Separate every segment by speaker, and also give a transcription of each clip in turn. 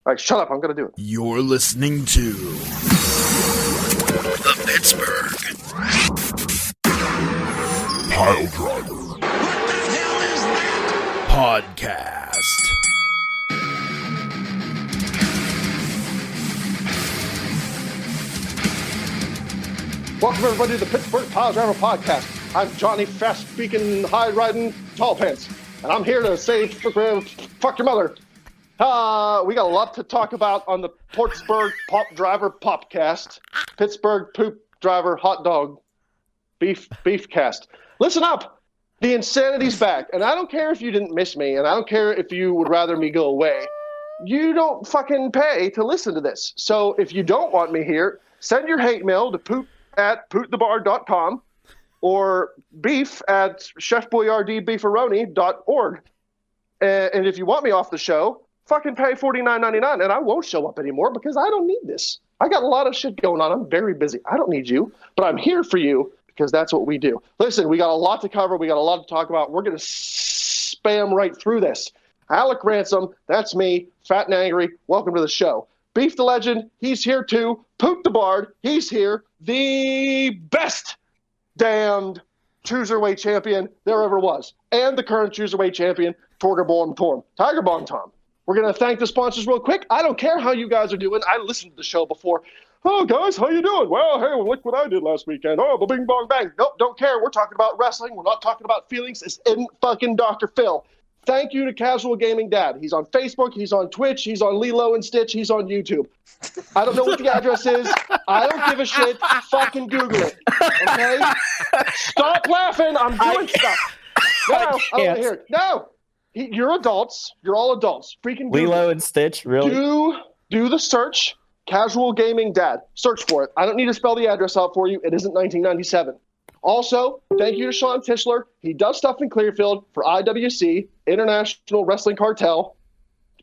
Speaker 1: All right, shut up. I'm going to do it.
Speaker 2: You're listening to the Pittsburgh Piledriver. What the hell is that? Podcast.
Speaker 1: Welcome, everybody, to the Pittsburgh Piledriver Podcast. I'm Johnny, fast-speaking, high-riding, tall pants, and I'm here to say, fuck your mother. We got a lot to talk about on the Pittsburgh Pop Driver Popcast. Pittsburgh Poop Driver Hot Dog Beef Cast. Listen up. The insanity's back, and I don't care if you didn't miss me, and I don't care if you would rather me go away. You don't fucking pay to listen to this. So if you don't want me here, send your hate mail to poop@pootthebar.com or beef@chefboyardbeefaroni.org. And if you want me off the show, fucking pay $49.99, and I won't show up anymore because I don't need this. I got a lot of shit going on. I'm very busy. I don't need you, but I'm here for you because that's what we do. Listen, we got a lot to cover. We got a lot to talk about. We're going to spam right through this. Alec Ransom, that's me, fat and angry. Welcome to the show. Beef the Legend, he's here too. Poop the Bard, he's here. The best damned cruiserweight champion there ever was. And the current cruiserweight champion, Tiger Bomb Tom. We're going to thank the sponsors real quick. I don't care how you guys are doing. I listened to the show before. Oh, guys, how you doing? Well, hey, look what I did last weekend. Oh, the bing, bong, bang. Nope, don't care. We're talking about wrestling. We're not talking about feelings. It's in fucking Dr. Phil. Thank you to Casual Gaming Dad. He's on Facebook. He's on Twitch. He's on Lilo and Stitch. He's on YouTube. I don't know what the address is. I don't give a shit. Fucking Google it. Okay? Stop laughing. I'm doing stuff. No, I don't want to hear it. No. You're adults. You're all adults. Freaking Google
Speaker 3: Lilo and Stitch, really?
Speaker 1: Do the search. Casual Gaming Dad. Search for it. I don't need to spell the address out for you. It isn't 1997. Also, thank you to Sean Tischler. He does stuff in Clearfield for IWC, International Wrestling Cartel.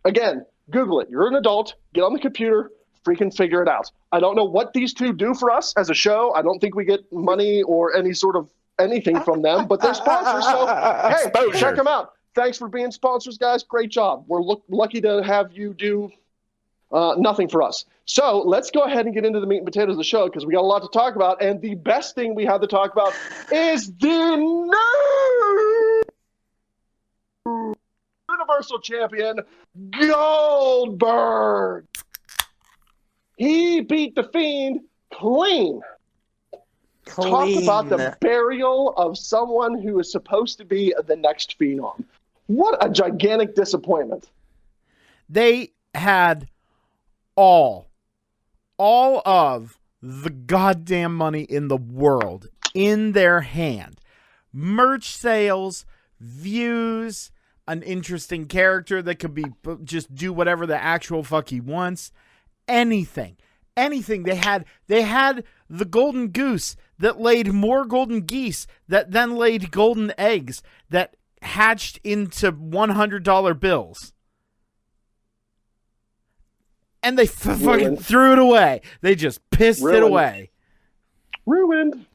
Speaker 1: Again, Google it. You're an adult. Get on the computer. Freaking figure it out. I don't know what these two do for us as a show. I don't think we get money or any sort of anything from them, but they're sponsors. So, hey, check them out. Thanks for being sponsors, guys. Great job. We're lucky to have you do nothing for us. So let's go ahead and get into the meat and potatoes of the show because we got a lot to talk about. And the best thing we have to talk about is the new Universal Champion, Goldberg. He beat The Fiend clean. Talk about the burial of someone who is supposed to be the next Phenom. What a gigantic disappointment.
Speaker 2: They had all of the goddamn money in the world in their hand. Merch sales, views, an interesting character that could be just do whatever the actual fuck he wants. Anything. They had the golden goose that laid more golden geese that then laid golden eggs that hatched into $100 bills. And they fucking threw it away. They just pissed it away.
Speaker 1: Ruined.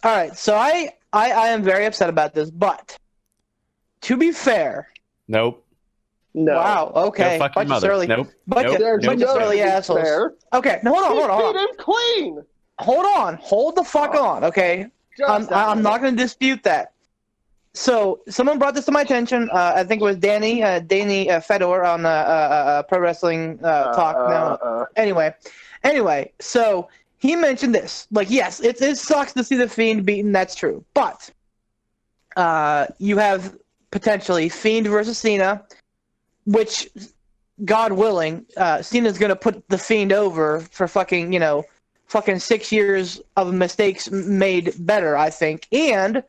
Speaker 4: All right, so I am very upset about this, but to be fair,
Speaker 3: Nope.
Speaker 1: No.
Speaker 4: Wow. Okay.
Speaker 3: Go fuck your mother.
Speaker 4: Nope.
Speaker 1: Bunch of
Speaker 4: surly assholes.
Speaker 1: Fair.
Speaker 4: Okay. No, hold on.
Speaker 1: Beat him clean.
Speaker 4: Hold on. Hold the fuck on. Okay. I'm not going to dispute that. So someone brought this to my attention. I think it was Danny Fedor on Pro Wrestling Talk. Anyway, so he mentioned this. Like, yes, it sucks to see the Fiend beaten. That's true. But you have potentially Fiend versus Cena, which, God willing, Cena's going to put the Fiend over for fucking 6 years of mistakes made better, I think. And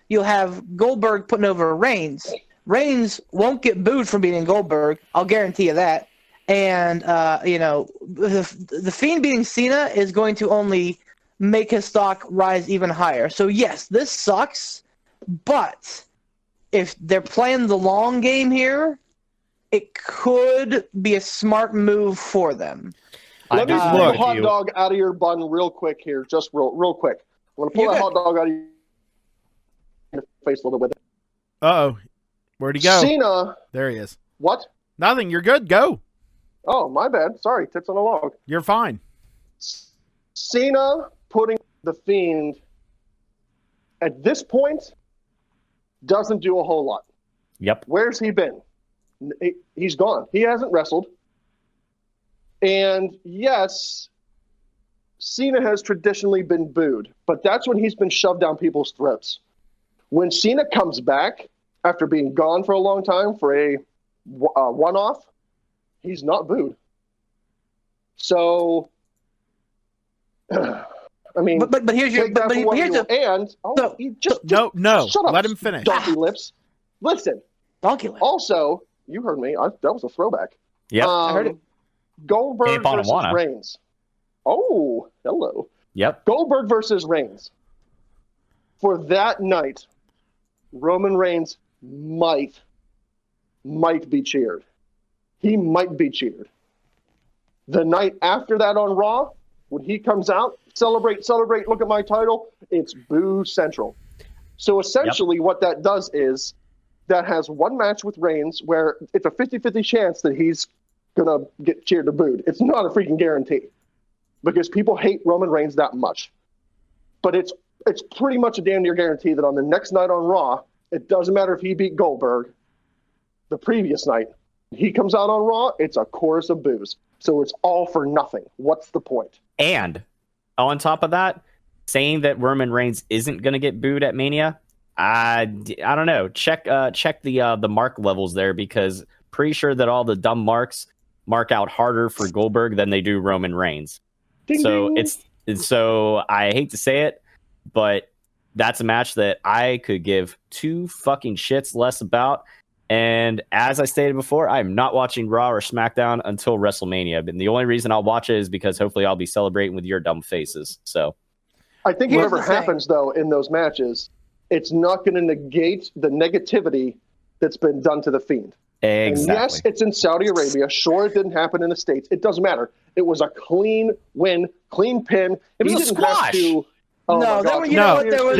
Speaker 4: you'll have Goldberg putting over Reigns. Reigns won't get booed from beating Goldberg. I'll guarantee you that. And, the Fiend beating Cena is going to only make his stock rise even higher. So, yes, this sucks, but if they're playing the long game here, it could be a smart move for them.
Speaker 1: Let me pull the hot dog out of your bun real quick here, just real quick. I'm going to pull that hot dog out of your face a little bit.
Speaker 2: Uh-oh. Where'd he go?
Speaker 1: Cena.
Speaker 2: There he is.
Speaker 1: What?
Speaker 2: Nothing. You're good. Go.
Speaker 1: Oh, my bad. Sorry, tits on a log.
Speaker 2: You're fine.
Speaker 1: Cena putting the Fiend at this point doesn't do a whole lot.
Speaker 3: Yep.
Speaker 1: Where's he been? He's gone. He hasn't wrestled. And yes, Cena has traditionally been booed, but that's when he's been shoved down people's throats. When Cena comes back after being gone for a long time for a one-off, he's not booed. So, I mean,
Speaker 4: but here's your but here's the
Speaker 1: and
Speaker 2: no,
Speaker 1: shut up,
Speaker 2: let him finish.
Speaker 1: Donkey lips. Listen.
Speaker 4: Donkey lips.
Speaker 1: Also, you heard me. That was a throwback.
Speaker 3: Yep.
Speaker 4: I heard it.
Speaker 1: Goldberg versus Reigns. Oh, hello.
Speaker 3: Yep.
Speaker 1: Goldberg versus Reigns. For that night, Roman Reigns might be cheered. He might be cheered. The night after that on Raw, when he comes out, celebrate, look at my title, it's Boo Central. So essentially what that does is that has one match with Reigns where it's a 50-50 chance that he's going to get cheered or booed. It's not a freaking guarantee because people hate Roman Reigns that much. But it's pretty much a damn near guarantee that on the next night on Raw, it doesn't matter if he beat Goldberg the previous night. He comes out on Raw, it's a chorus of boos. So it's all for nothing. What's the point?
Speaker 3: And on top of that, saying that Roman Reigns isn't going to get booed at Mania, I don't know. Check the mark levels there, because pretty sure that all the dumb marks mark out harder for Goldberg than they do Roman Reigns.
Speaker 1: Ding,
Speaker 3: So
Speaker 1: ding.
Speaker 3: so I hate to say it, but that's a match that I could give two fucking shits less about. And as I stated before, I'm not watching Raw or SmackDown until WrestleMania. And the only reason I'll watch it is because hopefully I'll be celebrating with your dumb faces. So
Speaker 1: I think whatever happens, though, in those matches, it's not going to negate the negativity that's been done to the Fiend.
Speaker 3: Exactly.
Speaker 1: And yes, it's in Saudi Arabia. Sure, it didn't happen in the States. It doesn't matter. It was a clean win, clean pin.
Speaker 3: It was a squash.
Speaker 4: No, there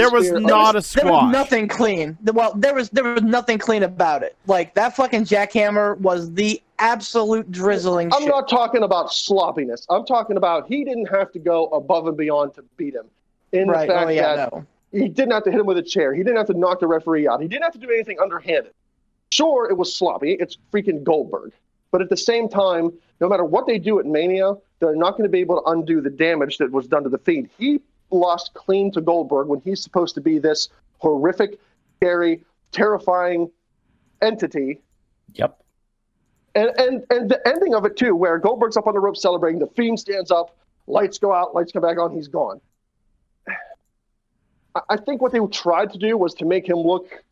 Speaker 4: was
Speaker 2: not a squash.
Speaker 4: There was nothing clean. Well, there was nothing clean about it. Like, that fucking jackhammer was the absolute drizzling shit.
Speaker 1: I'm not talking about sloppiness. I'm talking about he didn't have to go above and beyond to beat him. In the fact that he didn't have to hit him with a chair. He didn't have to knock the referee out. He didn't have to do anything underhanded. Sure, it was sloppy. It's freaking Goldberg. But at the same time, no matter what they do at Mania, they're not going to be able to undo the damage that was done to the Fiend. He lost clean to Goldberg when he's supposed to be this horrific, scary, terrifying entity.
Speaker 3: Yep.
Speaker 1: And the ending of it, too, where Goldberg's up on the rope celebrating, the Fiend stands up, lights go out, lights come back on, he's gone. I think what they tried to do was to make him look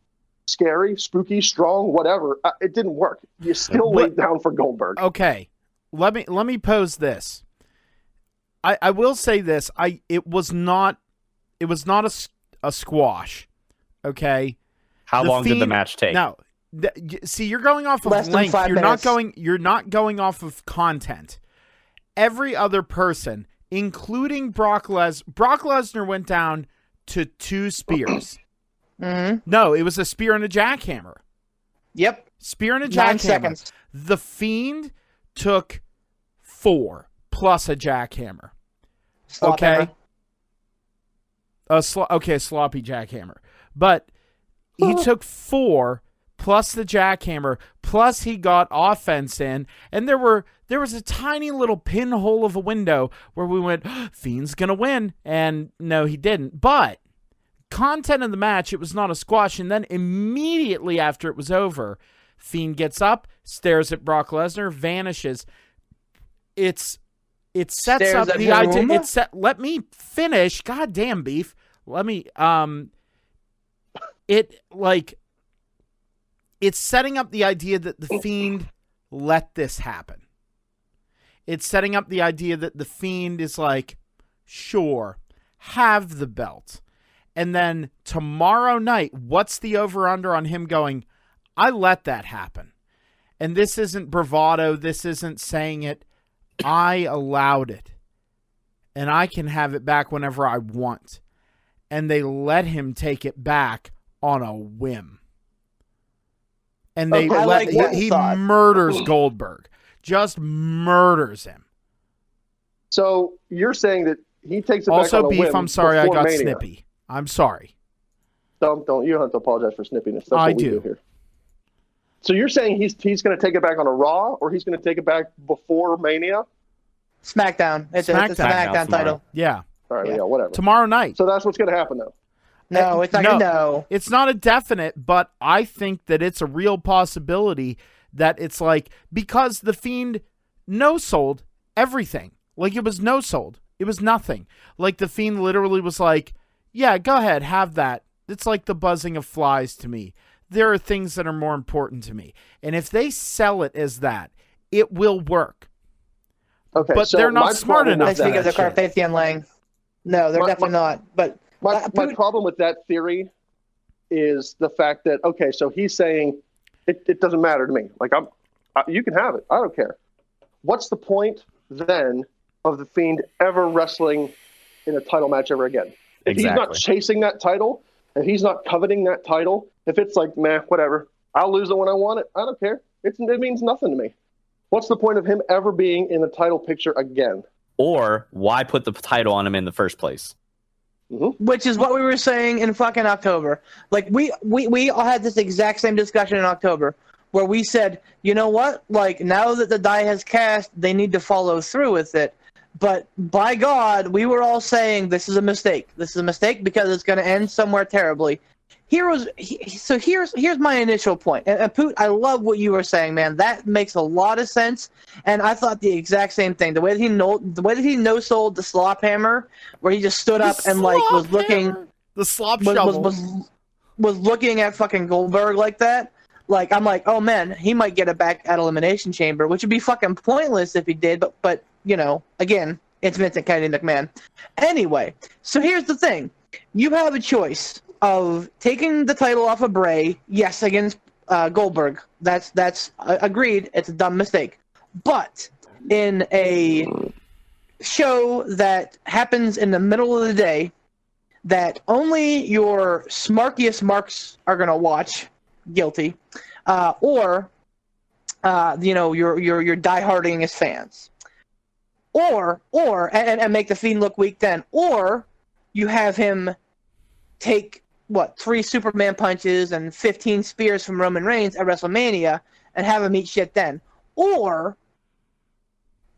Speaker 1: scary, spooky, strong, whatever. It didn't work. You still laid down for Goldberg.
Speaker 2: Okay. Let me pose this. I will say this. It was not a squash. Okay.
Speaker 3: How long did the match take?
Speaker 2: No. See, you're going off of length. You're not going off of content. Every other person, including Brock Lesnar went down to 2 spears.
Speaker 4: Mm-hmm.
Speaker 2: No, it was a spear and a jackhammer.
Speaker 4: Yep.
Speaker 2: Spear and a jackhammer.
Speaker 4: 9 seconds.
Speaker 2: The Fiend took 4 plus a jackhammer. Okay. Sloppy jackhammer. But he took 4 plus the jackhammer, plus he got offense in, and there was a tiny little pinhole of a window where we went, Fiend's gonna win, and no, he didn't. But content of the match, it was not a squash, and then immediately after it was over, Fiend gets up, stares at Brock Lesnar, vanishes. It sets
Speaker 4: Stares
Speaker 2: up
Speaker 4: at
Speaker 2: the
Speaker 4: whom?
Speaker 2: idea. Let me finish. Goddamn, Beef. Let me. It's setting up the idea that the Fiend let this happen. It's setting up the idea that the Fiend is like, sure, have the belt. And then tomorrow night, what's the over-under on him going, I let that happen. And this isn't bravado. This isn't saying it. I allowed it. And I can have it back whenever I want. And they let him take it back on a whim. And he murders Goldberg. Just murders him.
Speaker 1: So you're saying that he takes it
Speaker 2: Also,
Speaker 1: back on a
Speaker 2: Beef,
Speaker 1: whim
Speaker 2: I'm sorry I
Speaker 1: before
Speaker 2: got
Speaker 1: Mania.
Speaker 2: snippy. I'm sorry.
Speaker 1: You don't have to apologize for snippiness. That's what we
Speaker 2: do.
Speaker 1: do here. So you're saying he's going to take it back on a Raw, or he's going to take it back before Mania?
Speaker 4: SmackDown. It's a SmackDown title.
Speaker 2: Yeah.
Speaker 1: All right,
Speaker 4: Yeah.
Speaker 1: whatever.
Speaker 2: Tomorrow night.
Speaker 1: So that's what's going to happen, though.
Speaker 4: No, it's not. No.
Speaker 2: It's not a definite, but I think that it's a real possibility that it's like, because The Fiend no-sold everything. Like, it was no-sold. It was nothing. Like, The Fiend literally was like, yeah, go ahead, have that. It's like the buzzing of flies to me. There are things that are more important to me. And if they sell it as that, it will work.
Speaker 1: Okay,
Speaker 2: but
Speaker 1: so
Speaker 2: they're not smart enough.
Speaker 4: That's because of Carpathian Lang. No, they're definitely not. But
Speaker 1: my problem with that theory is the fact that, okay, so he's saying it doesn't matter to me. Like, you can have it. I don't care. What's the point then of The Fiend ever wrestling in a title match ever again? If he's not chasing that title, if he's not coveting that title, if it's like, meh, whatever, I'll lose it when I want it. I don't care. It means nothing to me. What's the point of him ever being in the title picture again?
Speaker 3: Or why put the title on him in the first place?
Speaker 1: Mm-hmm.
Speaker 4: Which is what we were saying in fucking October. Like, we all had this exact same discussion in October, where we said, you know what? Like, now that the die has cast, they need to follow through with it. But by God, we were all saying this is a mistake. This is a mistake because it's going to end somewhere terribly. Here's my initial point. And Poot, I love what you were saying, man. That makes a lot of sense. And I thought the exact same thing. The way that he no-sold the slop hammer, where he just stood up and like was looking
Speaker 2: the slop shovel
Speaker 4: was looking at fucking Goldberg like that. Like, I'm like, oh man, he might get it back at Elimination Chamber, which would be fucking pointless if he did. But you know, again, it's Vincent Kennedy McMahon. Anyway, so here's the thing: you have a choice of taking the title off of Bray, yes, against Goldberg. That's agreed. It's a dumb mistake. But in a show that happens in the middle of the day, that only your smarkiest marks are gonna watch, guilty, or you know, your diehardingest fans, or make the Fiend look weak then, or you have him take 3 Superman punches and 15 spears from Roman Reigns at WrestleMania and have him eat shit then, or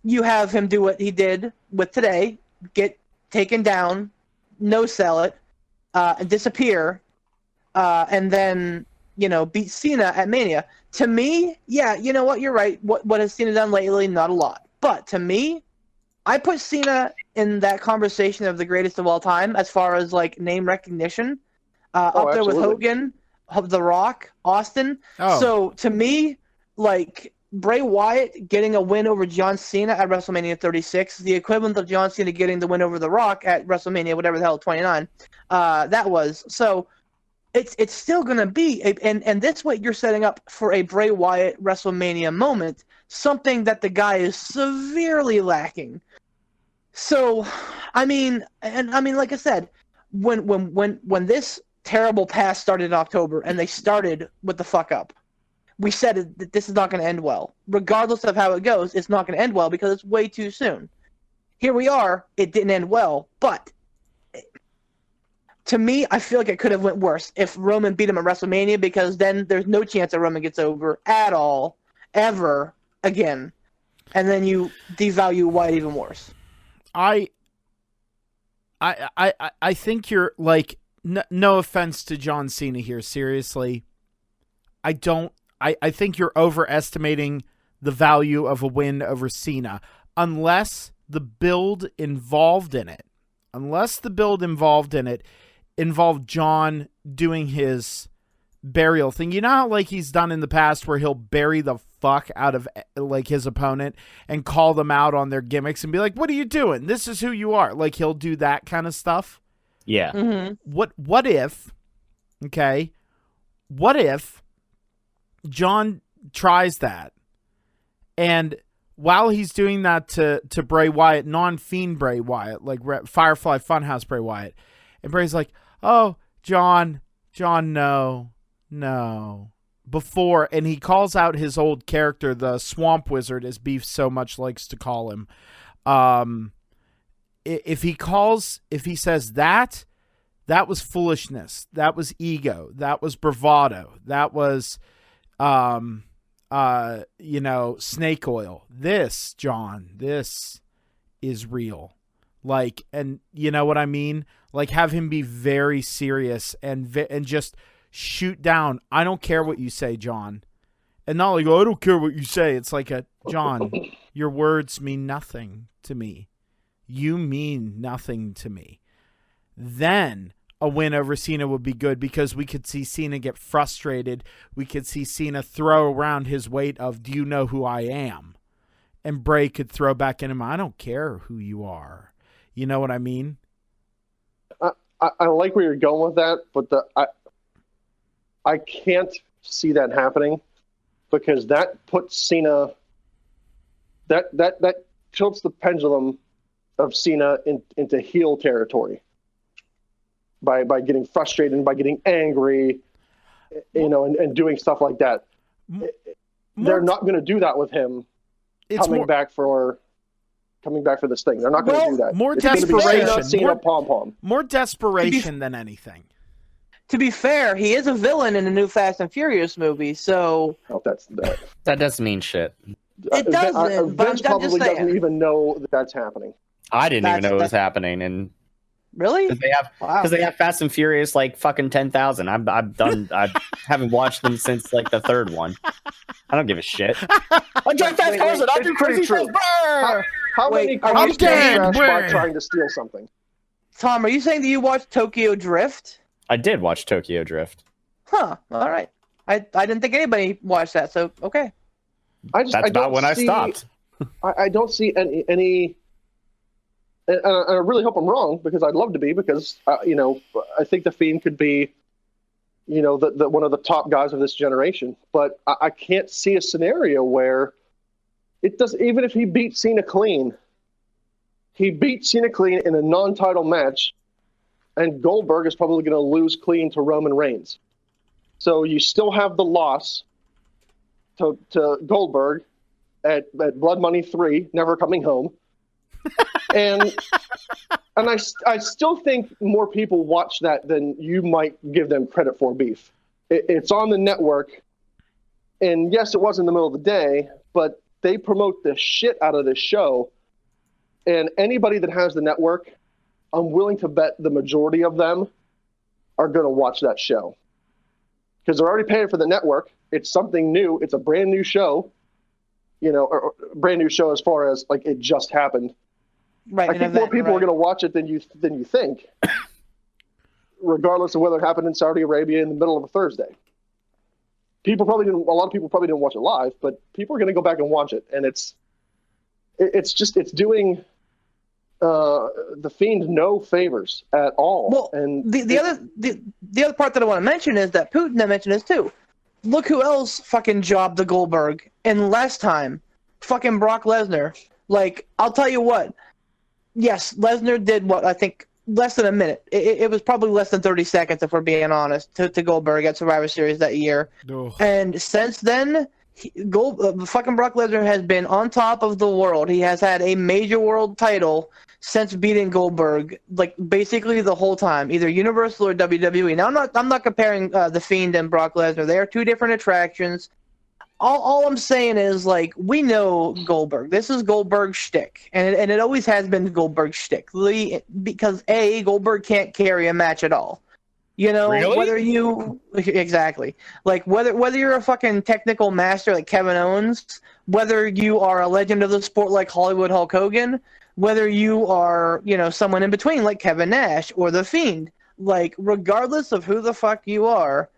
Speaker 4: you have him do what he did with today, get taken down, no sell it, disappear, and then, you know, beat Cena at Mania. To me, yeah, you know what, you're right. What has Cena done lately? Not a lot. But to me, I put Cena in that conversation of the greatest of all time as far as like name recognition. Up there with Hogan, The Rock, Austin.
Speaker 2: Oh.
Speaker 4: So to me, like, Bray Wyatt getting a win over John Cena at WrestleMania 36 is the equivalent of John Cena getting the win over The Rock at WrestleMania, whatever the hell, 29. That was. So it's still going to be, and this way you're setting up for a Bray Wyatt WrestleMania moment, something that the guy is severely lacking. So, I mean, like I said, when this terrible pass started in October and they started with the fuck up, we said that this is not going to end well. Regardless of how it goes, it's not going to end well because it's way too soon. Here we are, it didn't end well, but to me, I feel like it could have went worse if Roman beat him at WrestleMania, because then there's no chance that Roman gets over at all, ever again. And then you devalue Wyatt even worse. I
Speaker 2: think you're like, no offense to John Cena here, seriously. I think you're overestimating the value of a win over Cena, unless the build involved in it involved John doing his burial thing. You know how like he's done in the past where he'll bury the fuck out of like his opponent and call them out on their gimmicks and be like, what are you doing? This is who you are. Like he'll do that kind of stuff.
Speaker 3: Yeah.
Speaker 4: Mm-hmm.
Speaker 2: What if John tries that, and while he's doing that to Bray Wyatt, non-Fiend Bray Wyatt, like Firefly Funhouse Bray Wyatt, and Bray's like, oh, John, no, before, and he calls out his old character, the Swamp Wizard, as Beef so much likes to call him. If he says that was foolishness, that was ego, that was bravado, that was, snake oil. This, John, this is real. Like, and you know what I mean? Like, have him be very serious and just shoot down. I don't care what you say, John. And not like, oh, I don't care what you say. It's like, John, your words mean nothing to me. You mean nothing to me. Then a win over Cena would be good, because we could see Cena get frustrated. We could see Cena throw around his weight of, do you know who I am? And Bray could throw back in him, I don't care who you are. You know what I mean?
Speaker 1: I like where you're going with that, but I can't see that happening, because that puts Cena, that tilts the pendulum of Cena into heel territory by getting frustrated and by getting angry, and doing stuff like that. They're not going to do that with him coming back for this thing. They're not going to do that.
Speaker 2: More
Speaker 1: it's
Speaker 2: desperation.
Speaker 1: Cena pom-pom.
Speaker 2: More desperation than anything.
Speaker 4: To be fair, he is a villain in the new Fast and Furious movie, so...
Speaker 1: Oh, that
Speaker 3: doesn't mean shit.
Speaker 4: It doesn't, but
Speaker 1: Vince
Speaker 4: I'm
Speaker 1: probably
Speaker 4: just saying.
Speaker 1: doesn't even know that's happening.
Speaker 3: I didn't even know it was happening, and
Speaker 4: really,
Speaker 3: because they have Fast and Furious like fucking 10,000. I haven't watched them since like the third one. I don't give a shit. I drive fast cars and I do crazy
Speaker 1: true.
Speaker 3: fast.
Speaker 1: How many cars by trying to steal something?
Speaker 4: Tom, are you saying that you watched Tokyo Drift?
Speaker 3: I did watch Tokyo Drift.
Speaker 4: Huh. All right. I didn't think anybody watched that, so okay.
Speaker 3: That's about when I stopped.
Speaker 1: I don't see any. And I really hope I'm wrong, because I'd love to be, because I think the Fiend could be, the one of the top guys of this generation. But I can't see a scenario where it does. Even if he beat Cena clean, in a non-title match, and Goldberg is probably going to lose clean to Roman Reigns. So you still have the loss to Goldberg at Blood Money 3, never coming home. and I still think more people watch that than you might give them credit for, Beef. It's on the network, and yes, it was in the middle of the day, but they promote the shit out of this show, and anybody that has the network, I'm willing to bet the majority of them are going to watch that show, because they're already paying for the network. It's something new. It's a brand new show, or brand new show as far as like it just happened.
Speaker 4: Right.
Speaker 1: I think more people are going to watch it than you think, regardless of whether it happened in Saudi Arabia in the middle of a Thursday. A lot of people probably didn't watch it live, but people are going to go back and watch it, and it's doing the Fiend no favors at all.
Speaker 4: Well, and the other part that I want to mention is that Putin mentioned this too. Look who else fucking jobbed the Goldberg in last time. Fucking Brock Lesnar. Like, I'll tell you what. Yes, Lesnar did what I think less than a minute. It was probably less than 30 seconds, if we're being honest, to Goldberg at Survivor Series that year. Oh. And since then, fucking Brock Lesnar has been on top of the world. He has had a major world title since beating Goldberg, like basically the whole time, either Universal or WWE. Now I'm not comparing the Fiend and Brock Lesnar. They are two different attractions. All I'm saying is, like, we know Goldberg. This is Goldberg's shtick, and it always has been Goldberg's shtick. Because Goldberg can't carry a match at all.
Speaker 3: Really?
Speaker 4: Whether you exactly like whether you're a fucking technical master like Kevin Owens, whether you are a legend of the sport like Hollywood Hulk Hogan, whether you are someone in between like Kevin Nash or the Fiend, like regardless of who the fuck you are,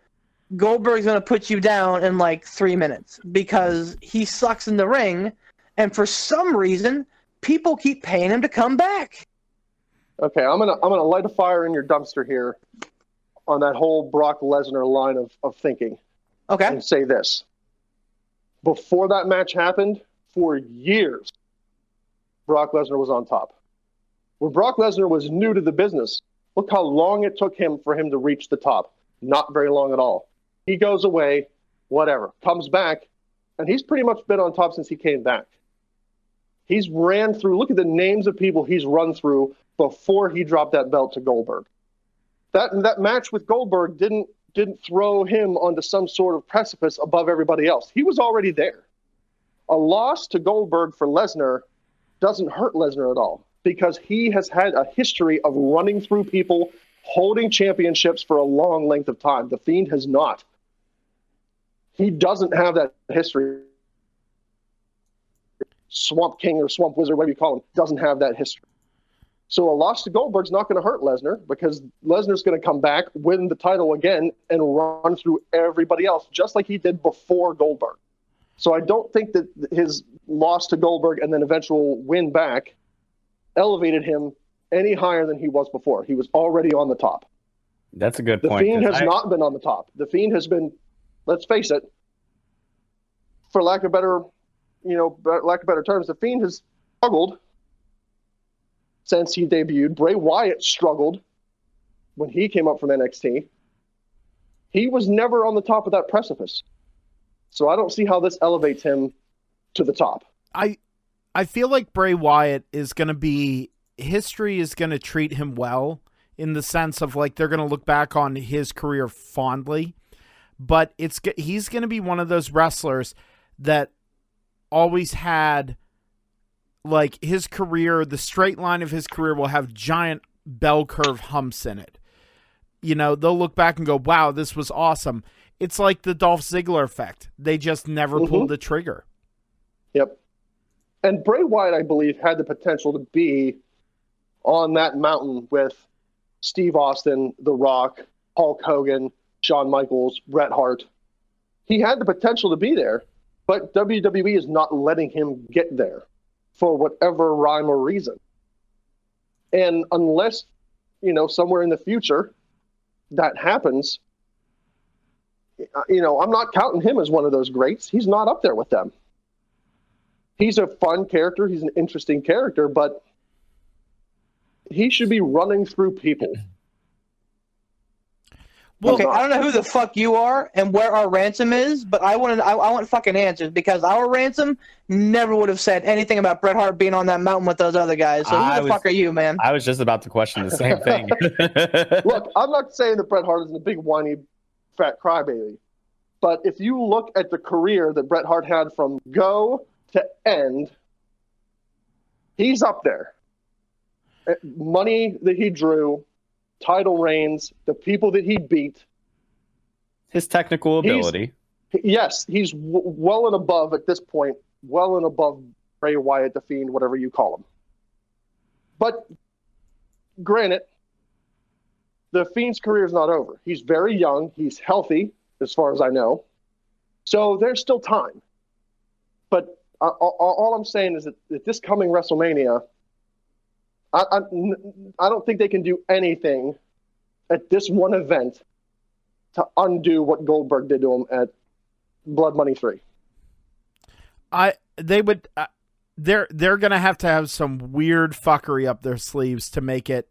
Speaker 4: Goldberg's going to put you down in like 3 minutes because he sucks in the ring, and for some reason, people keep paying him to come back.
Speaker 1: Okay, I'm gonna light a fire in your dumpster here on that whole Brock Lesnar line of thinking.
Speaker 4: Okay.
Speaker 1: And say this. Before that match happened, for years, Brock Lesnar was on top. When Brock Lesnar was new to the business, look how long it took him for him to reach the top. Not very long at all. He goes away, whatever, comes back, and he's pretty much been on top since he came back. He's ran through, look at the names of people he's run through before he dropped that belt to Goldberg. That match with Goldberg didn't throw him onto some sort of precipice above everybody else. He was already there. A loss to Goldberg for Lesnar doesn't hurt Lesnar at all because he has had a history of running through people, holding championships for a long length of time. The Fiend has not. He doesn't have that history. Swamp King or Swamp Wizard, whatever you call him, doesn't have that history. So a loss to Goldberg's not going to hurt Lesnar because Lesnar's going to come back, win the title again, and run through everybody else, just like he did before Goldberg. So I don't think that his loss to Goldberg and then eventual win back elevated him any higher than he was before. He was already on the top.
Speaker 3: That's a good
Speaker 1: The
Speaker 3: point.
Speaker 1: Fiend has not been on the top. The Fiend has been, let's face it, for lack of better terms, the Fiend has struggled since he debuted. Bray Wyatt struggled when he came up from NXT. He was never on the top of that precipice. So I don't see how this elevates him to the top.
Speaker 2: I feel like Bray Wyatt is going to be, history is going to treat him well in the sense of like they're going to look back on his career fondly, but he's going to be one of those wrestlers that always had like his career, the straight line of his career will have giant bell curve humps in it. You know, they'll look back and go, wow, this was awesome. It's like the Dolph Ziggler effect. They just never pulled the trigger.
Speaker 1: Yep. And Bray Wyatt, I believe, had the potential to be on that mountain with Steve Austin, The Rock, Hulk Hogan, Shawn Michaels, Bret Hart. He had the potential to be there, but WWE is not letting him get there for whatever rhyme or reason. And unless, somewhere in the future that happens, I'm not counting him as one of those greats. He's not up there with them. He's a fun character. He's an interesting character, but he should be running through people.
Speaker 4: Well, okay, I don't know who the fuck you are and where our ransom is, but I want fucking answers because our ransom never would have said anything about Bret Hart being on that mountain with those other guys. So who the fuck are you, man?
Speaker 3: I was just about to question the same thing.
Speaker 1: Look, I'm not saying that Bret Hart is a big whiny fat crybaby, but if you look at the career that Bret Hart had from go to end, he's up there. Money that he drew, title reigns, the people that he beat.
Speaker 3: His technical ability.
Speaker 1: He's well and above at this point, well and above Bray Wyatt, the Fiend, whatever you call him. But granted, the Fiend's career is not over. He's very young. He's healthy, as far as I know. So there's still time. But all I'm saying is that this coming WrestleMania, I don't think they can do anything at this one event to undo what Goldberg did to him at Blood Money 3.
Speaker 2: They're going to have some weird fuckery up their sleeves to make it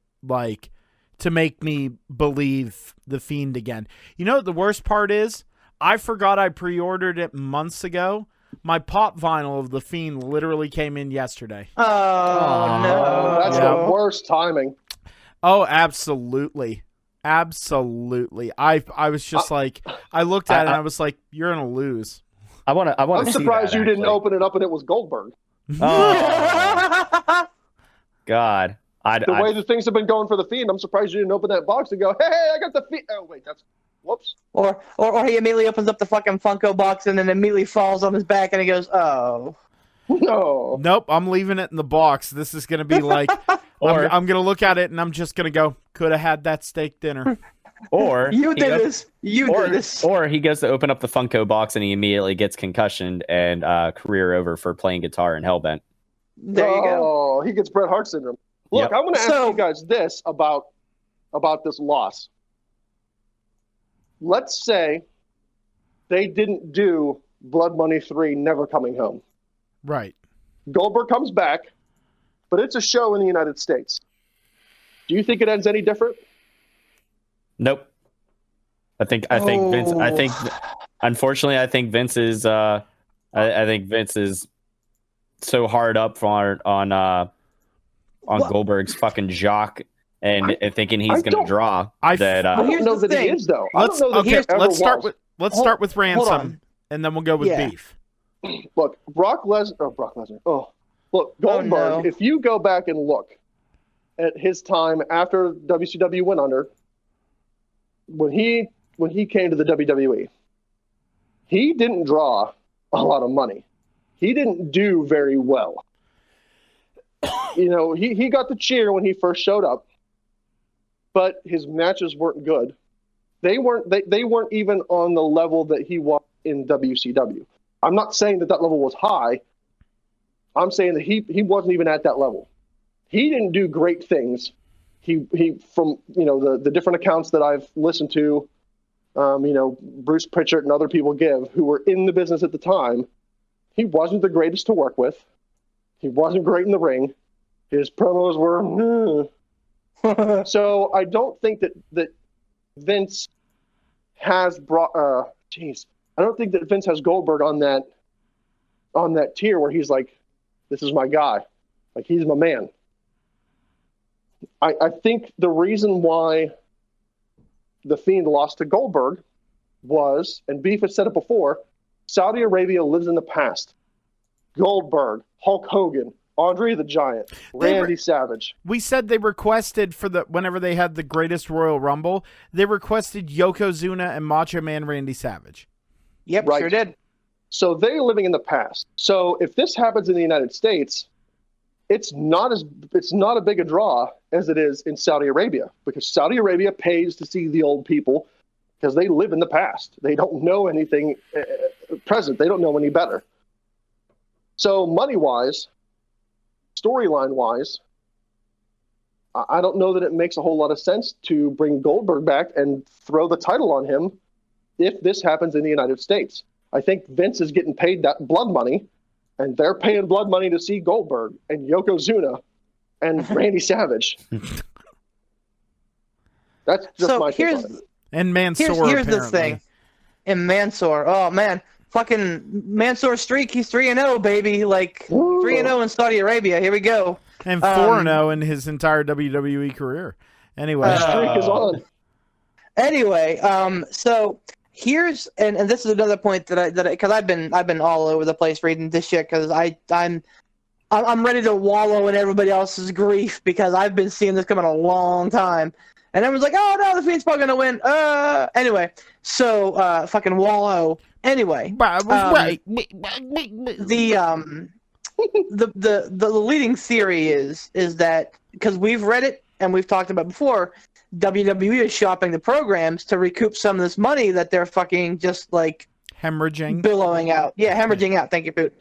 Speaker 2: to make me believe the Fiend again. You know what the worst part is? I forgot I pre-ordered it months ago. My pop vinyl of the Fiend literally came in yesterday.
Speaker 4: Oh no.
Speaker 1: That's the worst timing.
Speaker 2: Oh, absolutely. Absolutely. I was just I looked at it and I was like, you're going to lose.
Speaker 1: I'm surprised you didn't open it up and it was Goldberg.
Speaker 3: Oh. God.
Speaker 1: The way that things have been going for the Fiend, I'm surprised you didn't open that box and go, hey, I got the Fiend. Oh, wait, whoops.
Speaker 4: Or he immediately opens up the fucking Funko box and then immediately falls on his back and he goes, oh.
Speaker 1: No.
Speaker 2: Nope, I'm leaving it in the box. This is going to be like, I'm going to look at it and I'm just going to go, could have had that steak dinner.
Speaker 3: Or
Speaker 4: you did this. You did this.
Speaker 3: Or he goes to open up the Funko box and he immediately gets concussioned and career over for playing guitar in Hellbent.
Speaker 4: There you go.
Speaker 1: Oh, he gets Bret Hart syndrome. Look, I want to ask you guys this about this loss. Let's say they didn't do Blood Money 3 Never Coming Home.
Speaker 2: Right.
Speaker 1: Goldberg comes back, but it's a show in the United States. Do you think it ends any different?
Speaker 3: Nope. I think Vince Unfortunately, I think Vince is. I think Vince is so hard up on Goldberg's fucking jock and thinking he's going to draw.
Speaker 1: I don't know that he is though.
Speaker 2: Let's start with Ransom, and then we'll go with Beef.
Speaker 1: Look, Brock Lesnar. Oh, look, Goldberg. If you go back and look at his time after WCW went under, when he came to the WWE, he didn't draw a lot of money. He didn't do very well. You know, he got the cheer when he first showed up, but his matches weren't good. They weren't even on the level that he was in WCW. I'm not saying that level was high. I'm saying that he wasn't even at that level. He didn't do great things. He from the different accounts that I've listened to, Bruce Pritchard and other people give who were in the business at the time, he wasn't the greatest to work with. He wasn't great in the ring. His promos were so I don't think that Vince has brought I don't think that Vince has Goldberg on that tier where he's like, this is my guy. Like, he's my man. I think the reason why The Fiend lost to Goldberg was, and Beef has said it before, Saudi Arabia lives in the past. Goldberg, Hulk Hogan, Andre the Giant, Randy Savage.
Speaker 2: We said they requested whenever they had the greatest Royal Rumble, they requested Yokozuna and Macho Man Randy Savage.
Speaker 4: Yep, right. Sure did.
Speaker 1: So they're living in the past. So if this happens in the United States, it's not a big a draw as it is in Saudi Arabia, because Saudi Arabia pays to see the old people because they live in the past. They don't know anything present. They don't know any better. So money-wise, storyline-wise, I don't know that it makes a whole lot of sense to bring Goldberg back and throw the title on him if this happens in the United States. I think Vince is getting paid that blood money, and they're paying blood money to see Goldberg and Yokozuna and Randy Savage. That's just my take on it.
Speaker 2: And Mansoor,
Speaker 4: Here's
Speaker 2: apparently.
Speaker 4: the thing. And Mansoor, oh man, fucking Mansoor streak, he's 3-0, baby. Like, 3-0 in Saudi Arabia. Here we go.
Speaker 2: And 4-0 in his entire WWE career. Anyway.
Speaker 1: Streak is on.
Speaker 4: Anyway, so here's and this is another point that because I've been all over the place reading this shit because I'm ready to wallow in everybody else's grief because I've been seeing this coming a long time, and everyone's like, oh no, the Fiend's probably gonna win. Anyway, so fucking wallow. Anyway, the leading theory is that because we've read it and we've talked about it before. WWE is shopping the programs to recoup some of this money that they're fucking just like
Speaker 2: hemorrhaging,
Speaker 4: billowing out. Yeah, hemorrhaging out. Thank you, Poot.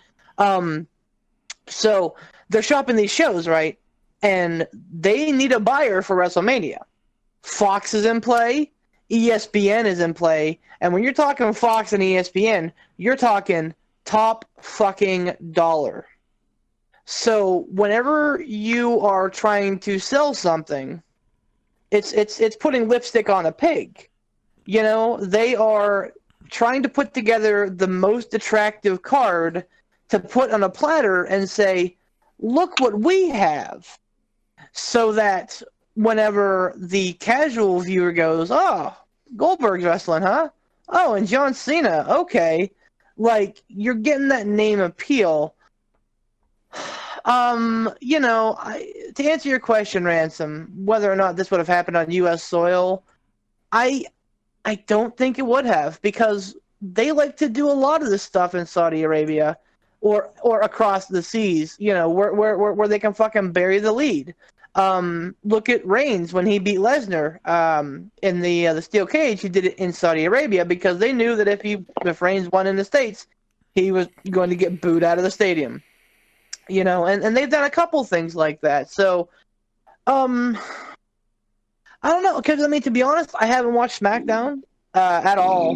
Speaker 4: So they're shopping these shows, right? And they need a buyer for WrestleMania. Fox is in play. ESPN is in play. And when you're talking Fox and ESPN, you're talking top fucking dollar. So whenever you are trying to sell something, it's putting lipstick on a pig. You know, they are trying to put together the most attractive card to put on a platter and say, look what we have. So that whenever the casual viewer goes, oh, Goldberg's wrestling, huh? Oh, and John Cena, okay. Like, you're getting that name appeal. To answer your question, Ransom, whether or not this would have happened on U.S. soil, I don't think it would have, because they like to do a lot of this stuff in Saudi Arabia or across the seas, where they can fucking bury the lead. Look at Reigns when he beat Lesnar in the steel cage. He did it in Saudi Arabia because they knew that if Reigns won in the States, he was going to get booed out of the stadium. And they've done a couple things like that. So, I don't know, because, to be honest, I haven't watched SmackDown at all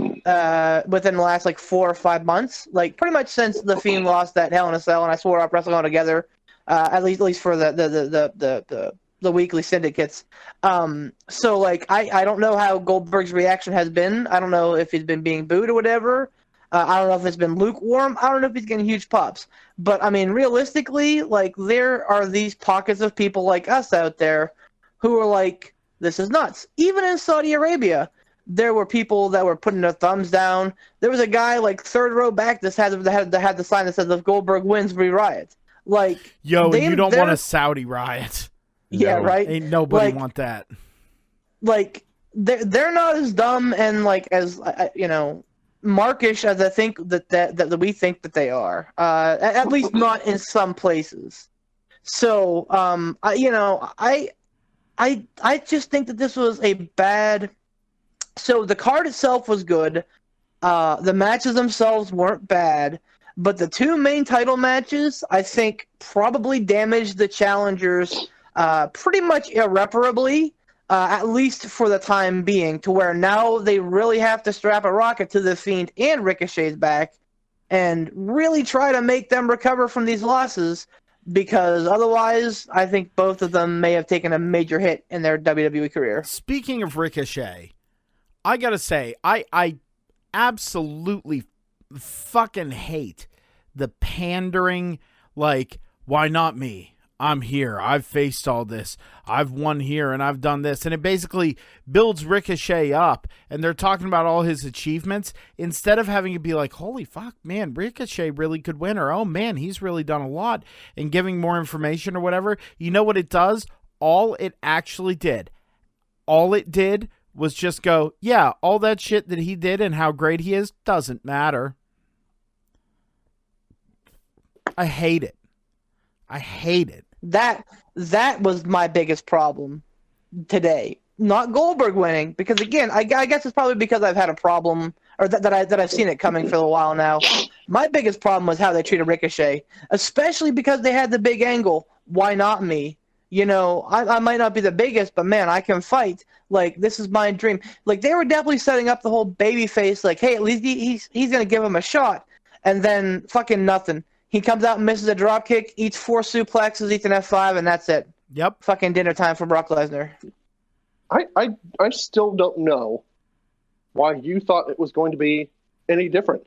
Speaker 4: within the last, 4 or 5 months. Pretty much since The Fiend lost that Hell in a Cell and I swore up wrestling all together, at least for the the weekly syndicates. So like I don't know how Goldberg's reaction has been. I don't know if he's been being booed or whatever. I don't know if it's been lukewarm. I don't know if he's getting huge pops. But I mean, realistically, like there are these pockets of people like us out there who are like, this is nuts. Even in Saudi Arabia, there were people that were putting their thumbs down. There was a guy like third row back that had the sign that says, "If Goldberg wins, we riot." Like,
Speaker 2: yo, you don't want a Saudi riot.
Speaker 4: Yeah,
Speaker 3: No.
Speaker 4: right.
Speaker 2: Ain't nobody
Speaker 4: Like,
Speaker 2: want that.
Speaker 4: Like they're not as dumb and like as markish as I think that we think that they are. At least not in some places. So I just think that this was a bad. So the card itself was good. The matches themselves weren't bad, but the two main title matches I think probably damaged the challengers pretty much irreparably. At least for the time being, to where now they really have to strap a rocket to the Fiend and Ricochet's back and really try to make them recover from these losses, because otherwise I think both of them may have taken a major hit in their WWE career.
Speaker 2: Speaking of Ricochet, I gotta say, I absolutely fucking hate the pandering, like, why not me? I'm here. I've faced all this. I've won here and I've done this. And it basically builds Ricochet up. And they're talking about all his achievements instead of having it be like, holy fuck, man, Ricochet really could win. Or, oh, man, he's really done a lot. And giving more information or whatever. You know what it does? All it actually did. All it did was just go, yeah, all that shit that he did and how great he is doesn't matter. I hate it. I hate it.
Speaker 4: That was my biggest problem today. Not Goldberg winning, because again, I guess it's probably because I've had a problem, or that I've seen it coming for a while now. My biggest problem was how they treated Ricochet, especially because they had the big angle. Why not me? You know, I might not be the biggest, but man, I can fight. Like, this is my dream. Like, they were definitely setting up the whole baby face. Like, hey, at least he's gonna give him a shot, and then fucking nothing. He comes out and misses a drop kick, eats 4 suplexes, eats an F5, and that's it.
Speaker 2: Yep.
Speaker 4: Fucking dinner time for Brock Lesnar.
Speaker 1: I still don't know why you thought it was going to be any different.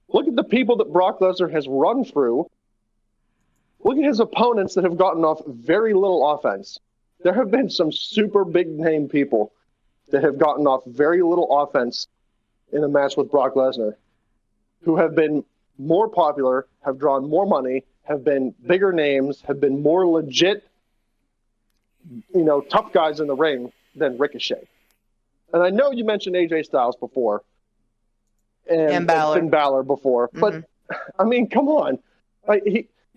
Speaker 1: Look at the people that Brock Lesnar has run through. Look at his opponents that have gotten off very little offense. There have been some super big name people that have gotten off very little offense in a match with Brock Lesnar, who have been more popular, have drawn more money, have been bigger names, have been more legit, tough guys in the ring than Ricochet. And I know you mentioned AJ Styles before. And
Speaker 4: Balor.
Speaker 1: Finn Balor before.
Speaker 4: Mm-hmm.
Speaker 1: But, I mean, come on.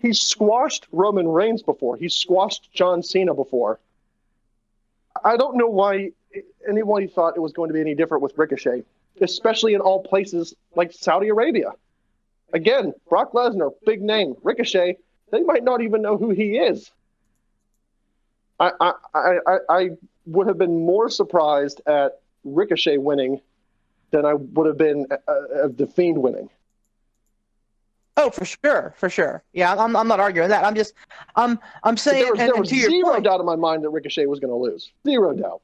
Speaker 1: He's squashed Roman Reigns before. He's squashed John Cena before. I don't know why anyone thought it was going to be any different with Ricochet, especially in all places like Saudi Arabia. Again, Brock Lesnar, big name. Ricochet, they might not even know who he is. I would have been more surprised at Ricochet winning than I would have been at The Fiend winning.
Speaker 4: Oh, for sure. Yeah, I'm not arguing that. I'm saying,
Speaker 1: there was
Speaker 4: to your
Speaker 1: zero
Speaker 4: point,
Speaker 1: doubt in my mind that Ricochet was going to lose. Zero doubt.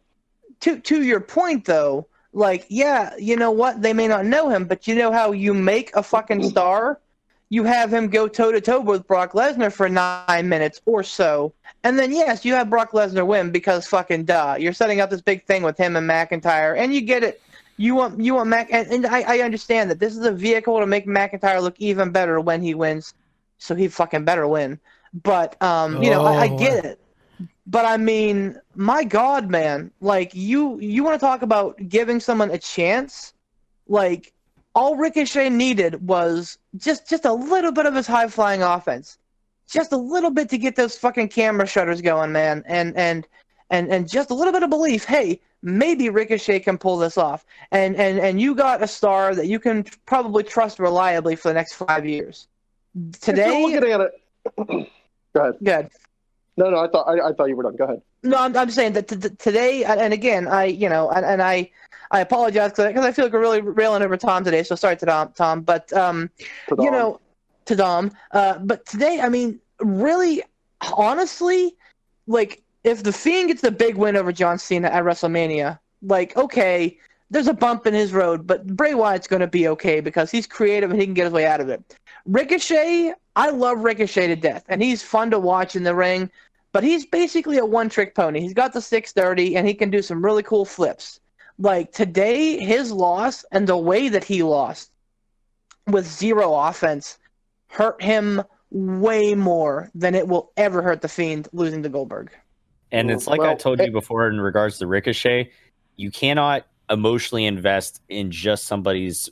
Speaker 4: To your point, though, like, yeah, you know what? They may not know him, but you know how you make a fucking star? You have him go toe-to-toe with Brock Lesnar for 9 minutes or so. And then, yes, you have Brock Lesnar win because fucking duh. You're setting up this big thing with him and McIntyre, and you get it. You want Mac, and I understand that this is a vehicle to make McIntyre look even better when he wins, so he fucking better win. But, I get it. But I mean, my God, man, like you want to talk about giving someone a chance? Like, all Ricochet needed was just a little bit of his high-flying offense. Just a little bit to get those fucking camera shutters going, man. And just a little bit of belief, hey, maybe Ricochet can pull this off. And you got a star that you can probably trust reliably for the next 5 years. Today,
Speaker 1: if you're looking at it, go ahead.
Speaker 4: Good.
Speaker 1: No, I thought you were done. Go ahead.
Speaker 4: No, I'm saying that today, and again, I apologize because I feel like we're really railing over Tom today. So sorry to Tom, but to Dom. But today, I mean, really, honestly, like if the Fiend gets the big win over John Cena at WrestleMania, like, okay, there's a bump in his road, but Bray Wyatt's going to be okay because he's creative and he can get his way out of it. Ricochet, I love Ricochet to death, and he's fun to watch in the ring, but he's basically a one-trick pony. He's got the 630, and he can do some really cool flips. Like, today, his loss and the way that he lost with zero offense hurt him way more than it will ever hurt the Fiend losing to Goldberg.
Speaker 3: And it's like I told you before in regards to Ricochet, you cannot emotionally invest in just somebody's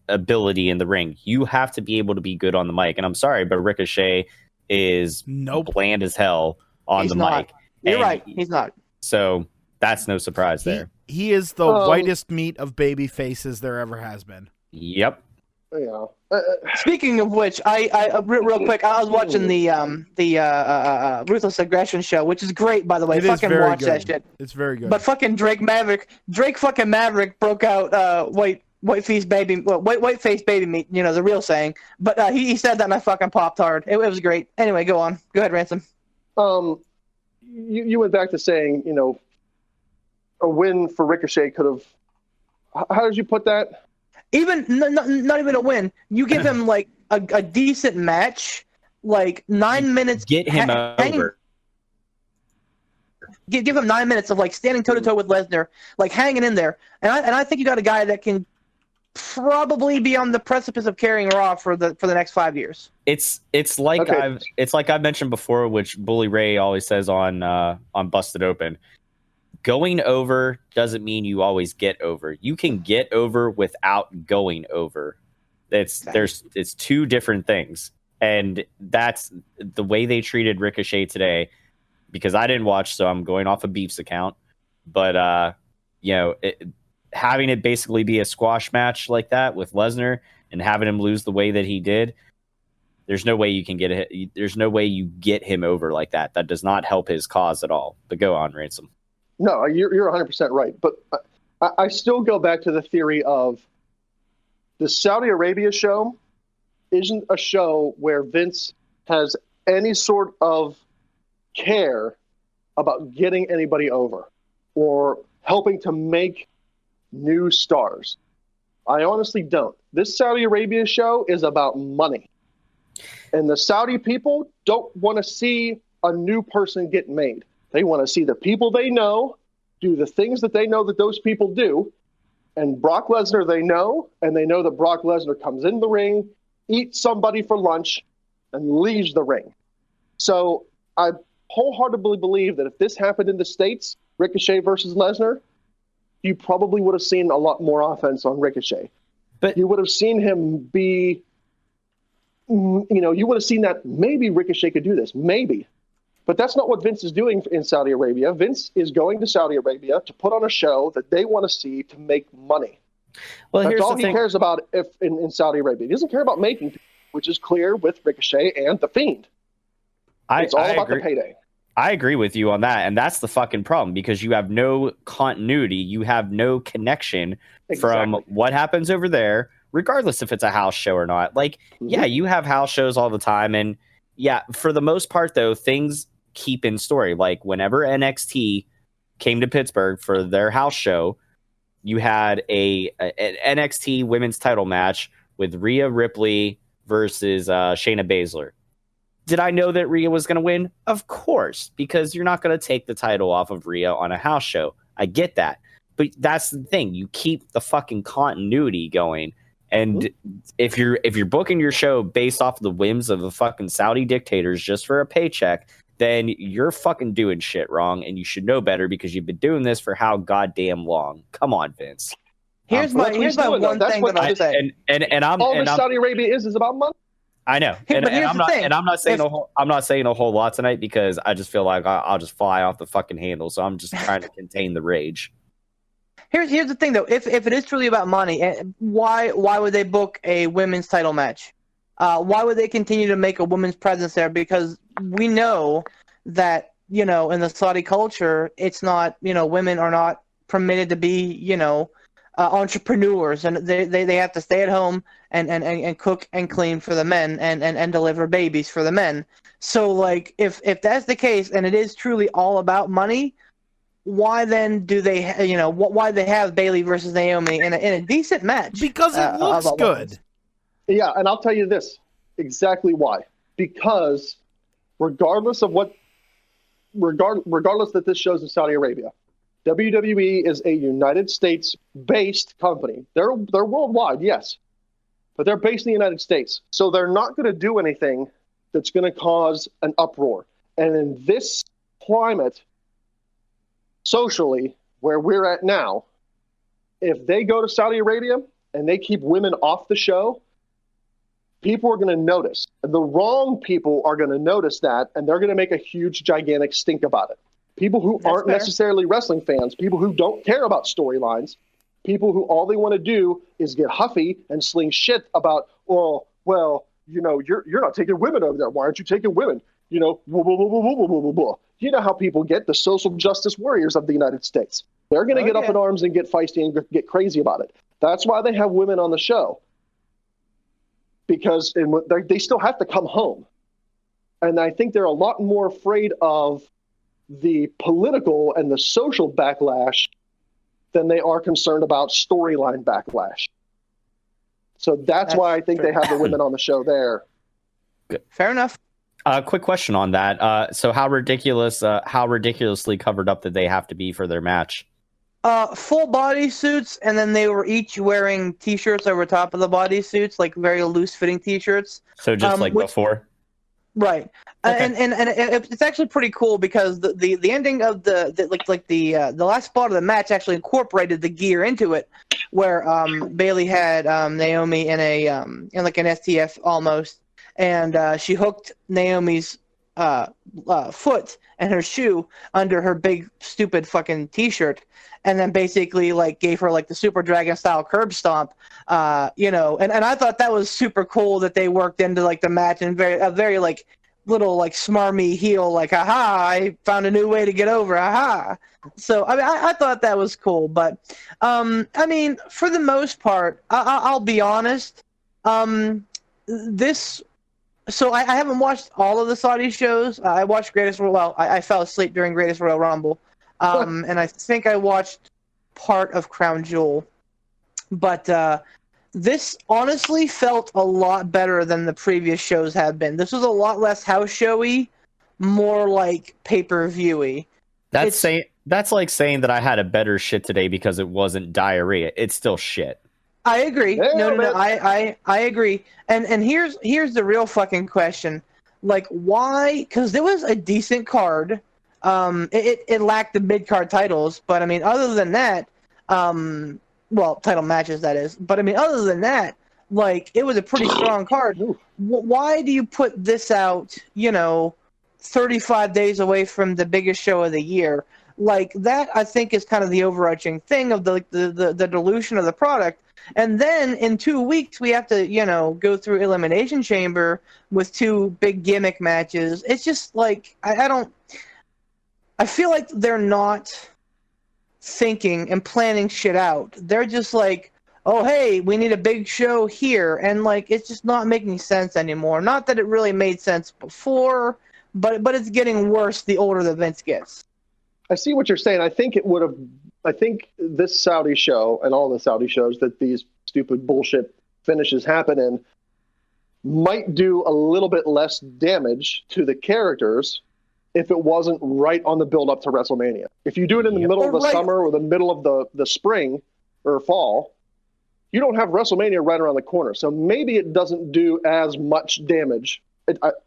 Speaker 3: ability in the ring. You have to be able to be good on the mic. And I'm sorry, but Ricochet is bland as hell on the mic.
Speaker 4: You're right. He's not.
Speaker 3: So that's no surprise there.
Speaker 2: He is the whitest meat of baby faces there ever has been.
Speaker 3: Yep.
Speaker 1: Yeah.
Speaker 4: Speaking of which, I real quick, I was watching the Ruthless Aggression show, which is great, by the way. Fucking watch that shit.
Speaker 2: It's very good.
Speaker 4: But fucking Drake fucking Maverick broke out white-face baby meat, you know, the real saying. But he said that and I fucking popped hard. It was great. Anyway, go on. Go ahead, Ransom.
Speaker 1: You went back to saying, you know, a win for Ricochet could have. How did you put that?
Speaker 4: Even not even a win. You give him like a decent match, like 9 minutes.
Speaker 3: Get him over.
Speaker 4: Give him 9 minutes of like standing toe to toe with Lesnar, like hanging in there. And I think you got a guy that can probably be on the precipice of carrying Raw for the next 5 years.
Speaker 3: It's like I've mentioned before, which Bully Ray always says on Busted Open. Going over doesn't mean you always get over. You can get over without going over. It's two different things. And that's the way they treated Ricochet today, because I didn't watch, so I'm going off of Beef's account. But you know, having it basically be a squash match like that with Lesnar and having him lose the way that he did, there's no way you can there's no way you get him over like that. That does not help his cause at all. But go on, Ransom.
Speaker 1: No, you're 100% right. But I still go back to the theory of the Saudi Arabia show isn't a show where Vince has any sort of care about getting anybody over or helping to make new stars. I honestly don't. This Saudi Arabia show is about money. And the Saudi people don't want to see a new person get made. They want to see the people they know do the things that they know that those people do. And Brock Lesnar, they know, and they know that Brock Lesnar comes in the ring, eats somebody for lunch, and leaves the ring. So I wholeheartedly believe that if this happened in the States, Ricochet versus Lesnar, you probably would have seen a lot more offense on Ricochet. But you would have seen him be, you know, you would have seen that maybe Ricochet could do this, maybe. But that's not what Vince is doing in Saudi Arabia. Vince is going to Saudi Arabia to put on a show that they want to see to make money.
Speaker 3: Well,
Speaker 1: that's all he cares about in Saudi Arabia. He doesn't care about making, which is clear with Ricochet and The Fiend. It's all about the payday.
Speaker 3: I agree with you on that, and that's the fucking problem, because you have no continuity, you have no connection from what happens over there, regardless if it's a house show or not. Like, yeah, you have house shows all the time, and yeah, for the most part, though, things keep in story. Like, whenever NXT came to Pittsburgh for their house show, you had an NXT women's title match with Rhea Ripley versus Shayna Baszler. Did I know that Rhea was going to win? Of course, because you're not going to take the title off of Rhea on a house show. I get that. But that's the thing. You keep the fucking continuity going. And if you're booking your show based off of the whims of the fucking Saudi dictators just for a paycheck, then you're fucking doing shit wrong, and you should know better, because you've been doing this for how goddamn long. Come on, Vince.
Speaker 4: Here's my one thing that I say.
Speaker 1: And Saudi Arabia is about money.
Speaker 3: I know, I'm not saying a whole lot tonight, because I just feel like I'll just fly off the fucking handle. So I'm just trying to contain the rage.
Speaker 4: Here's the thing, though. If it is truly about money, why would they book a women's title match? Why would they continue to make a women's presence there? Because we know that, you know, in the Saudi culture, it's not, you know, women are not permitted to be, you know, entrepreneurs, and they have to stay at home and cook and clean for the men and deliver babies for the men. So like if that's the case and it is truly all about money, why then do they why they have Bayley versus Naomi in a decent match?
Speaker 2: Because it looks good.
Speaker 1: Yeah, and I'll tell you this exactly why. Because regardless that this show's in Saudi Arabia, WWE is a United States-based company. They're worldwide, yes, but they're based in the United States. So they're not going to do anything that's going to cause an uproar. And in this climate, socially, where we're at now, if they go to Saudi Arabia and they keep women off the show, people are going to notice. The wrong people are going to notice that, and they're going to make a huge, gigantic stink about it. People who aren't necessarily wrestling fans, people who don't care about storylines, people who all they want to do is get huffy and sling shit about, well, you're not taking women over there. Why aren't you taking women? Blah, blah, blah, blah, blah, blah, blah, blah. You know how people get, the social justice warriors of the United States. They're going to get up in arms and get feisty and get crazy about it. That's why they have women on the show. Because they still have to come home. And I think they're a lot more afraid of the political and the social backlash than they are concerned about storyline backlash. So that's why I think they have the women on the show there.
Speaker 3: Good.
Speaker 4: Fair enough.
Speaker 3: Quick question on that. So how ridiculously covered up did they have to be for their match?
Speaker 4: Full body suits, and then they were each wearing T-shirts over top of the body suits, like very loose-fitting T-shirts.
Speaker 3: So just before?
Speaker 4: Right. Okay. And it's actually pretty cool because the ending of the last spot of the match actually incorporated the gear into it, where Bayley had Naomi in in like an STF almost, and she hooked Naomi's foot and her shoe under her big stupid fucking T-shirt, and then basically like gave her like the Super Dragon style curb stomp, and I thought that was super cool that they worked into like the match and a very like little like smarmy heel, like aha, I found a new way to get over, aha. So I mean I thought that was cool, but I mean for the most part I'll be honest, this. So I haven't watched all of the Saudi shows. I watched I fell asleep during Greatest Royal Rumble, and I think I watched part of Crown Jewel. But this honestly felt a lot better than the previous shows have been. This was a lot less house showy, more like pay-per-view-y.
Speaker 3: That's like saying that I had a better shit today because it wasn't diarrhea. It's still shit.
Speaker 4: I agree. No. I agree. And here's the real fucking question. Like, why? Because there was a decent card. It lacked the mid-card titles, but I mean, other than that, title matches, that is. But I mean, other than that, like, it was a pretty strong card. Why do you put this out, 35 days away from the biggest show of the year? Like, that, I think, is kind of the overarching thing of the dilution of the product. And then in 2 weeks, we have to, go through Elimination Chamber with 2 big gimmick matches. It's just like, I feel like they're not thinking and planning shit out. They're just like, oh, hey, we need a big show here. And like, it's just not making sense anymore. Not that it really made sense before, but it's getting worse the older the Vince gets.
Speaker 1: I see what you're saying. I think this Saudi show and all the Saudi shows that these stupid bullshit finishes happen in might do a little bit less damage to the characters if it wasn't right on the build up to WrestleMania. If you do it in the middle of the summer or the middle of the spring or fall, you don't have WrestleMania right around the corner. So maybe it doesn't do as much damage.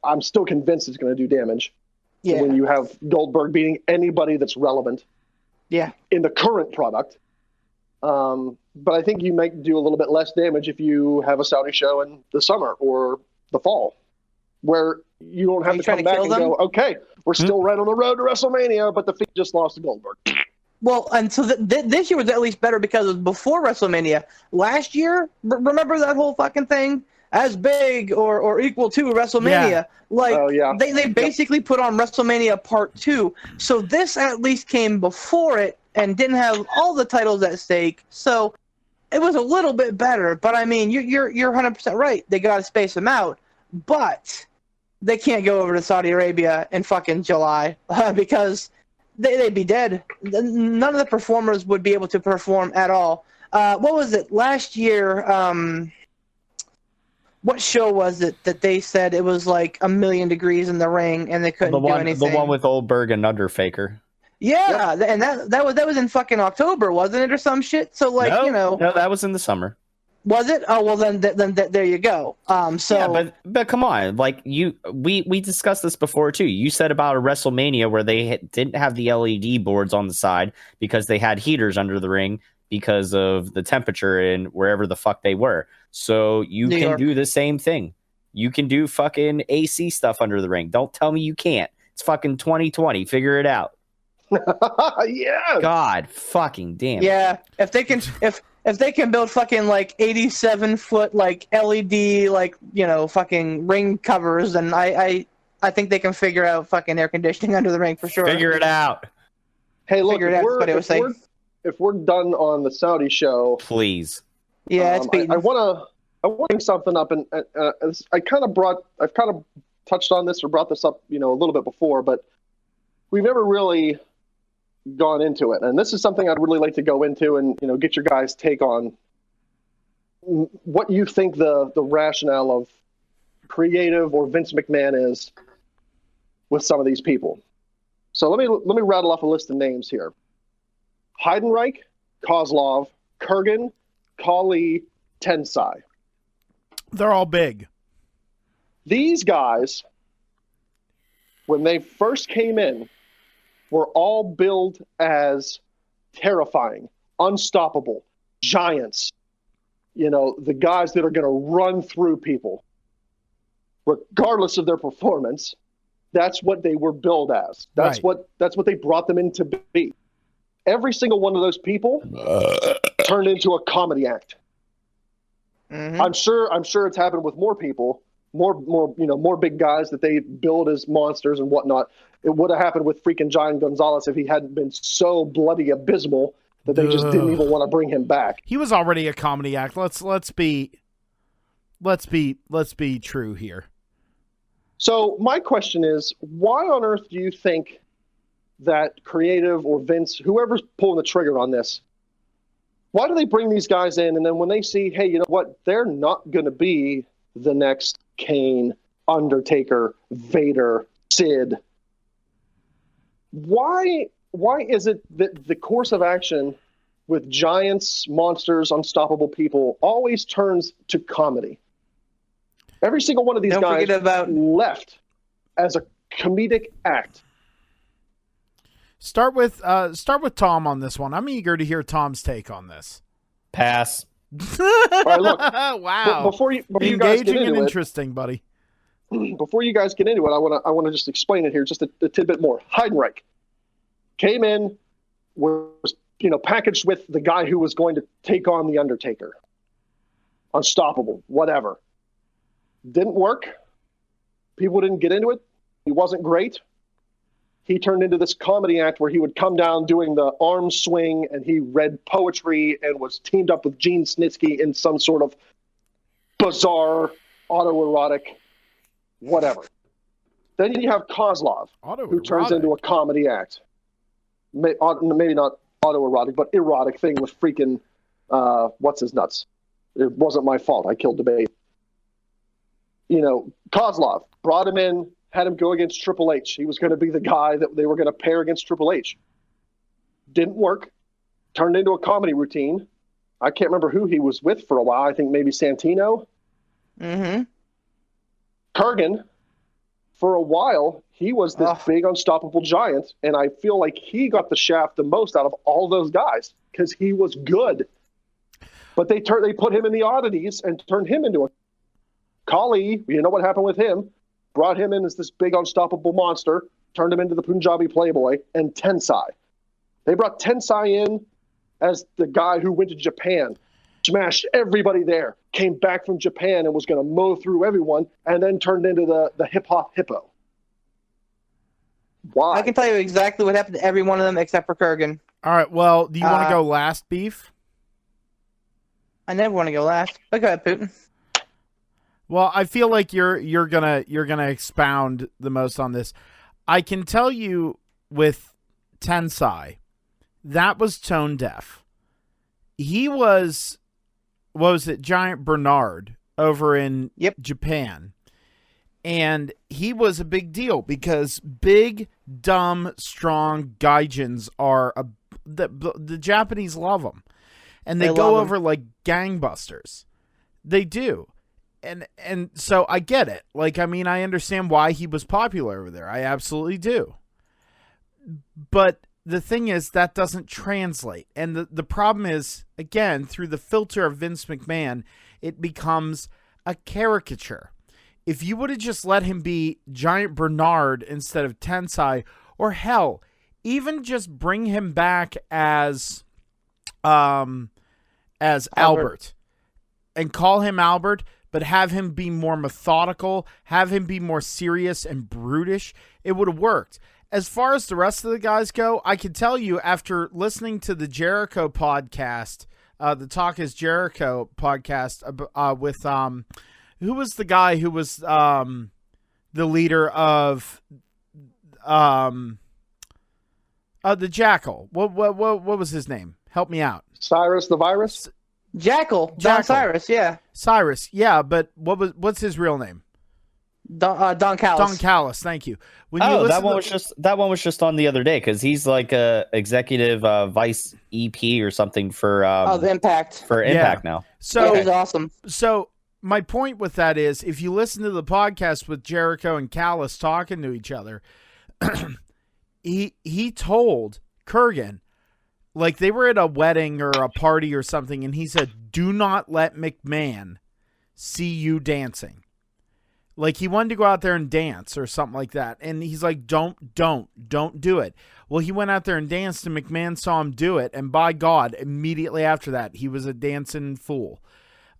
Speaker 1: I'm still convinced it's going to do damage. Yeah. When you have Goldberg beating anybody that's relevant, in the current product, but I think you might do a little bit less damage if you have a Saudi show in the summer or the fall, where you don't have to come back and go, okay, we're still right on the road to WrestleMania, but the Fiend just lost to Goldberg.
Speaker 4: Well, and so this year was at least better because it was before WrestleMania. Last year, remember that whole fucking thing? As big or equal to WrestleMania. Yeah. Like, they basically put on WrestleMania Part 2. So this at least came before it and didn't have all the titles at stake. So it was a little bit better, but I mean, you're 100% right. They got to space them out, but they can't go over to Saudi Arabia in fucking July because they'd be dead. None of the performers would be able to perform at all. What was it last year? What show was it that they said it was like 1,000,000 degrees in the ring and they couldn't do anything?
Speaker 3: The one with Oldberg and Underfaker.
Speaker 4: Yeah, and that was in fucking October, wasn't it, or some shit? So like,
Speaker 3: No, that was in the summer.
Speaker 4: Was it? Oh well, then there you go.
Speaker 3: Yeah, but come on, like we discussed this before too. You said about a WrestleMania where they didn't have the LED boards on the side because they had heaters under the ring because of the temperature in wherever the fuck they were. So you can do the same thing. You can do fucking AC stuff under the ring. Don't tell me you can't. It's fucking 2020. Figure it out.
Speaker 1: Yeah.
Speaker 3: God fucking damn.
Speaker 4: Yeah. If they can build fucking like 87-foot like LED like fucking ring covers, then I think they can figure out fucking air conditioning under the ring for sure.
Speaker 3: Figure it out.
Speaker 1: Hey, look, if we're done on the Saudi show,
Speaker 3: please.
Speaker 4: Yeah, it's beaten.
Speaker 1: I want to bring something up, and I've kind of touched on this or brought this up, a little bit before, but we've never really gone into it, and this is something I'd really like to go into and get your guys' take on what you think the rationale of creative or Vince McMahon is with some of these people. So let me rattle off a list of names here: Heidenreich, Kozlov, Kurgan, Kali, Tensai.
Speaker 2: They're all big.
Speaker 1: These guys, when they first came in, were all billed as terrifying, unstoppable, giants. The guys that are going to run through people. Regardless of their performance, that's what they were billed as. That's what they brought them in to be. Every single one of those people turned into a comedy act. Mm-hmm. I'm sure it's happened with more people, more big guys that they build as monsters and whatnot. It would have happened with freaking Giant Gonzalez if he hadn't been so bloody abysmal that they just didn't even want to bring him back.
Speaker 2: He was already a comedy act. Let's be true here.
Speaker 1: So my question is, why on earth do you think that creative or Vince, whoever's pulling the trigger on this, why do they bring these guys in, and then when they see, hey, you know what, they're not going to be the next Kane, Undertaker, Vader, Sid. Why is it that the course of action with giants, monsters, unstoppable people always turns to comedy? Every single one of these guys left as a comedic act.
Speaker 2: Start with Tom on this one. I'm eager to hear Tom's take on this.
Speaker 3: Pass.
Speaker 1: All right, look.
Speaker 2: Wow.
Speaker 1: Before you
Speaker 2: engaging
Speaker 1: guys get into
Speaker 2: and
Speaker 1: it,
Speaker 2: interesting, buddy.
Speaker 1: Before you guys get into it, I want to just explain it here just a tidbit more. Heidenreich came in, was packaged with the guy who was going to take on the Undertaker. Unstoppable, whatever. Didn't work. People didn't get into it. He wasn't great. He turned into this comedy act where he would come down doing the arm swing, and he read poetry and was teamed up with Gene Snitsky in some sort of bizarre autoerotic whatever. Then you have Kozlov, who turns into a comedy act. Maybe not autoerotic, but erotic thing with freaking what's his nuts. It wasn't my fault. I killed the baby. Kozlov brought him in, had him go against Triple H. He was going to be the guy that they were going to pair against Triple H. Didn't work. Turned into a comedy routine. I can't remember who he was with for a while. I think maybe Santino.
Speaker 4: Mm-hmm.
Speaker 1: Kurgan, for a while, he was this big, unstoppable giant, and I feel like he got the shaft the most out of all those guys because he was good. But they put him in the oddities and turned him into a Kali. You know what happened with him? Brought him in as this big, unstoppable monster, turned him into the Punjabi Playboy, and Tensai. They brought Tensai in as the guy who went to Japan, smashed everybody there, came back from Japan and was going to mow through everyone, and then turned into the hip-hop hippo. Why?
Speaker 4: I can tell you exactly what happened to every one of them except for Kurgan.
Speaker 2: All right, well, do you want to go last, Beef?
Speaker 4: I never want to go last. But go ahead, Putin.
Speaker 2: Well, I feel like you're gonna expound the most on this. I can tell you with Tensai, that was tone deaf. He was, what was it, Giant Bernard over in Japan. And he was a big deal because big, dumb, strong gaijins are the Japanese love them, and they go over like gangbusters. They do, and so I get it. Like, I mean, I understand why he was popular over there. I absolutely do. But the thing is, that doesn't translate, and the problem is, again, through the filter of Vince McMahon, it becomes a caricature. If you would have just let him be Giant Bernard instead of Tensai, or hell, even just bring him back as Albert and call him Albert, but have him be more methodical, have him be more serious and brutish, it would have worked. As far as the rest of the guys go, I can tell you after listening to the Jericho podcast, the Talk is Jericho podcast with who was the guy who was the leader of the Jackal? What was his name? Help me out.
Speaker 1: Cyrus the Virus?
Speaker 4: Jackal. John Cyrus, yeah.
Speaker 2: Cyrus, yeah, but what's his real name?
Speaker 4: Don Callis.
Speaker 2: Don Callis, thank you.
Speaker 3: That one was just on the other day because he's like a executive vice EP or something for
Speaker 4: the Impact.
Speaker 3: For Impact now.
Speaker 4: So he's awesome.
Speaker 2: So my point with that is, if you listen to the podcast with Jericho and Callis talking to each other, he told Kurgan, like they were at a wedding or a party or something, and he said, "Do not let McMahon see you dancing." Like he wanted to go out there and dance or something like that. And he's like, don't do it. Well, he went out there and danced, and McMahon saw him do it. And by God, immediately after that, he was a dancing fool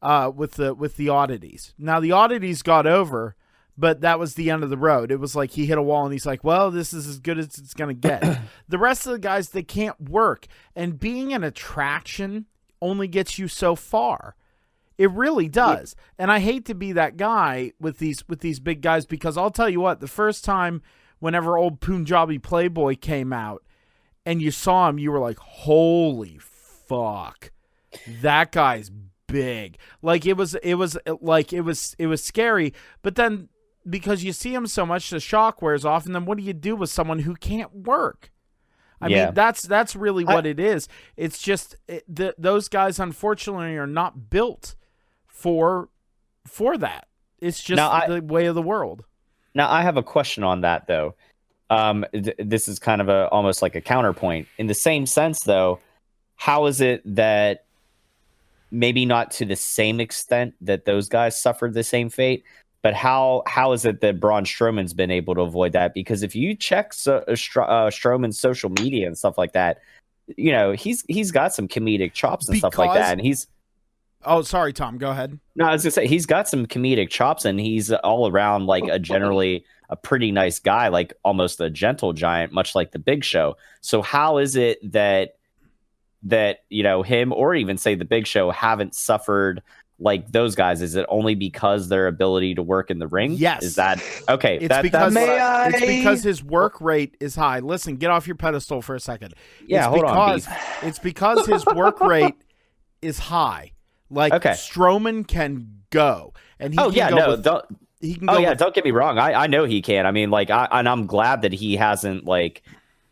Speaker 2: with the oddities. Now, the oddities got over, but that was the end of the road. It was like he hit a wall, and he's like, well, this is as good as it's going to get. The rest of the guys, they can't work. And being an attraction only gets you so far. It really does. Yeah. And I hate to be that guy with these big guys, because I'll tell you what, the first time whenever old Punjabi Playboy came out and you saw him, you were like, holy fuck, that guy's big. Like it was scary. But then because you see him so much, the shock wears off. And then what do you do with someone who can't work? I mean, that's really what it is. It's just those guys, unfortunately, are not built for that. It's just the way of the world.
Speaker 3: Now, I have a question on that, though. This is kind of almost like a counterpoint. In the same sense, though, how is it that maybe not to the same extent that those guys suffered the same fate, but how is it that Braun Strowman's been able to avoid that? Because if you check Strowman's social media and stuff like that, you know, he's got some comedic chops and stuff like that, and he's...
Speaker 2: Oh, sorry, Tom. Go ahead.
Speaker 3: No, I was gonna say he's got some comedic chops, and he's all around like generally a pretty nice guy, like almost a gentle giant, much like the Big Show. So how is it that you know him, or even say the Big Show, haven't suffered like those guys? Is it only because their ability to work in the ring?
Speaker 2: Yes.
Speaker 3: Is that okay?
Speaker 2: It's because his work rate is high. Listen, get off your pedestal for a second.
Speaker 3: Yeah, hold on.
Speaker 2: It's because his work rate is high. Like Strowman can go, and he don't get me wrong.
Speaker 3: I know he can. I mean, like, I'm glad that he hasn't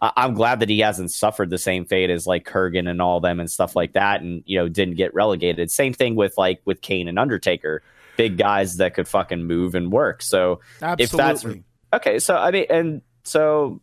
Speaker 3: I'm glad that he hasn't suffered the same fate as like Kurgan and all them and stuff like that, and you know didn't get relegated. Same thing with Kane and Undertaker, big guys that could fucking move and work. So
Speaker 2: absolutely.
Speaker 3: If that's okay, so I mean, and so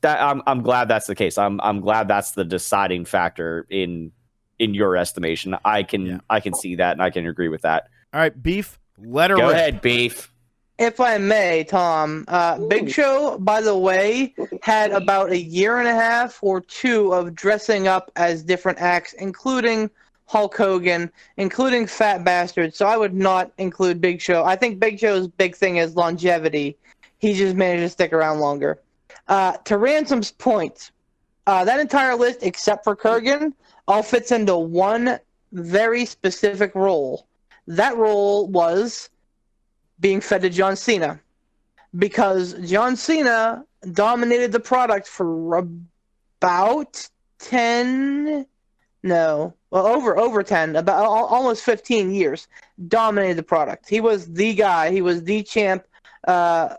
Speaker 3: that I'm glad that's the case. I'm glad that's the deciding factor in your estimation. I can see that, and I can agree with that.
Speaker 2: All right, Beef, let her
Speaker 3: go
Speaker 2: rip.
Speaker 3: ahead, Beef.
Speaker 4: If I may, Tom, Big Show, by the way, had about a year and a half or two of dressing up as different acts, including Hulk Hogan, including Fat Bastard. So I would not include Big Show. I think Big Show's big thing is longevity. He just managed to stick around longer. To Ransom's point, that entire list, except for Kurgan, all fits into one very specific role. That role was being fed to John Cena, because John Cena dominated the product for about 10, no, well, over 10, about almost 15 years. Dominated the product. He was the guy. He was the champ. The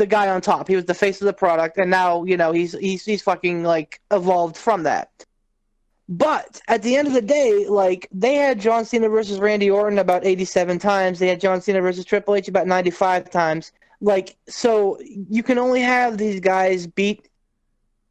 Speaker 4: guy on top. He was the face of the product, and now he's fucking like evolved from that. But at the end of the day, like, they had John Cena versus Randy Orton about 87 times. They had John Cena versus Triple H about 95 times. Like, so you can only have these guys beat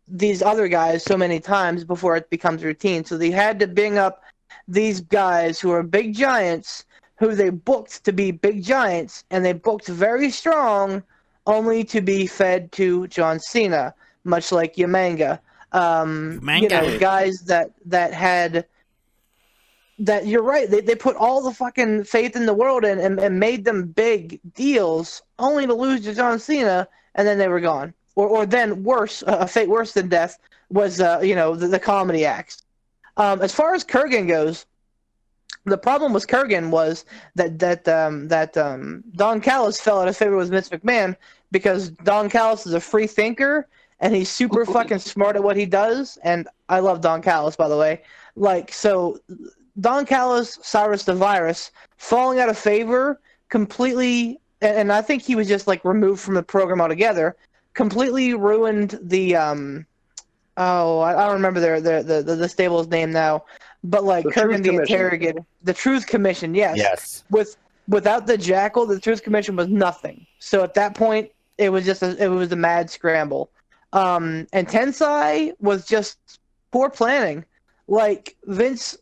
Speaker 4: these other guys so many times before it becomes routine. So they had to bring up these guys who are big giants, who they booked to be big giants, and they booked very strong, only to be fed to John Cena, much like Yamanga. Guys that had that. You're right. They put all the fucking faith in the world and made them big deals, only to lose to John Cena, and then they were gone. Or then worse, a fate worse than death was the comedy acts. As far as Kurgan goes, the problem with Kurgan was that Don Callis fell out of favor with Vince McMahon, because Don Callis is a free thinker. And he's super fucking smart at what he does. And I love Don Callis, by the way. Like, so Don Callis, Cyrus the Virus, falling out of favor completely, and I think he was just like removed from the program altogether, completely ruined the I don't remember the stable's name now, but like Kurgan the Interrogator, the Truth Commission, yes. Without the Jackal, the Truth Commission was nothing. So at that point, it was a mad scramble. And Tensai was just poor planning. Like, Vince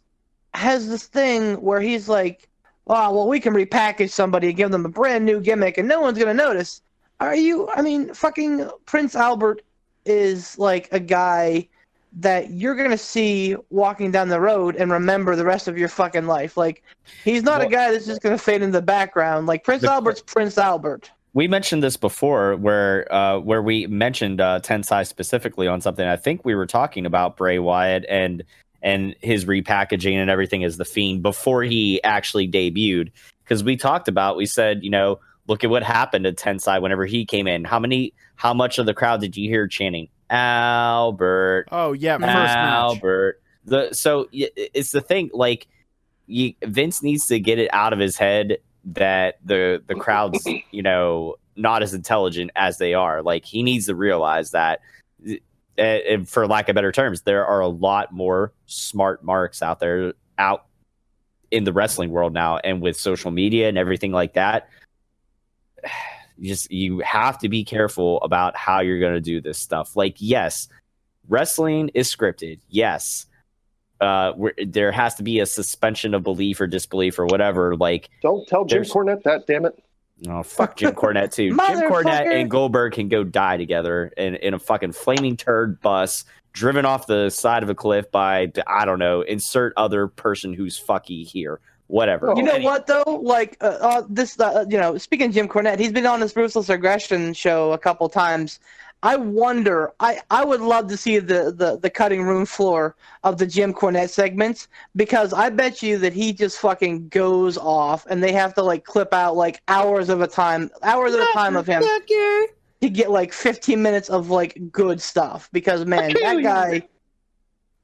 Speaker 4: has this thing where he's like, oh, well, we can repackage somebody and give them a brand new gimmick and no one's going to notice. Fucking Prince Albert is like a guy that you're going to see walking down the road and remember the rest of your fucking life. Like, he's not a guy that's just going to fade in the background. Like, Prince Albert's Prince Albert.
Speaker 3: We mentioned this before, where we mentioned Tensai specifically on something. I think we were talking about Bray Wyatt and his repackaging and everything as the Fiend before he actually debuted. Because we said, look at what happened to Tensai whenever he came in. How much of the crowd did you hear chanting Albert?
Speaker 2: Oh yeah, first
Speaker 3: Albert. So it's the thing. Like, Vince needs to get it out of his head that the crowd's not as intelligent as they are. Like, he needs to realize that, for lack of better terms, there are a lot more smart marks out in the wrestling world now, and with social media and everything like that, you have to be careful about how you're going to do this stuff. Like, yes, wrestling is scripted. Yes, there has to be a suspension of belief or disbelief or whatever. Like,
Speaker 1: don't tell Jim Cornette that, damn it.
Speaker 3: Oh, fuck Jim Cornette too. Jim Cornette and Goldberg can go die together in a fucking flaming turd bus driven off the side of a cliff by, I don't know, insert other person who's fucky here. Whatever.
Speaker 4: You know what though? Like speaking of Jim Cornette, he's been on this Ruthless Aggression show a couple times. I wonder, I would love to see the cutting room floor of the Jim Cornette segments, because I bet you that he just fucking goes off and they have to like clip out like hours at a time of him to get like 15 minutes of like good stuff, because man, that guy,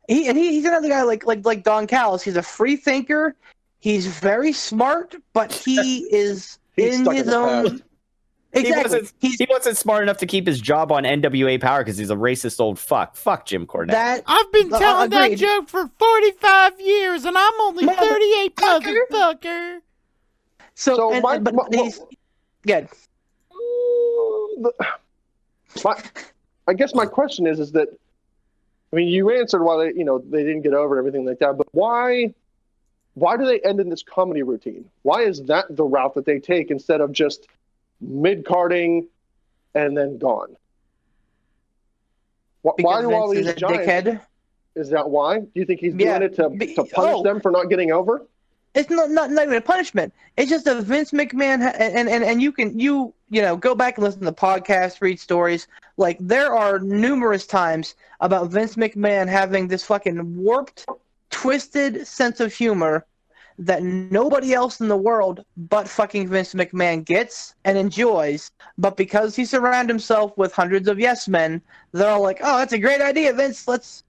Speaker 4: he's another guy like Don Callis. He's a free thinker. He's very smart, but he is in his own. Exactly.
Speaker 3: He wasn't smart enough to keep his job on NWA Power because he's a racist old fuck. Fuck Jim Cornette.
Speaker 2: I've been telling that joke for 45 years, and I'm only 38, motherfucker.
Speaker 4: He's good.
Speaker 1: I guess my question is that, I mean, you answered why they didn't get over and everything like that, but why do they end in this comedy routine? Why is that the route that they take instead of just mid-carding and then gone? Why do all these giants? Dickhead. Is that why? Do you think he's doing it to punish them for not getting over?
Speaker 4: It's not even a punishment. It's just a Vince McMahon, and you can go back and listen to the podcast, read stories. Like, there are numerous times about Vince McMahon having this fucking warped twisted sense of humor that nobody else in the world but fucking Vince McMahon gets and enjoys. But because he surrounded himself with hundreds of yes men, they're all like, "Oh, that's a great idea, Vince. Let's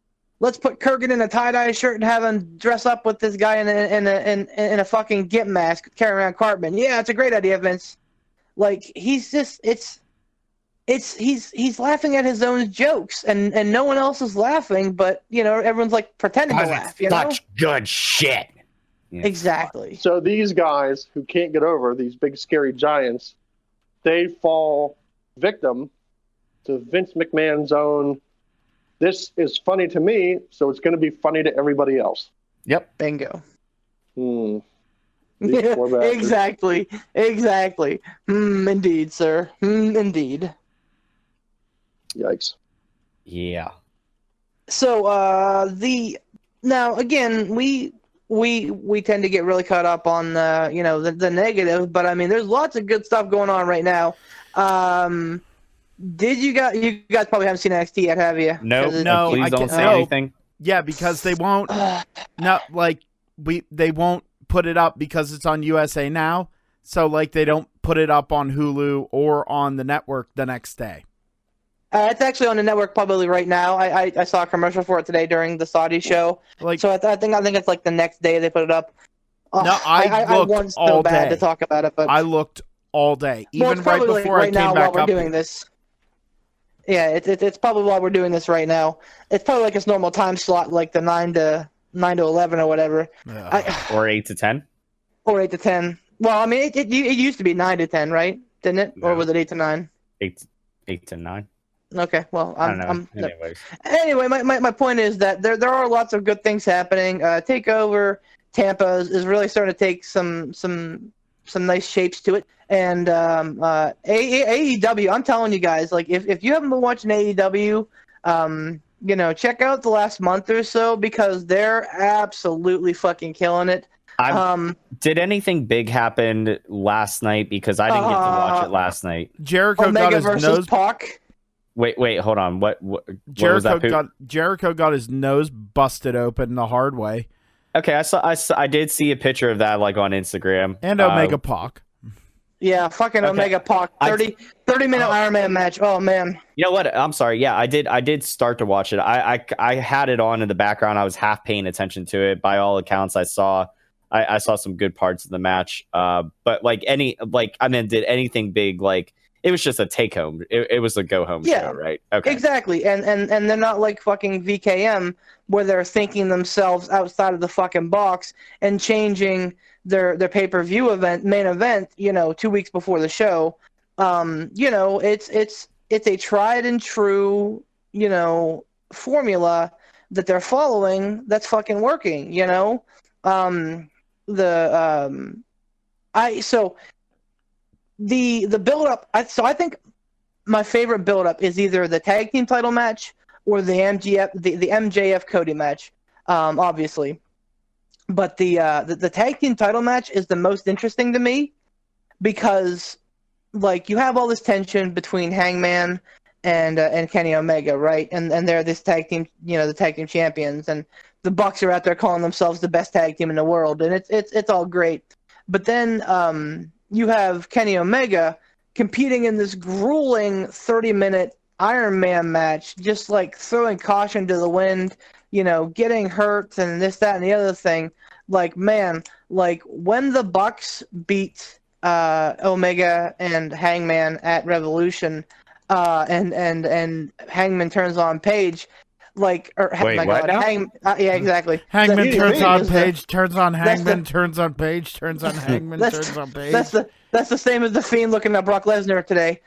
Speaker 4: put Kurgan in a tie-dye shirt and have him dress up with this guy in a fucking gimp mask carrying around Cartman. Yeah, it's a great idea, Vince." Like, he's just he's laughing at his own jokes, and no one else is laughing, but everyone's like pretending to laugh.
Speaker 3: Such good shit.
Speaker 4: Yeah. Exactly.
Speaker 1: So these guys who can't get over these big scary giants, they fall victim to Vince McMahon's own. This is funny to me, so it's going to be funny to everybody else.
Speaker 3: Yep.
Speaker 4: Bingo.
Speaker 1: Exactly.
Speaker 4: Indeed, sir. Indeed.
Speaker 1: Yikes.
Speaker 3: Yeah.
Speaker 4: So now again we tend to get really caught up on the negative, but I mean there's lots of good stuff going on right now. Did you guys probably haven't seen NXT yet, have you?
Speaker 3: No, please don't say anything.
Speaker 2: Yeah, because they won't. They won't put it up because it's on USA Now. So like they don't put it up on Hulu or on the network the next day.
Speaker 4: It's actually on the network probably right now. I saw a commercial for it today during the Saudi show. So I think it's like the next day they put it up.
Speaker 2: I
Speaker 4: want so bad to talk about it, but
Speaker 2: I looked all day, even right before I came
Speaker 4: now
Speaker 2: back
Speaker 4: while
Speaker 2: up.
Speaker 4: We're doing this. Yeah, it's probably while we're doing this right now. It's probably like its normal time slot, like the 9 to 11 or whatever.
Speaker 3: Or 8 to 10.
Speaker 4: Or 8 to 10. Well, I mean, it used to be 9 to 10, right? Didn't it? No. Or was it 8 to 9?
Speaker 3: 8 to 9.
Speaker 4: Okay, well,
Speaker 3: Anyways.
Speaker 4: Anyway, my point is that there are lots of good things happening. Takeover Tampa is really starting to take some nice shapes to it, and AEW. I'm telling you guys, like if you haven't been watching AEW, check out the last month or so because they're absolutely fucking killing it.
Speaker 3: Did anything big happen last night? Because I didn't get to watch it last night.
Speaker 2: Jericho
Speaker 4: Omega
Speaker 2: got his nose.
Speaker 4: Pac.
Speaker 3: Wait, hold on. What
Speaker 2: Jericho got his nose busted open the hard way.
Speaker 3: Okay, I did see a picture of that like on Instagram.
Speaker 2: And Omega Pac.
Speaker 4: Yeah, fucking okay. Omega Pac. 30-minute Iron Man match. Oh man.
Speaker 3: You know what? I'm sorry. Yeah, I did start to watch it. I had it on in the background. I was half paying attention to it. By all accounts, I saw some good parts of the match. But did anything big like it was just a take home. It was a go home show, right? Okay.
Speaker 4: Exactly. And they're not like fucking VKM where they're thinking themselves outside of the fucking box and changing their pay-per-view main event, 2 weeks before the show. It's a tried and true, formula that they're following that's fucking working, The build up. I think my favorite build up is either the tag team title match or the MJF Cody match, obviously. But the tag team title match is the most interesting to me because, like, you have all this tension between Hangman and Kenny Omega, right? And they're this tag team, the tag team champions, and the Bucks are out there calling themselves the best tag team in the world, and it's all great. But then you have Kenny Omega competing in this grueling 30-minute Iron Man match, just like throwing caution to the wind, getting hurt and this, that, and the other thing. Like, man, like when the Bucks beat Omega and Hangman at Revolution, and Hangman turns on Page, like, or
Speaker 3: wait, my what God,
Speaker 4: yeah, exactly.
Speaker 2: Hangman turns on Page, turns on Hangman, turns on Page, turns on Hangman, turns on Page.
Speaker 4: That's the same as the Fiend looking at Brock Lesnar today.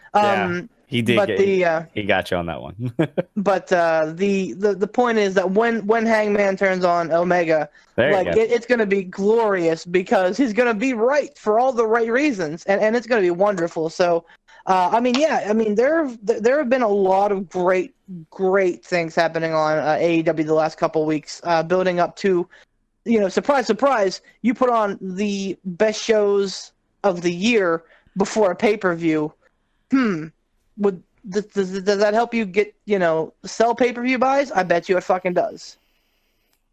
Speaker 3: He did. But he got you on that one.
Speaker 4: But the point is that when Hangman turns on Omega, it's going to be glorious because he's going to be right for all the right reasons, and it's going to be wonderful. So, there have been a lot of great things happening on AEW the last couple of weeks, building up to, surprise, surprise, you put on the best shows of the year before a pay-per-view. Does that help you get, sell pay-per-view buys? I bet you it fucking does.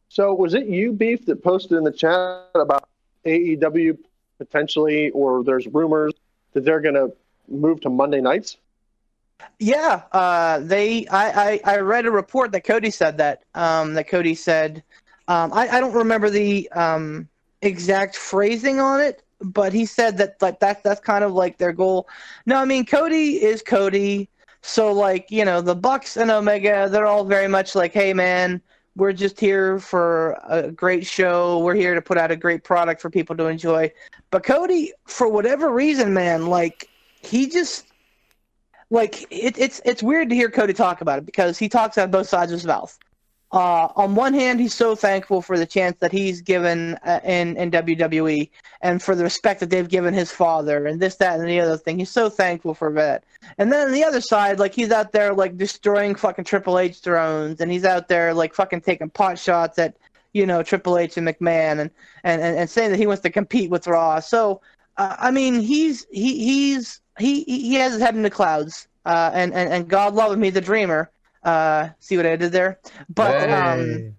Speaker 1: So was it you, Beef, that posted in the chat about AEW potentially, or there's rumors that they're going to move to Monday nights?
Speaker 4: Yeah, I read a report that Cody said that. That Cody said, I don't remember the exact phrasing on it, but he said that like that's kind of like their goal. No, I mean Cody is Cody, so like the Bucks and Omega, they're all very much like, hey man, we're just here for a great show. We're here to put out a great product for people to enjoy. But Cody, for whatever reason, man, like he just. Like it's weird to hear Cody talk about it because he talks out both sides of his mouth. On one hand, he's so thankful for the chance that he's given in WWE and for the respect that they've given his father and this, that, and the other thing. He's so thankful for that. And then on the other side, like he's out there like destroying fucking Triple H thrones, and he's out there like fucking taking pot shots at Triple H and McMahon and saying that he wants to compete with Raw. So I mean, he has his head in the clouds, and God love him, he's a dreamer. See what I did there? But
Speaker 3: Hey.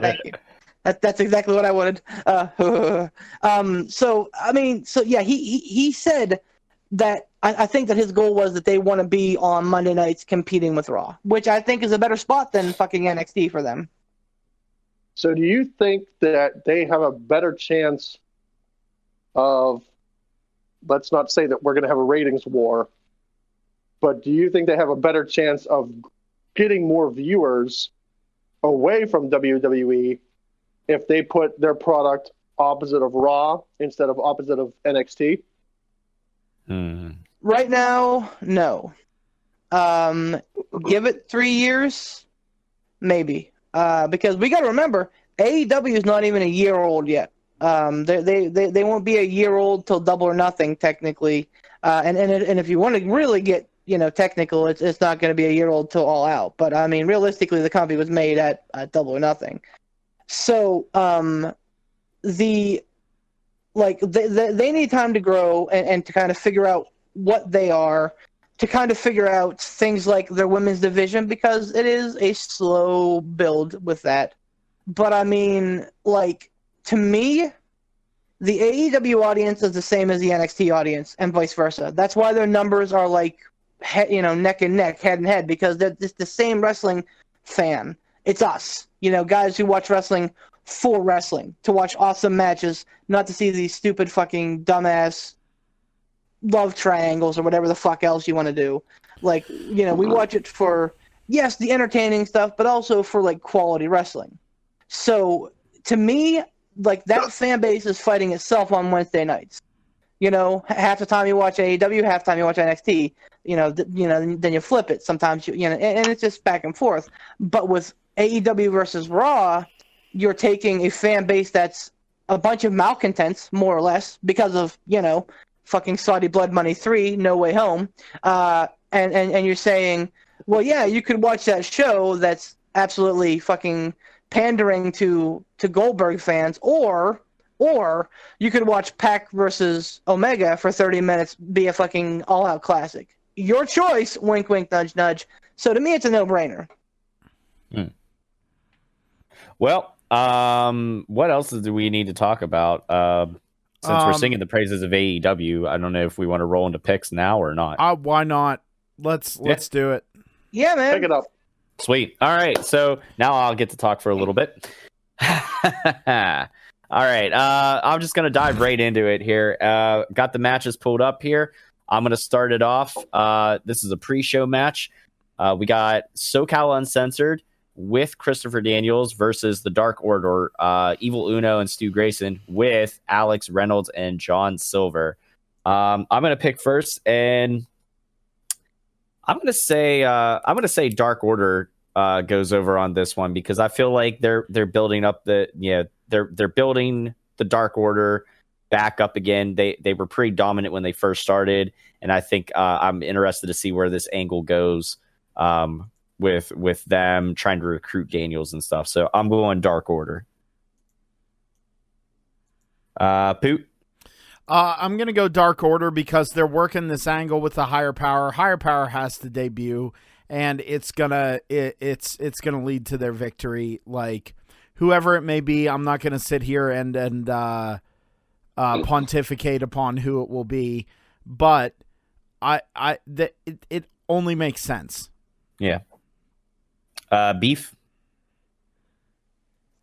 Speaker 4: thank you. That's exactly what I wanted. So I mean, so yeah, he said that I think that his goal was that they want to be on Monday nights competing with Raw, which I think is a better spot than fucking NXT for them.
Speaker 1: So do you think that they have a better chance of, let's not say that we're going to have a ratings war, but do you think they have a better chance of getting more viewers away from WWE if they put their product opposite of Raw instead of opposite of NXT?
Speaker 4: Right now, no. Give it 3 years, maybe. Because we got to remember, AEW is not even a year old yet. They won't be a year old till Double or Nothing technically. And if you want to really get technical, it's not going to be a year old till All Out. But I mean, realistically, the company was made at Double or Nothing. So they need time to grow and to kind of figure out what they are, to kind of figure out things like their women's division, because it is a slow build with that. But I mean, like, to me, the AEW audience is the same as the NXT audience and vice versa. That's why their numbers are like, neck and neck, head and head, because they're just the same wrestling fan. It's us, guys who watch wrestling for wrestling, to watch awesome matches, not to see these stupid fucking dumbass love triangles or whatever the fuck else you want to do. Like, we watch it for, yes, the entertaining stuff, but also for like quality wrestling. So to me, like, that fan base is fighting itself on Wednesday nights. Half the time you watch AEW, half the time you watch NXT. Then you flip it. Sometimes and it's just back and forth. But with AEW versus Raw, you're taking a fan base that's a bunch of malcontents, more or less, because of fucking Saudi Blood Money 3, No Way Home, and you're saying, well, yeah, you could watch that show that's absolutely fucking pandering to Goldberg fans, or you could watch Pac versus Omega for 30 minutes, be a fucking all-out classic. Your choice, wink, wink, nudge, nudge. So to me, it's a no-brainer.
Speaker 3: Well, what else do we need to talk about? Since we're singing the praises of AEW, I don't know if we want to roll into picks now or not.
Speaker 2: Why not? Let's do it.
Speaker 4: Yeah, man.
Speaker 1: Pick it up.
Speaker 3: Sweet. All right. So now I'll get to talk for a little bit. All right. I'm just going to dive right into it here. Got the matches pulled up here. I'm going to start it off. This is a pre-show match. We got SoCal Uncensored with Christopher Daniels versus the Dark Order, Evil Uno and Stu Grayson, with Alex Reynolds and John Silver. I'm going to pick first, and I'm going to say Dark Order goes over on this one, because I feel like they're building up they're building the Dark Order back up again. They were pretty dominant when they first started, and I think I'm interested to see where this angle goes. With them trying to recruit Daniels and stuff. So I'm going Dark Order. Poot?
Speaker 2: I'm going to go Dark Order because they're working this angle with the Higher Power. Higher Power has to debut, and it's gonna lead to their victory. Like whoever it may be, I'm not gonna sit here and pontificate upon who it will be, but it only makes sense.
Speaker 3: Yeah. Beef.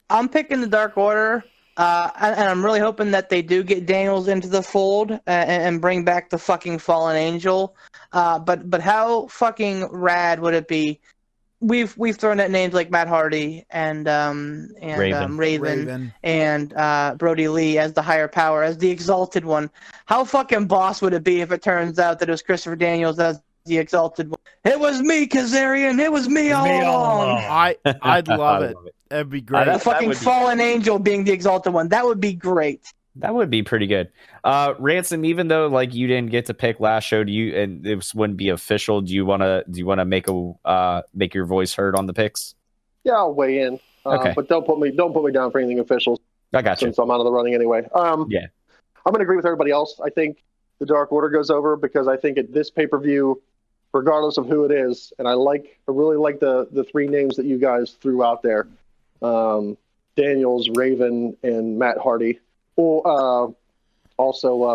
Speaker 4: I'm picking the Dark Order, and I'm really hoping that they do get Daniels into the fold and bring back the fucking Fallen Angel. But how fucking rad would it be? We've thrown out names like Matt Hardy and Raven and Brody Lee as the higher power, as the Exalted One. How fucking boss would it be if it turns out that it was Christopher Daniels as the Exalted One? It was me, Kazarian. It was me all along.
Speaker 2: I'd love it. That'd be great.
Speaker 4: The fucking Fallen Angel being the Exalted One. That would be great.
Speaker 3: That would be pretty good. Ransom, even though like you didn't get to pick last show, and this wouldn't be official, do you wanna make your voice heard on the picks?
Speaker 1: Yeah, I'll weigh in.
Speaker 3: Okay.
Speaker 1: But don't put me down for anything official.
Speaker 3: I got you.
Speaker 1: Since I'm out of the running anyway.
Speaker 3: Yeah.
Speaker 1: I'm gonna agree with everybody else. I think the Dark Order goes over because I think at this pay-per-view, regardless of who it is, and I really like the three names that you guys threw out there. Daniels, Raven, and Matt Hardy. Also,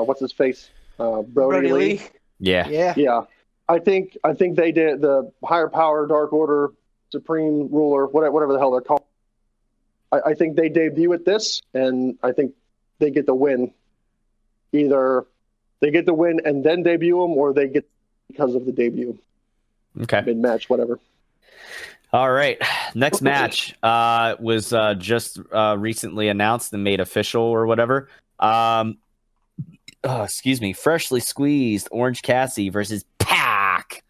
Speaker 1: what's his face? Brody Lee.
Speaker 3: Yeah.
Speaker 1: I think they did the higher power, Dark Order, Supreme Ruler, whatever the hell they're called. I think they debut at this, and I think they get the win. Either they get the win and then debut them, or they get because of the debut.
Speaker 3: Okay.
Speaker 1: Mid-match, whatever.
Speaker 3: All right. Next match was just recently announced and made official or whatever. Excuse me. Freshly squeezed Orange Cassidy versus Pac.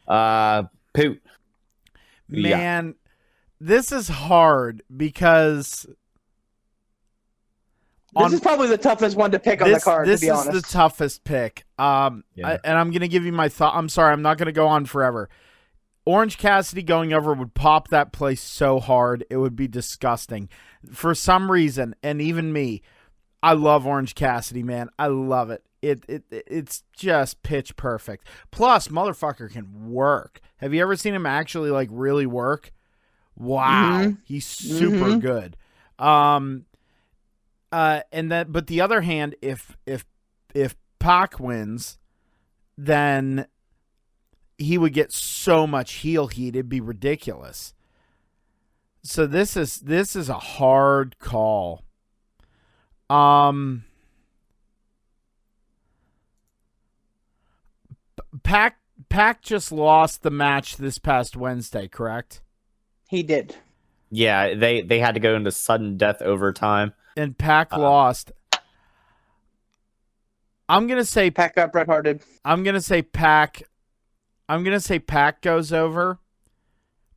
Speaker 3: Poot.
Speaker 2: Man, this is hard because
Speaker 4: this is probably the toughest one to pick on the card, to be honest.
Speaker 2: This is the toughest pick. And I'm going to give you my thought. I'm sorry, I'm not going to go on forever. Orange Cassidy going over would pop that place so hard. It would be disgusting. For some reason, and even me, I love Orange Cassidy, man. I love it. It's just pitch perfect. Plus, motherfucker can work. Have you ever seen him actually like really work? Wow. Mm-hmm. He's super good. And that, but the other hand, if Pac wins, then he would get so much heel heat, it'd be ridiculous. So this is a hard call. Pac just lost the match this past Wednesday, correct?
Speaker 4: He did.
Speaker 3: Yeah, they had to go into sudden death overtime.
Speaker 2: And Pac lost. I'm gonna say
Speaker 4: Pac got Bret Harted.
Speaker 2: I'm gonna say Pac goes over,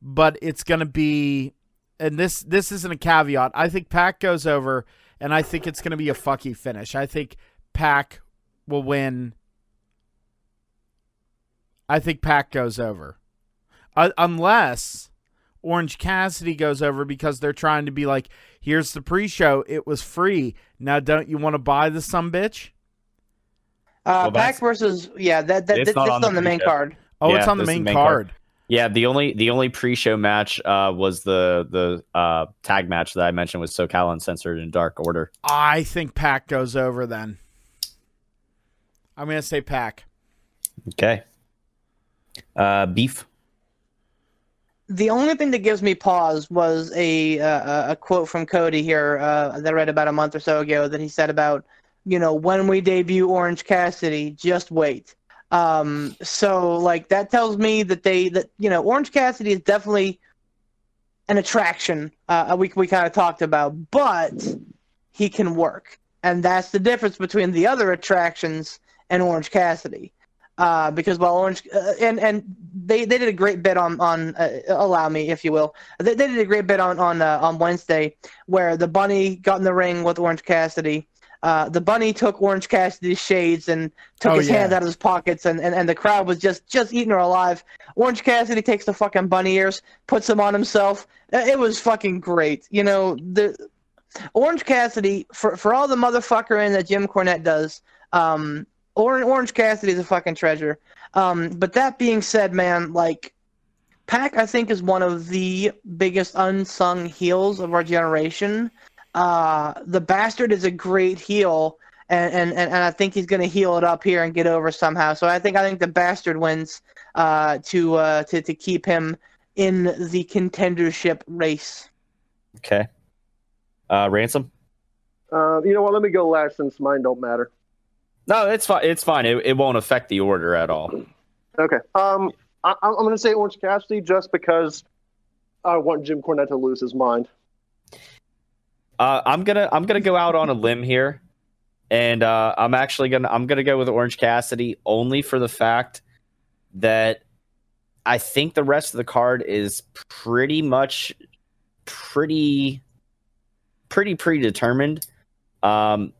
Speaker 2: but it's gonna be, and this isn't a caveat. I think Pac goes over, and I think it's gonna be a fucky finish. I think Pac will win. I think Pac goes over, unless Orange Cassidy goes over because they're trying to be like, here's the pre-show, it was free. Now, don't you want to buy the sumbitch?
Speaker 4: Pac versus that's on the main card.
Speaker 2: Oh, yeah, it's on the main card.
Speaker 3: Yeah, the only pre-show match was the tag match that I mentioned with SoCal Uncensored and Dark Order.
Speaker 2: I think Pac goes over then. I'm going to say Pac.
Speaker 3: Okay. Beef.
Speaker 4: The only thing that gives me pause was a quote from Cody here that I read about a month or so ago that he said about, when we debut Orange Cassidy, just wait. So like that tells me that Orange Cassidy is definitely an attraction. We kind of talked about, but he can work, and that's the difference between the other attractions and Orange Cassidy. Because while Orange and they did a great bit on allow me, if you will, they did a great bit on Wednesday where the Bunny got in the ring with Orange Cassidy. The Bunny took Orange Cassidy's shades and took his hands out of his pockets, and the crowd was just eating her alive. Orange Cassidy takes the fucking bunny ears, puts them on himself. It was fucking great. The Orange Cassidy, for all the motherfucker in that Jim Cornette does, Orange Cassidy is a fucking treasure. But that being said, man, like Pac, I think, is one of the biggest unsung heels of our generation. The Bastard is a great heel, and I think he's going to heel it up here and get over somehow. So I think the Bastard wins to keep him in the contendership race.
Speaker 3: Okay. Ransom?
Speaker 1: You know what? Let me go last since mine don't matter.
Speaker 3: No, it's fine. It's fine. It won't affect the order at all.
Speaker 1: Okay. I'm going to say Orange Cassidy just because I want Jim Cornette to lose his mind.
Speaker 3: I'm gonna go out on a limb here, and I'm gonna go with Orange Cassidy only for the fact that I think the rest of the card is pretty predetermined. And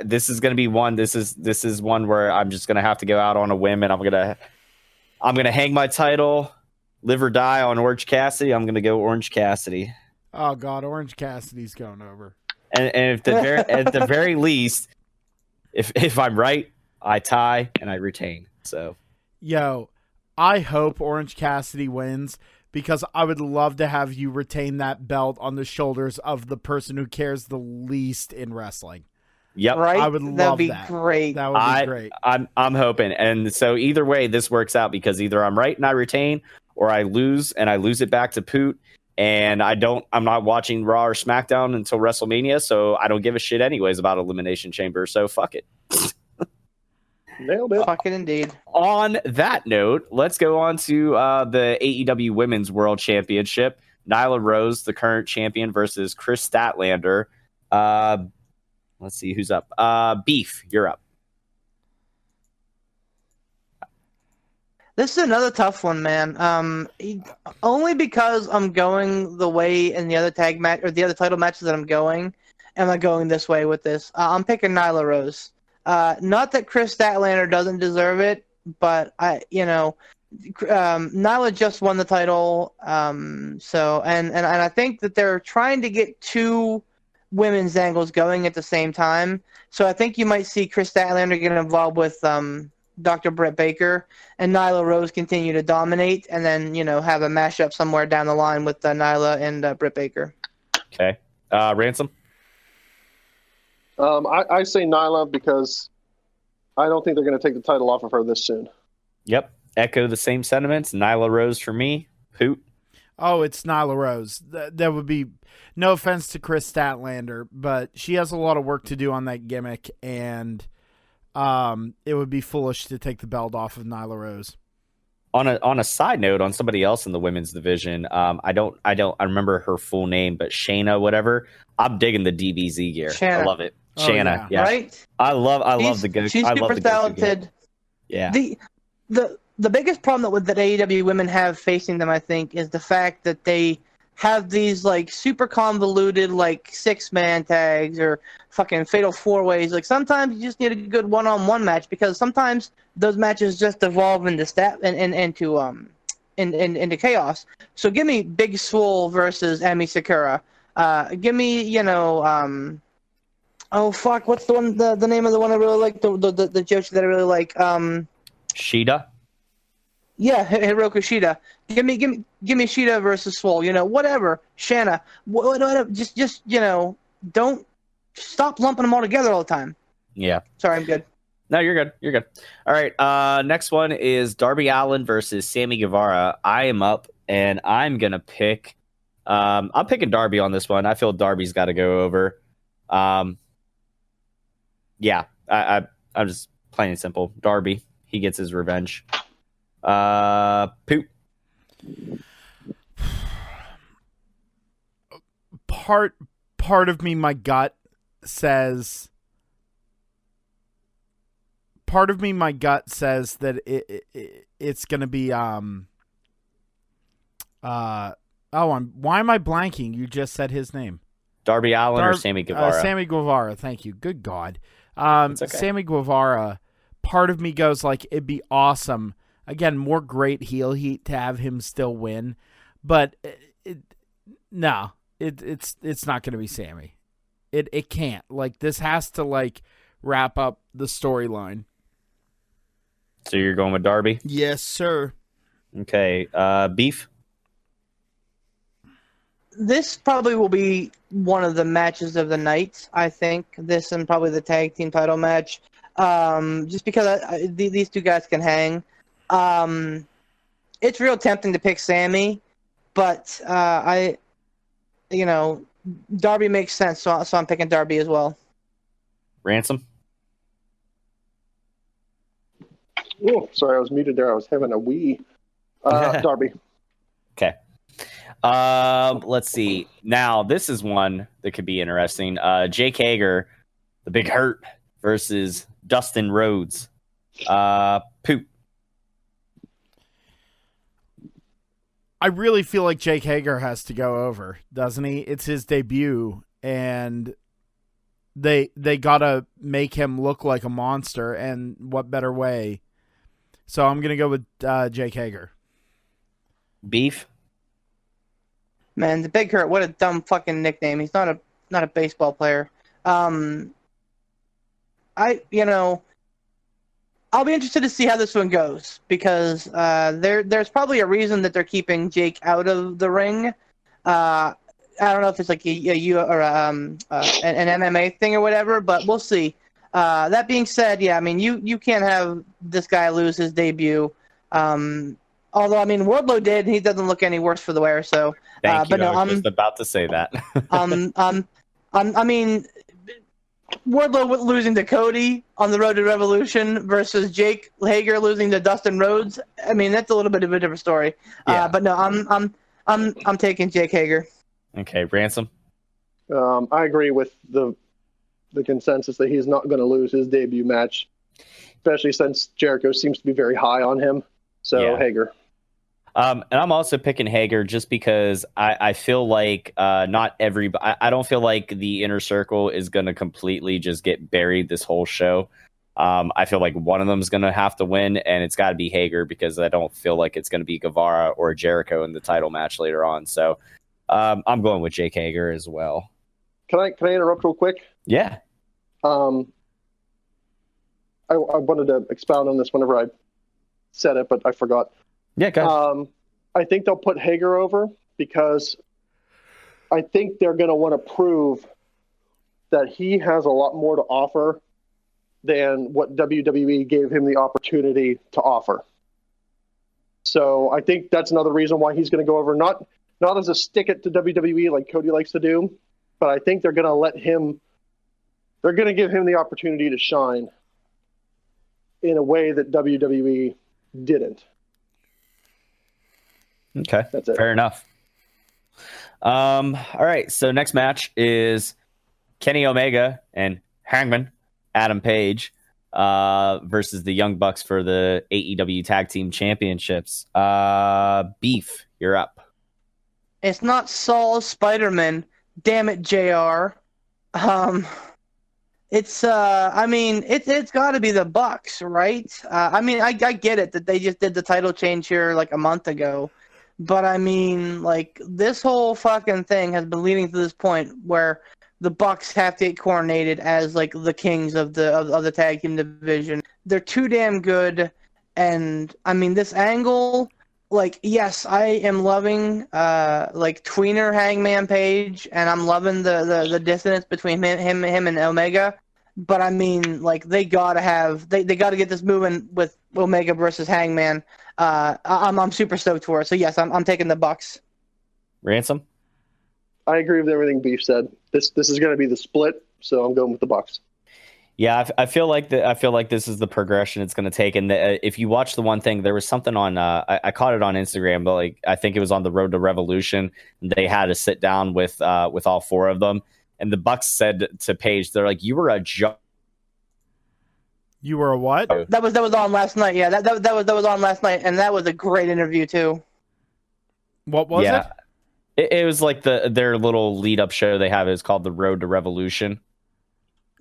Speaker 3: this is going to be one. This is one where I'm just going to have to go out on a whim, and I'm gonna hang my title, live or die on Orange Cassidy. I'm going to go Orange Cassidy.
Speaker 2: Oh God, Orange Cassidy's going over.
Speaker 3: And at the very least, if I'm right, I tie and I retain. So,
Speaker 2: yo, I hope Orange Cassidy wins because I would love to have you retain that belt on the shoulders of the person who cares the least in wrestling.
Speaker 3: Yep,
Speaker 4: Right?
Speaker 2: I would love
Speaker 4: That'd be
Speaker 2: that.
Speaker 4: great.
Speaker 2: That would be great.
Speaker 3: I'm hoping, and so either way, this works out because either I'm right and I retain, or I lose and I lose it back to Poot. And I'm not watching Raw or SmackDown until WrestleMania, so I don't give a shit anyways about Elimination Chamber, so fuck it.
Speaker 1: Nailed it.
Speaker 4: Fuck it indeed.
Speaker 3: On that note, let's go on to the AEW Women's World Championship. Nyla Rose, the current champion, versus Chris Statlander. Let's see who's up. Beef, you're up.
Speaker 4: This is another tough one, man. Only because I'm going the way in the other tag match or the other title matches that I'm going, am I going this way with this? I'm picking Nyla Rose. Not that Chris Statlander doesn't deserve it, but Nyla just won the title. So I think that they're trying to get two women's angles going at the same time. So I think you might see Chris Statlander get involved with Dr. Britt Baker and Nyla Rose continue to dominate, and then have a mashup somewhere down the line with Nyla and Britt Baker.
Speaker 3: Okay, Ransom.
Speaker 1: I say Nyla because I don't think they're going to take the title off of her this soon.
Speaker 3: Yep, echo the same sentiments. Nyla Rose for me. Poot.
Speaker 2: Oh, it's Nyla Rose. That would be no offense to Chris Statlander, but she has a lot of work to do on that gimmick, and it would be foolish to take the belt off of Nyla Rose.
Speaker 3: On a side note, on somebody else in the women's division, I remember her full name, but Shayna, whatever. I'm digging the DBZ gear.
Speaker 4: Shanna.
Speaker 3: I love it.
Speaker 2: Oh,
Speaker 3: Shayna, yeah.
Speaker 4: Right?
Speaker 3: I love the go.
Speaker 4: She's
Speaker 3: I love
Speaker 4: super
Speaker 3: the go-to gear.
Speaker 4: talented.
Speaker 3: Yeah.
Speaker 4: The biggest problem that AEW women have facing them, I think, is the fact that they have these super convoluted 6-man tags or fucking fatal 4-ways. Sometimes you just need a good one-on-one match because sometimes those matches just evolve into into chaos. So give me Big Swole versus Emi Sakura. Give me oh fuck, what's the one? The name of the one I really like, the Joshi that I really like.
Speaker 3: Sheeta.
Speaker 4: Yeah, Hiroku Shida. Give me Shida versus Swole. Whatever. Shanna. Whatever. Just don't stop lumping them all together all the time.
Speaker 3: Yeah.
Speaker 4: Sorry, I'm good.
Speaker 3: No, you're good. You're good. All right. Next one is Darby Allin versus Sammy Guevara. I am up, and I'm gonna pick. I'm picking Darby on this one. I feel Darby's got to go over. Yeah. I'm just plain and simple. Darby. He gets his revenge. Poop.
Speaker 2: Part of me, my gut says that it's gonna be why am I blanking? You just said his name.
Speaker 3: Darby Allin or Sammy Guevara?
Speaker 2: Sammy Guevara, thank you. Good God.
Speaker 3: It's okay.
Speaker 2: Sammy Guevara, part of me goes it'd be awesome. Again, more great heel heat to have him still win. But it's not going to be Sammy. It can't. This has to wrap up the storyline.
Speaker 3: So you're going with Darby?
Speaker 2: Yes, sir.
Speaker 3: Okay, Beef.
Speaker 4: This probably will be one of the matches of the night. I think this and probably the tag team title match, just because these two guys can hang. It's real tempting to pick Sammy, but Darby makes sense, so I'm picking Darby as well.
Speaker 3: Ransom.
Speaker 1: Oh, sorry, I was muted there. I was having a wee. Darby.
Speaker 3: Okay. Let's see. Now, this is one that could be interesting. Jake Hager, the Big Hurt, versus Dustin Rhodes. Poop.
Speaker 2: I really feel like Jake Hager has to go over, doesn't he? It's his debut, and they gotta make him look like a monster, and what better way? So I'm gonna go with Jake Hager.
Speaker 3: Beef.
Speaker 4: Man, the Big Hurt, what a dumb fucking nickname. He's not a baseball player. I'll be interested to see how this one goes, because there's probably a reason that they're keeping Jake out of the ring. I don't know if it's like an MMA thing or whatever, but we'll see. That being said, yeah, I mean, you can't have this guy lose his debut. Although, I mean, Wardlow did, and he doesn't look any worse for the wear. So,
Speaker 3: Thank you.
Speaker 4: but no,
Speaker 3: I was just about to say that.
Speaker 4: I mean, Wardlow losing to Cody on the road to Revolution versus Jake Hager losing to Dustin Rhodes. I mean, that's a little bit of a different story.
Speaker 3: Yeah.
Speaker 4: But no, I'm taking Jake Hager.
Speaker 3: Okay, Ransom.
Speaker 1: I agree with the consensus that he's not going to lose his debut match, especially since Jericho seems to be very high on him. So
Speaker 3: Yeah.
Speaker 1: Hager.
Speaker 3: And I'm also picking Hager just because I feel like not everybody. I don't feel like the Inner Circle is going to completely just get buried this whole show. I feel like one of them is going to have to win, and it's got to be Hager, because I don't feel like it's going to be Guevara or Jericho in the title match later on. So I'm going with Jake Hager as well.
Speaker 1: Can I interrupt real quick?
Speaker 3: Yeah.
Speaker 1: I wanted to expound on this whenever I said it, but I forgot.
Speaker 3: Yeah, go ahead.
Speaker 1: I think they'll put Hager over because I think they're going to want to prove that he has a lot more to offer than what WWE gave him the opportunity to offer. So I think that's another reason why he's going to go over, not as a stick it to WWE like Cody likes to do, but I think they're going to give him the opportunity to shine in a way that WWE didn't.
Speaker 3: Okay,
Speaker 1: that's it.
Speaker 3: Fair enough. All right, so next match is Kenny Omega and Hangman Adam Page versus the Young Bucks for the AEW Tag Team Championships. Beef, you're up.
Speaker 4: It's not Saul Spider-Man. Damn it, JR. It's got to be the Bucks, right? I get it that they just did the title change here like a month ago, but I mean, like, this whole fucking thing has been leading to this point where the Bucks have to get coronated as like the kings of the tag team division. They're too damn good, and I mean, this angle, like, yes, I am loving like tweener Hangman Page, and I'm loving the dissonance between him and Omega. But I mean, like, they gotta get this moving with Omega versus Hangman. I'm super stoked for it. So yes, I'm taking the Bucks.
Speaker 3: Ransom.
Speaker 1: I agree with everything Beef said. This is going to be the split, so I'm going with the Bucks.
Speaker 3: Yeah, I feel like this is the progression it's going to take. And if you watch the one thing, there was something on. I caught it on Instagram, but like I think it was on the Road to Revolution. They had to sit down with all four of them, and the Bucks said to Paige, "They're like, you were a joke."
Speaker 2: You were a what?
Speaker 4: That was on last night. Yeah, that was on last night, and that was a great interview too.
Speaker 2: What was it?
Speaker 3: It was like their little lead up show they have is called the Road to Revolution.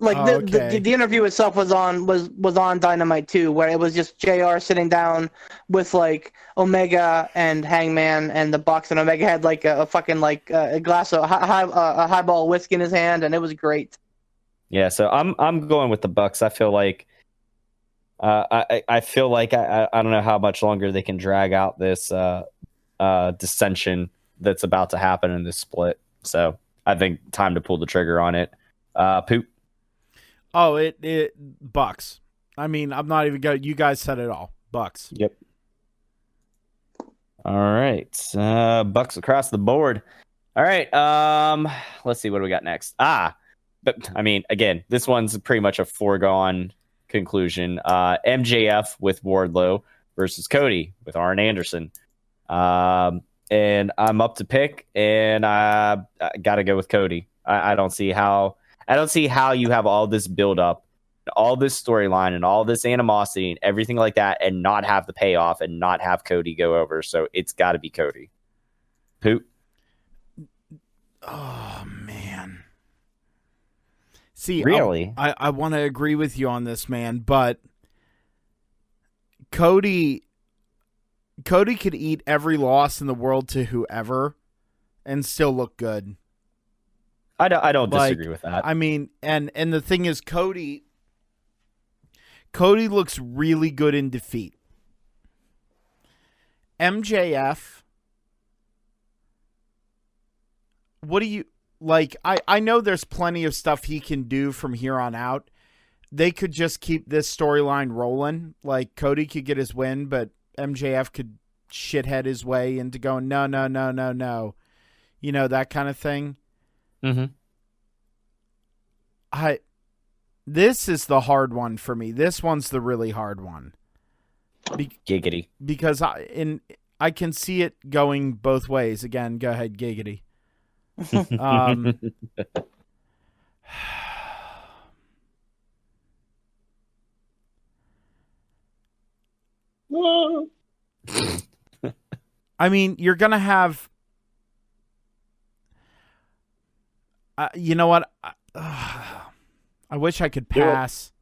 Speaker 4: Like the interview itself was on Dynamite too, where it was just JR sitting down with like Omega and Hangman and the Bucks, and Omega had like a fucking like a glass of a highball whiskey in his hand, and it was great.
Speaker 3: Yeah, so I'm going with the Bucks. I feel like I feel like I don't know how much longer they can drag out this dissension that's about to happen in this split. So I think time to pull the trigger on it. Poop.
Speaker 2: Oh, it Bucks. I mean, I'm not even going. You guys said it all. Bucks.
Speaker 3: Yep. All right. Bucks across the board. All right. Let's see what do we got next. But I mean, again, this one's pretty much a foregone conclusion. MJF with Wardlow versus Cody with Arn Anderson. And I'm up to pick, and I got to go with Cody. I don't see how you have all this build up, all this storyline, and all this animosity and everything like that, and not have the payoff and not have Cody go over. So it's got to be Cody. Poop.
Speaker 2: Oh man. See,
Speaker 3: really,
Speaker 2: I want to agree with you on this, man, but Cody could eat every loss in the world to whoever and still look good.
Speaker 3: I don't disagree with that.
Speaker 2: I mean, and the thing is, Cody looks really good in defeat. MJF, what do you like? I know there's plenty of stuff he can do from here on out. They could just keep this storyline rolling. Like, Cody could get his win, but MJF could shithead his way into going, no. You know, that kind of thing.
Speaker 3: Mm-hmm.
Speaker 2: This is the hard one for me. This one's the really hard one.
Speaker 3: Giggity.
Speaker 2: Because I can see it going both ways. Again, go ahead, giggity. I mean, you're going to have... you know what? I wish I could pass.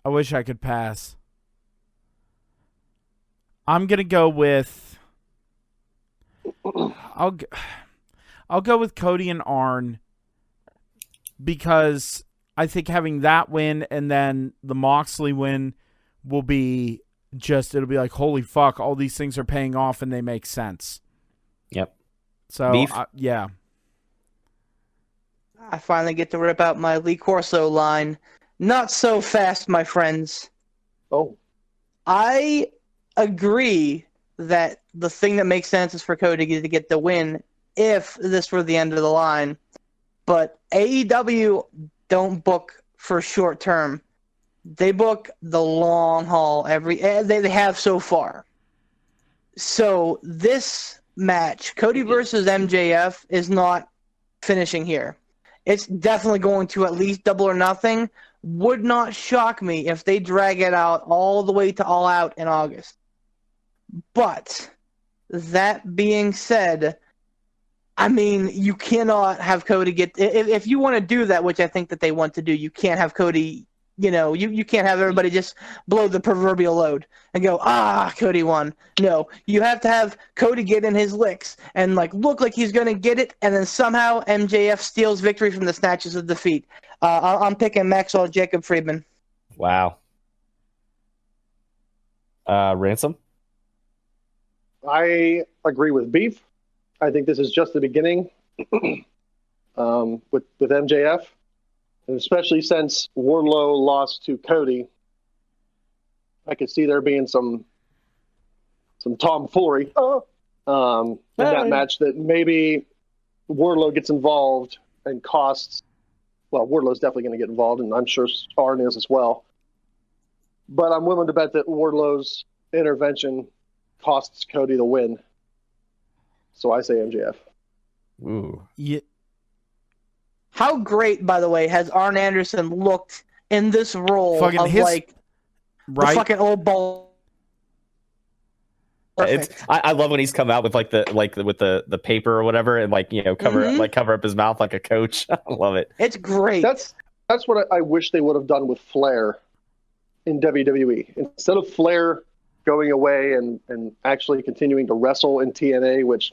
Speaker 2: I'm going to go with... I'll go with Cody and Arn because I think having that win and then the Moxley win will be it'll be like, holy fuck, all these things are paying off and they make sense.
Speaker 3: Yep.
Speaker 2: So, yeah.
Speaker 4: I finally get to rip out my Lee Corso line. Not so fast, my friends.
Speaker 1: Oh.
Speaker 4: I agree that the thing that makes sense is for Cody to get the win if this were the end of the line. But AEW don't book for short term. They book the long haul they have so far. So this match, Cody versus MJF, is not finishing here. It's definitely going to at least Double or Nothing. Would not shock me if they drag it out all the way to All Out in August. But that being said, I mean, you cannot have Cody get... If you want to do that, which I think that they want to do, you can't have Cody... You know, you can't have everybody just blow the proverbial load and go, Cody won. No, you have to have Cody get in his licks and look like he's going to get it, and then somehow MJF steals victory from the snatches of defeat. I'm picking Maxwell Jacob Friedman.
Speaker 3: Wow. Ransom?
Speaker 1: I agree with Beef. I think this is just the beginning with MJF. And especially since Wardlow lost to Cody, I could see there being some tomfoolery in that match, that maybe Wardlow gets involved and costs... Well, Wardlow's definitely going to get involved, and I'm sure Arn is as well. But I'm willing to bet that Wardlow's intervention costs Cody the win. So I say MJF.
Speaker 3: Ooh.
Speaker 2: Yeah.
Speaker 4: How great, by the way, has Arn Anderson looked in this role
Speaker 2: fucking
Speaker 4: of
Speaker 2: right?
Speaker 4: The fucking old ball?
Speaker 3: I love when he's come out with with the paper or whatever and cover up his mouth like a coach. I love it.
Speaker 4: It's great.
Speaker 1: That's what I wish they would have done with Flair in WWE. Instead of Flair going away and actually continuing to wrestle in TNA, which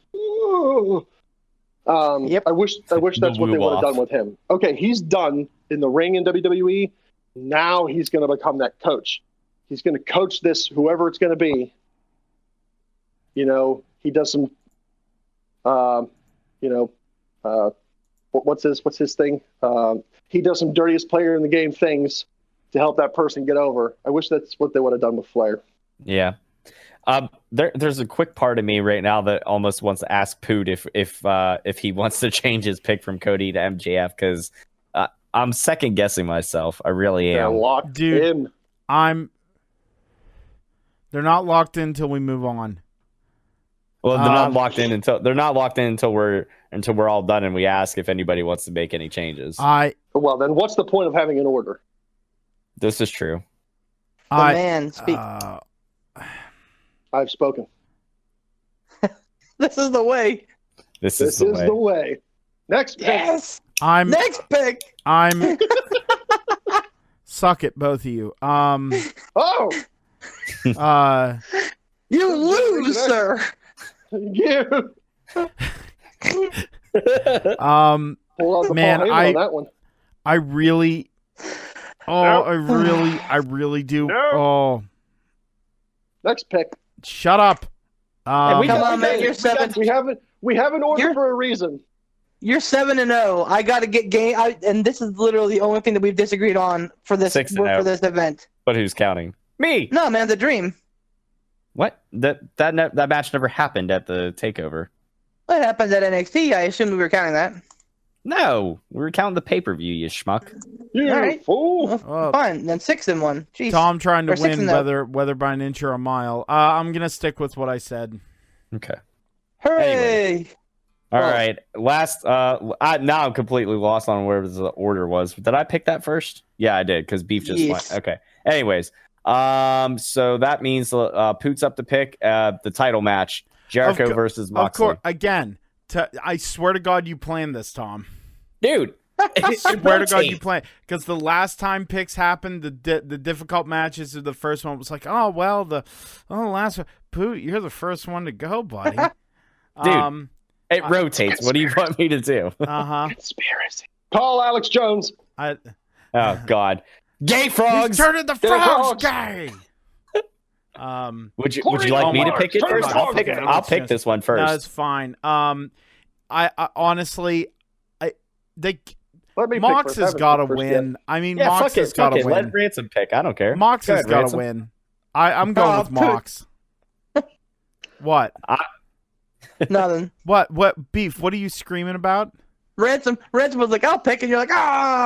Speaker 1: I wish that's what they would have done with him. Okay, he's done in the ring in WWE. Now he's going to become that coach. He's going to coach this, whoever it's going to be. You know, he does some, what's his thing? He does some dirtiest player in the game things to help that person get over. I wish that's what they would have done with Flair.
Speaker 3: Yeah. There's a quick part of me right now that almost wants to ask Poot if he wants to change his pick from Cody to MJF, because I'm second guessing myself. I really am.
Speaker 1: They're locked in.
Speaker 2: They're not locked in until we move on.
Speaker 3: Well, they're not locked in until we're all done and we ask if anybody wants to make any changes.
Speaker 1: Well, then what's the point of having an order?
Speaker 3: This is true.
Speaker 4: The man speak.
Speaker 1: I've spoken.
Speaker 4: This is the way.
Speaker 3: This is the way.
Speaker 1: Next pick.
Speaker 4: Yes. Next pick.
Speaker 2: Suck it, both of you.
Speaker 1: Oh.
Speaker 4: You lose, sir.
Speaker 1: You.
Speaker 2: Man,
Speaker 1: on that one.
Speaker 2: I really do.
Speaker 1: No.
Speaker 2: Oh.
Speaker 1: Next pick.
Speaker 2: Shut up.
Speaker 4: Come on, man. You're 7.
Speaker 1: We have an order for a reason.
Speaker 4: You're 7-0. I got to get game. And this is literally the only thing that we've disagreed on for this event.
Speaker 3: But who's counting? Me.
Speaker 4: No, man. The dream.
Speaker 3: What? That match never happened at the takeover.
Speaker 4: What happened at NXT? I assumed we were counting that.
Speaker 3: No, we were counting the pay-per-view, you schmuck.
Speaker 1: You
Speaker 4: All right.
Speaker 1: fool.
Speaker 4: Well, fine. Then 6-1. Jeez.
Speaker 2: Tom trying to
Speaker 4: Or
Speaker 2: win
Speaker 4: 6-0.
Speaker 2: whether by an inch or a mile. I'm gonna stick with what I said.
Speaker 3: Okay.
Speaker 4: Hooray!
Speaker 3: Anyway. All right. Last. Now I'm completely lost on where the order was. Did I pick that first? Yeah, I did, because Beef just went. Okay. Anyways, so that means Poot's up to pick the title match: Jericho versus Moxley.
Speaker 2: Of course. Again, I swear to God, you planned this, Tom.
Speaker 3: Dude.
Speaker 2: I swear to God, you planned, because the last time picks happened, the difficult matches of the first one was like, the last one. Poot, you're the first one to go, buddy.
Speaker 3: Dude, it rotates. What do you want me to do?
Speaker 1: Conspiracy. Call Alex Jones.
Speaker 3: Oh God, gay frogs.
Speaker 2: He's turning the frogs gay.
Speaker 3: Would you like me to pick it first? I'll pick this one first.
Speaker 2: No, it's fine. I honestly, Mox has got to win. I mean, Mox has got to win.
Speaker 3: Let Ransom pick. I don't care.
Speaker 2: Mox has got to win. I'm going with Mox. What?
Speaker 4: Nothing.
Speaker 2: What Beef? What are you screaming about?
Speaker 4: Ransom was like, I'll pick, and you're like,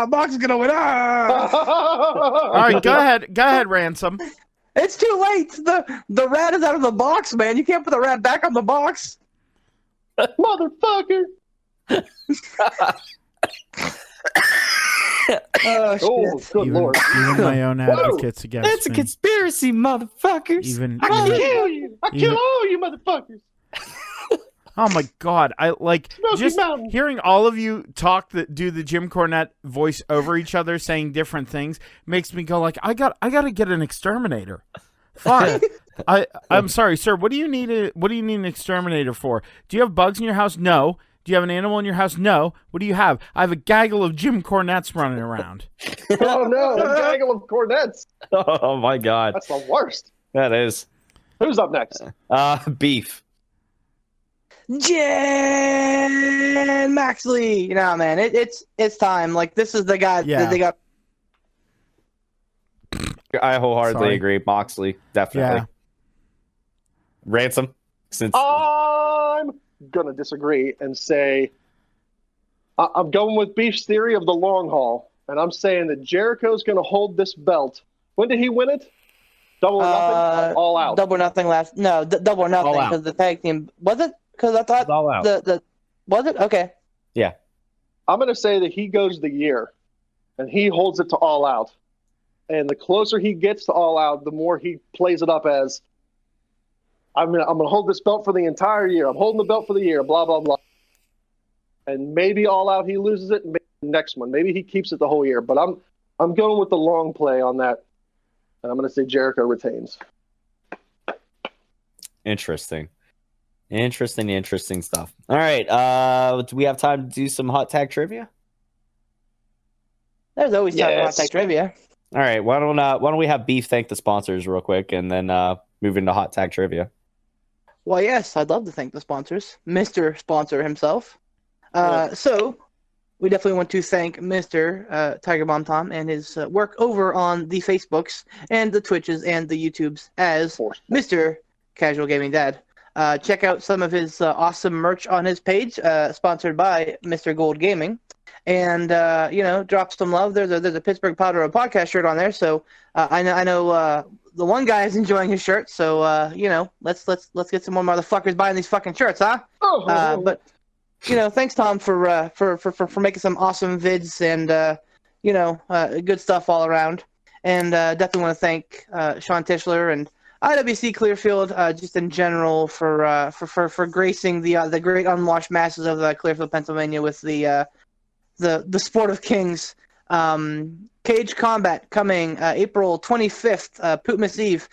Speaker 4: Mox is gonna win.
Speaker 2: All right, go ahead, Ransom.
Speaker 4: It's too late. The rat is out of the box, man. You can't put the rat back on the box.
Speaker 1: Motherfucker.
Speaker 4: Oh,
Speaker 1: good Lord.
Speaker 2: Even my own advocates against me.
Speaker 3: That's a conspiracy, motherfuckers.
Speaker 1: I kill you. I kill all you motherfuckers.
Speaker 2: Oh my God! I
Speaker 1: Smoky
Speaker 2: just
Speaker 1: Mountain.
Speaker 2: hearing all of you do the Jim Cornette voice over each other, saying different things, makes me go like, I got to get an exterminator. Fine. I'm sorry, sir. What do you need an exterminator for? Do you have bugs in your house? No. Do you have an animal in your house? No. What do you have? I have a gaggle of Jim Cornettes running around.
Speaker 1: Oh no, a gaggle of cornets.
Speaker 3: Oh my God,
Speaker 1: That's the worst.
Speaker 3: that is.
Speaker 1: Who's up next?
Speaker 3: Beef.
Speaker 4: Jen Maxley. No, man, it's time. Like, this is the guy that they got.
Speaker 3: I wholeheartedly agree. Moxley, definitely.
Speaker 2: Yeah.
Speaker 3: Ransom. Since
Speaker 1: I'm gonna disagree and say I'm going with Beef's theory of the long haul, and I'm saying that Jericho's gonna hold this belt. When did he win it? Double or nothing? All out.
Speaker 4: Double or nothing last. No, double or nothing, because the tag team was it? Because I thought
Speaker 3: all out.
Speaker 4: the was it? Okay.
Speaker 3: Yeah.
Speaker 1: I'm gonna say that he goes the year, and he holds it to All Out. And the closer he gets to All Out, the more he plays it up as, I'm gonna hold this belt for the entire year. I'm holding the belt for the year. Blah blah blah. And maybe All Out he loses it, and maybe the next one. Maybe he keeps it the whole year. But I'm going with the long play on that, and I'm gonna say Jericho retains.
Speaker 3: Interesting stuff. All right. Do we have time to do some hot tag trivia?
Speaker 4: There's always time for hot tag trivia.
Speaker 3: All right, why don't we have Beef thank the sponsors real quick, and then move into hot tag trivia.
Speaker 4: Well, yes, I'd love to thank the sponsors, Mr. Sponsor himself. So, we definitely want to thank Mr. Tiger Bomb Tom and his work over on the Facebooks and the Twitches and the YouTubes as Mr. Casual Gaming Dad. Check out some of his awesome merch on his page, sponsored by Mr. Gold Gaming. And drop some love. There's a Pittsburgh Piledriver podcast shirt on there. So I know the one guy is enjoying his shirt. So let's get some more motherfuckers buying these fucking shirts, huh? But thanks Tom for making some awesome vids and good stuff all around. And definitely want to thank Sean Tischler and IWC Clearfield just in general for gracing the great unwashed masses of Clearfield, Pennsylvania with the Sport of Kings. Cage Combat coming April 25th, Pootmas Eve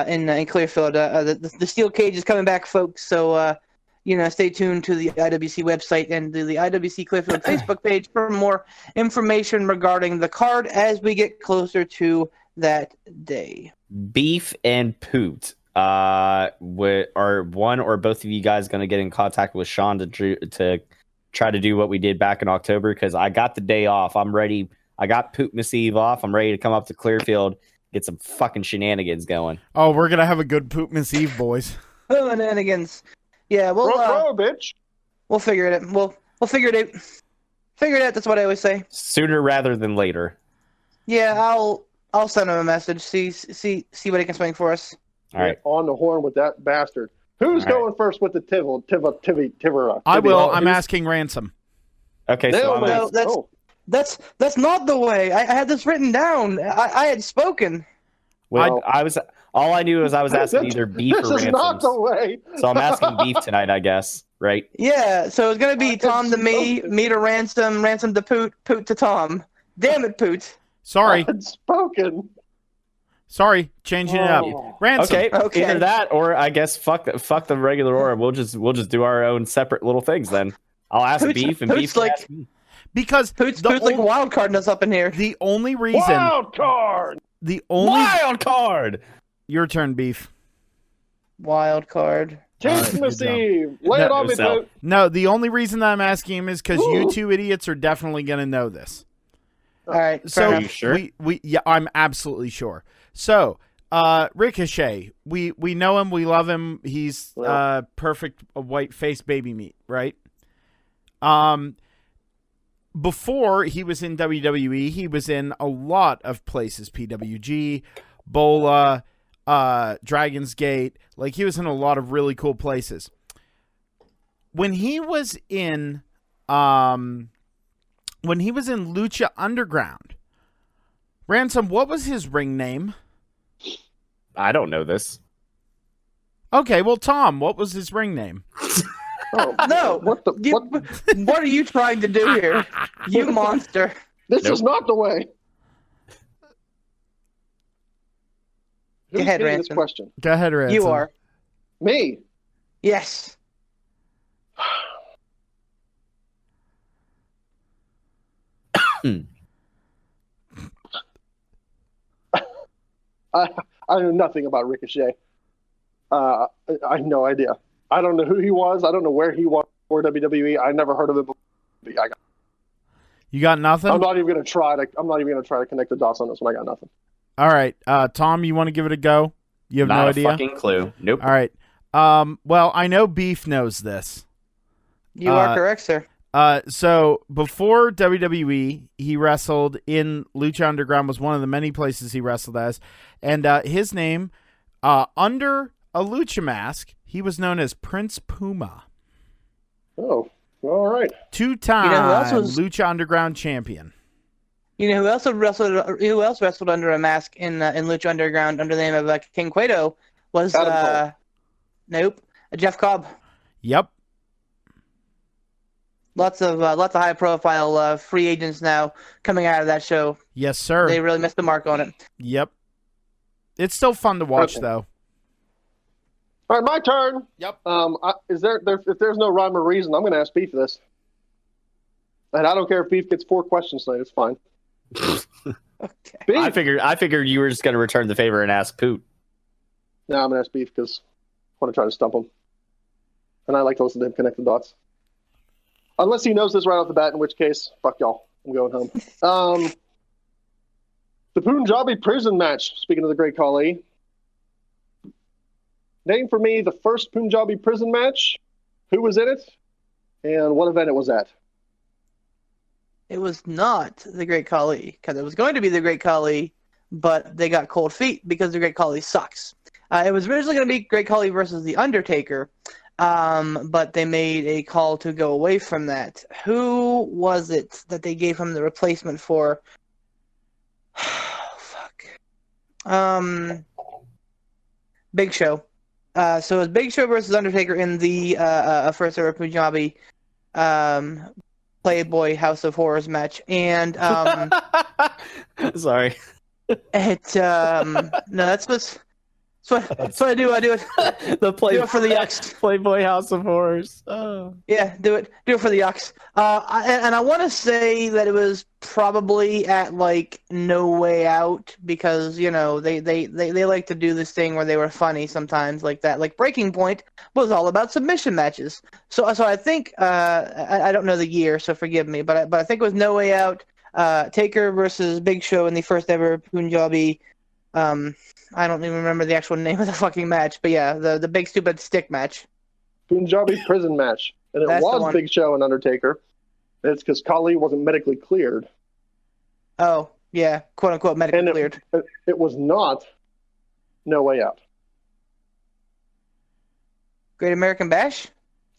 Speaker 4: in Clearfield. The steel cage is coming back, folks. So, stay tuned to the IWC website and the IWC Clearfield Facebook page for more information regarding the card as we get closer to that day.
Speaker 3: Beef and Poot. Are one or both of you guys going to get in contact with Sean to try to do what we did back in October? Because I got the day off. I'm ready. I got Pootmas Eve off. I'm ready to come up to Clearfield, get some fucking shenanigans going.
Speaker 2: Oh, we're gonna have a good Pootmas Eve, boys.
Speaker 4: Shenanigans. Yeah,
Speaker 1: bitch.
Speaker 4: We'll figure it out. We'll figure it out. Figure it out. That's what I always say.
Speaker 3: Sooner rather than later.
Speaker 4: Yeah, I'll send him a message. See what he can swing for us.
Speaker 3: All right.
Speaker 1: On the horn with that bastard. Who's going first with the Tivera?
Speaker 2: I will. I'm asking Ransom.
Speaker 3: Okay, so
Speaker 4: that's not the way. I had this written down. I had spoken.
Speaker 3: Well, all I knew was I was asking either Beef or Ransom.
Speaker 1: This is not the way.
Speaker 3: So I'm asking Beef tonight, I guess. Right?
Speaker 4: Yeah. So it's gonna be Tom to me to Ransom, Ransom to Poot, Poot to Tom. Damn it, Poot.
Speaker 2: Sorry.
Speaker 1: Unspoken.
Speaker 2: Sorry, changing it up. Ransom.
Speaker 3: Okay. Either that, or I guess fuck the regular order. We'll just do our own separate little things then. I'll ask Beef and Beef
Speaker 4: like
Speaker 3: ask me.
Speaker 2: Because
Speaker 4: Poot's like wild carding us up in here.
Speaker 2: The only reason
Speaker 1: wild card.
Speaker 3: Wild card.
Speaker 2: Your turn, Beef.
Speaker 4: Wild card.
Speaker 1: Christmas Eve. Lay it on me, Poot.
Speaker 2: No, the only reason that I'm asking him is because you two idiots are definitely gonna know this.
Speaker 4: All right.
Speaker 2: So
Speaker 3: are you sure?
Speaker 2: Yeah, I'm absolutely sure. So, Ricochet, we know him, we love him. He's perfect white face baby meat, right? Before he was in WWE, he was in a lot of places, PWG, Bola, Dragon's Gate. Like, he was in a lot of really cool places. When he was in Lucha Underground, Ransom, what was his ring name?
Speaker 3: I don't know this.
Speaker 2: Okay, well, Tom, what was his ring name?
Speaker 1: Oh,
Speaker 4: no. What are you trying to do here? You monster.
Speaker 1: This is not the way.
Speaker 4: Go ahead,
Speaker 1: this
Speaker 4: Ransom.
Speaker 1: question?
Speaker 2: Go ahead, Ransom.
Speaker 4: You are.
Speaker 1: Me.
Speaker 4: Yes.
Speaker 1: I know nothing about Ricochet. I have no idea. I don't know who he was. I don't know where he was for WWE. I never heard of it before.
Speaker 2: You got nothing?
Speaker 1: I'm not even going to try to connect the dots on this one. I got nothing.
Speaker 2: All right. Tom, you want to give it a go? You have
Speaker 3: not
Speaker 2: no
Speaker 3: a
Speaker 2: idea?
Speaker 3: Fucking clue. Nope.
Speaker 2: All right. Well, I know Beef knows this.
Speaker 4: You are correct, sir.
Speaker 2: So before WWE, he wrestled in Lucha Underground, was one of the many places he wrestled as. And his name, under a lucha mask, he was known as Prince Puma.
Speaker 1: Oh, all right.
Speaker 2: Two-time Lucha Underground champion.
Speaker 4: You know who else wrestled under a mask in Lucha Underground under the name of King Cueto was Jeff Cobb.
Speaker 2: Yep.
Speaker 4: Lots of high profile free agents now coming out of that show.
Speaker 2: Yes, sir.
Speaker 4: They really missed the mark on it.
Speaker 2: Yep. It's still fun to watch, though.
Speaker 1: All right, my turn.
Speaker 2: Yep.
Speaker 1: If there's no rhyme or reason, I'm going to ask Beef this. And I don't care if Beef gets 4 questions tonight. It's fine.
Speaker 4: Okay.
Speaker 1: Beef.
Speaker 3: I figured you were just going to return the favor and ask Poot.
Speaker 1: No, I'm gonna ask Beef because I want to try to stump him, and I like to listen to him connect the dots. Unless he knows this right off the bat, in which case, fuck y'all. I'm going home. The Punjabi prison match. Speaking of the Great Khali, name for me the first Punjabi prison match. Who was in it, and what event it was at?
Speaker 4: It was not the Great Khali, because it was going to be the Great Khali, but they got cold feet because the Great Khali sucks. It was originally going to be Great Khali versus the Undertaker, but they made a call to go away from that. Who was it that they gave him the replacement for? Fuck. Big Show. So it was Big Show versus Undertaker in the first ever Punjabi Playboy House of Horrors match, and
Speaker 3: Sorry.
Speaker 4: it no, that's what I do. I do it.
Speaker 3: The
Speaker 4: Do it for the yucks.
Speaker 3: Playboy House of Horrors. Oh.
Speaker 4: Yeah, do it for the yucks. And I want to say that it was probably at like No Way Out, because they like to do this thing where they were funny sometimes like that. Like Breaking Point was all about submission matches. So I think I don't know the year, so forgive me, but I think it was No Way Out, Taker versus Big Show in the first ever Punjabi. I don't even remember the actual name of the fucking match, but yeah, the big stupid stick match.
Speaker 1: Punjabi prison match, and it was Big Show and Undertaker. And it's because Khali wasn't medically cleared.
Speaker 4: Oh yeah, quote unquote medically cleared.
Speaker 1: It was not No Way Out.
Speaker 4: Great American Bash.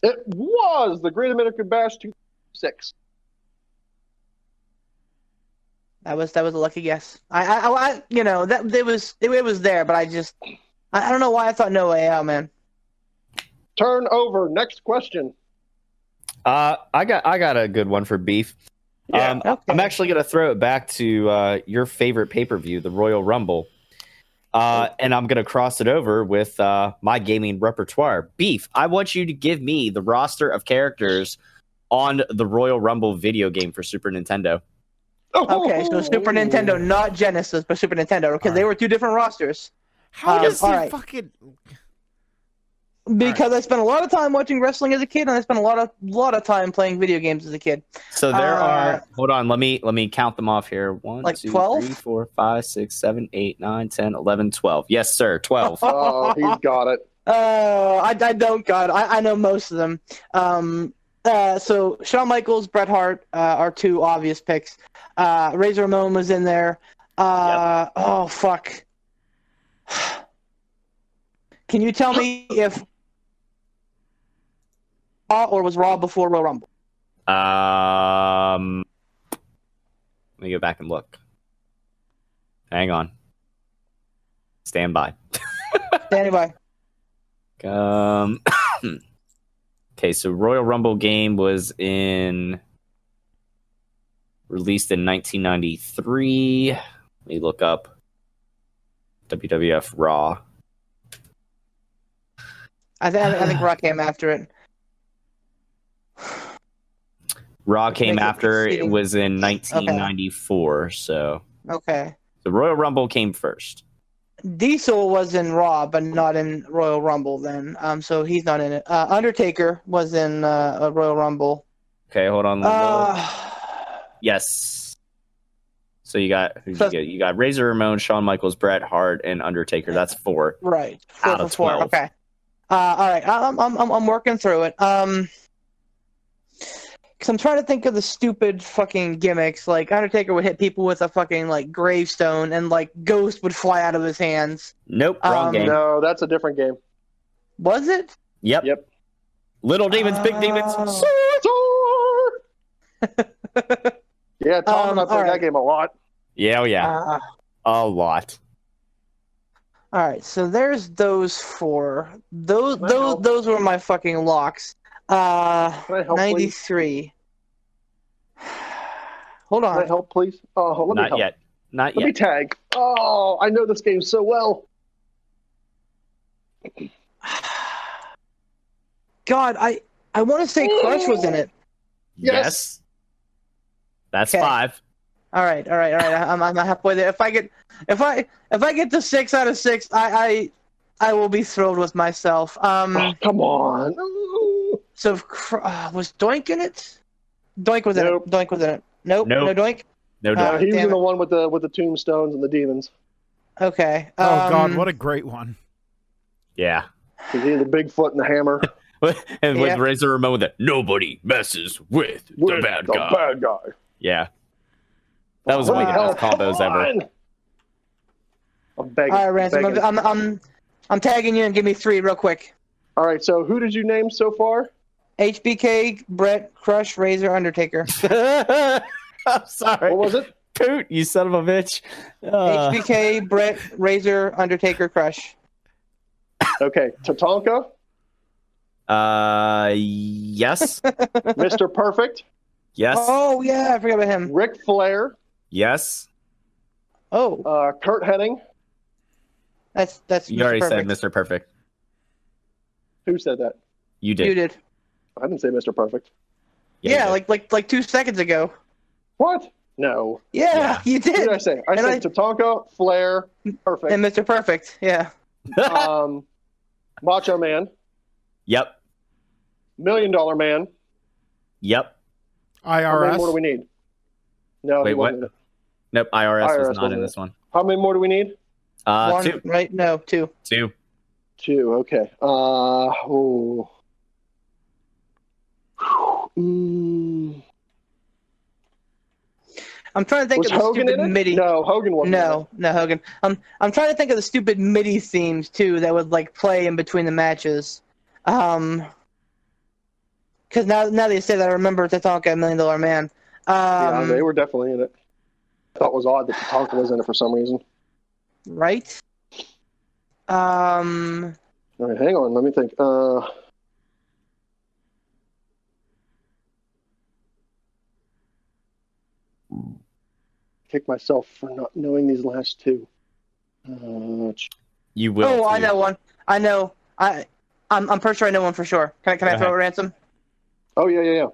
Speaker 1: It was the Great American Bash 2006.
Speaker 4: That was a lucky guess. I that it was there, but I don't know why I thought No Way Out, man.
Speaker 1: Turn over. Next question.
Speaker 3: I got a good one for Beef.
Speaker 1: Yeah.
Speaker 4: Okay.
Speaker 3: I'm actually gonna throw it back to your favorite pay-per-view, the Royal Rumble. And I'm gonna cross it over with my gaming repertoire. Beef, I want you to give me the roster of characters on the Royal Rumble video game for Super Nintendo.
Speaker 4: Okay, so Super Nintendo, not Genesis, but Super Nintendo, because they were two different rosters.
Speaker 2: How does he
Speaker 4: alright.
Speaker 2: fucking...
Speaker 4: Because I spent a lot of time watching wrestling as a kid, and I spent a lot of time playing video games as a kid.
Speaker 3: So there are. Hold on, let me count them off here. 1,
Speaker 4: like
Speaker 3: 2,
Speaker 4: 12?
Speaker 3: 3, 4, 5, 6, 7, 8, 9, 10, 11, 12. Yes, sir, 12.
Speaker 1: Oh, he's got it.
Speaker 4: I don't got it. I know most of them. So Shawn Michaels, Bret Hart are two obvious picks. Razor Ramon was in there.
Speaker 3: Yep.
Speaker 4: Oh fuck! Can you tell me if Raw or was Raw before Royal Rumble?
Speaker 3: Let me go back and look. Hang on. Stand by.
Speaker 4: Standing by.
Speaker 3: Okay, so Royal Rumble game was released in 1993. Let me look up WWF Raw.
Speaker 4: I think Raw came after it.
Speaker 3: Raw came
Speaker 4: makes it
Speaker 3: after it
Speaker 4: exceeding-
Speaker 3: was in 1994. So
Speaker 4: Okay.
Speaker 3: the Royal Rumble came first.
Speaker 4: Diesel was in Raw, but not in Royal Rumble then. So he's not in it. Undertaker was in Royal Rumble.
Speaker 3: Okay, hold on. Yes. So you got who'd you get? You got Razor Ramon, Shawn Michaels, Bret Hart, and Undertaker. That's 4.
Speaker 4: Right.
Speaker 3: Out of 12.
Speaker 4: Okay. All right. I'm working through it. Because I'm trying to think of the stupid fucking gimmicks. Like Undertaker would hit people with a fucking like gravestone, and like Ghost would fly out of his hands.
Speaker 3: Nope, wrong game.
Speaker 1: No, that's a different game.
Speaker 4: Was it?
Speaker 3: Yep.
Speaker 1: Yep.
Speaker 3: Little demons, big demons.
Speaker 1: Yeah, Tom and I played that game a lot.
Speaker 3: Yeah, yeah. A lot.
Speaker 4: All right, so there's those 4. Those were my fucking locks.
Speaker 1: Can I help,
Speaker 4: 93. Hold
Speaker 1: Can I
Speaker 4: on.
Speaker 1: help, please? Oh, let me
Speaker 3: Not
Speaker 1: help.
Speaker 3: yet. Not
Speaker 1: Let me
Speaker 3: yet.
Speaker 1: tag. Oh, I know this game so well.
Speaker 4: God, I want to say Crush was in it.
Speaker 3: Yes. That's
Speaker 4: Okay.
Speaker 3: 5.
Speaker 4: All right. I'm halfway there. If I get to 6 out of 6, I will be thrilled with myself.
Speaker 1: Oh, come on.
Speaker 4: So was Doink in it? Doink was in
Speaker 1: Nope.
Speaker 4: it. Doink was in it. Nope.
Speaker 3: Nope.
Speaker 4: No Doink.
Speaker 3: No
Speaker 4: Uh,
Speaker 3: doubt.
Speaker 1: He's
Speaker 4: damn
Speaker 1: in the
Speaker 4: it.
Speaker 1: one with the tombstones and the demons.
Speaker 4: Okay.
Speaker 2: Oh God, what a great one!
Speaker 3: Yeah.
Speaker 1: He's the Bigfoot and the hammer.
Speaker 3: And with
Speaker 4: Yeah.
Speaker 3: Razor Ramon, that nobody messes with the
Speaker 1: With
Speaker 3: bad
Speaker 1: the
Speaker 3: guy.
Speaker 1: bad guy.
Speaker 3: Yeah. That was
Speaker 1: Holy
Speaker 3: one of the
Speaker 1: hell,
Speaker 3: best combos
Speaker 1: come
Speaker 3: ever.
Speaker 1: on. I'm begging.
Speaker 4: All right, Ransom.
Speaker 1: begging.
Speaker 4: I'm tagging you and give me 3 real quick.
Speaker 1: All right, so who did you name so far?
Speaker 4: HBK, Brett, Crush, Razor, Undertaker.
Speaker 3: I'm sorry.
Speaker 1: What was it?
Speaker 3: Poot, you son of a bitch.
Speaker 4: HBK, Brett, Razor, Undertaker, Crush.
Speaker 1: Okay, Tatanka,
Speaker 3: Yes.
Speaker 1: Mr. Perfect,
Speaker 3: Yes.
Speaker 4: Oh yeah, I forgot about him.
Speaker 1: Ric Flair,
Speaker 3: Yes.
Speaker 4: Oh,
Speaker 1: Kurt Hennig.
Speaker 4: that's
Speaker 3: You
Speaker 4: Mr.
Speaker 3: already
Speaker 4: Perfect.
Speaker 3: said Mr. Perfect.
Speaker 1: Who said that?
Speaker 3: You did.
Speaker 4: You did.
Speaker 1: I didn't say Mr. Perfect.
Speaker 4: Yeah,
Speaker 3: you did.
Speaker 4: like 2 seconds ago.
Speaker 1: What? No.
Speaker 4: Yeah, you
Speaker 1: Who did I
Speaker 4: did.
Speaker 1: say? I
Speaker 4: And
Speaker 1: said Tatanka, Flair, Perfect,
Speaker 4: And Mr. Perfect. Yeah.
Speaker 1: Macho Man,
Speaker 3: Yep.
Speaker 1: $1 Million Man.
Speaker 3: Yep.
Speaker 1: How many more do
Speaker 2: IRS.
Speaker 1: we need? No.
Speaker 3: Wait,
Speaker 1: he
Speaker 3: what?
Speaker 1: wasn't in it.
Speaker 3: Nope. IRS was
Speaker 1: IRS
Speaker 3: not
Speaker 1: wasn't
Speaker 3: in
Speaker 1: it.
Speaker 3: this one.
Speaker 1: How many more do we need?
Speaker 4: 1,
Speaker 3: Two.
Speaker 4: right? No, 2.
Speaker 3: 2.
Speaker 1: 2. Okay. Oh.
Speaker 4: I'm trying to think
Speaker 1: Was
Speaker 4: of the
Speaker 1: Hogan
Speaker 4: stupid
Speaker 1: in it?
Speaker 4: MIDI.
Speaker 1: No, Hogan wasn't. in it.
Speaker 4: No, Hogan. I'm trying to think of the stupid MIDI themes too that would like play in between the matches. Because now that you say that, I remember Tatanka, $1 Million Man.
Speaker 1: Yeah, they were definitely in it. I thought it was odd that Tatanka was in it for some reason.
Speaker 4: Right.
Speaker 1: All right, hang on. Let me think. Kick myself for not knowing these last 2.
Speaker 3: You will.
Speaker 4: Oh, I
Speaker 3: too.
Speaker 4: know one. I know. I'm pretty sure I know one for sure. Can I
Speaker 3: Go
Speaker 4: throw
Speaker 3: ahead.
Speaker 4: a ransom?
Speaker 1: Oh yeah.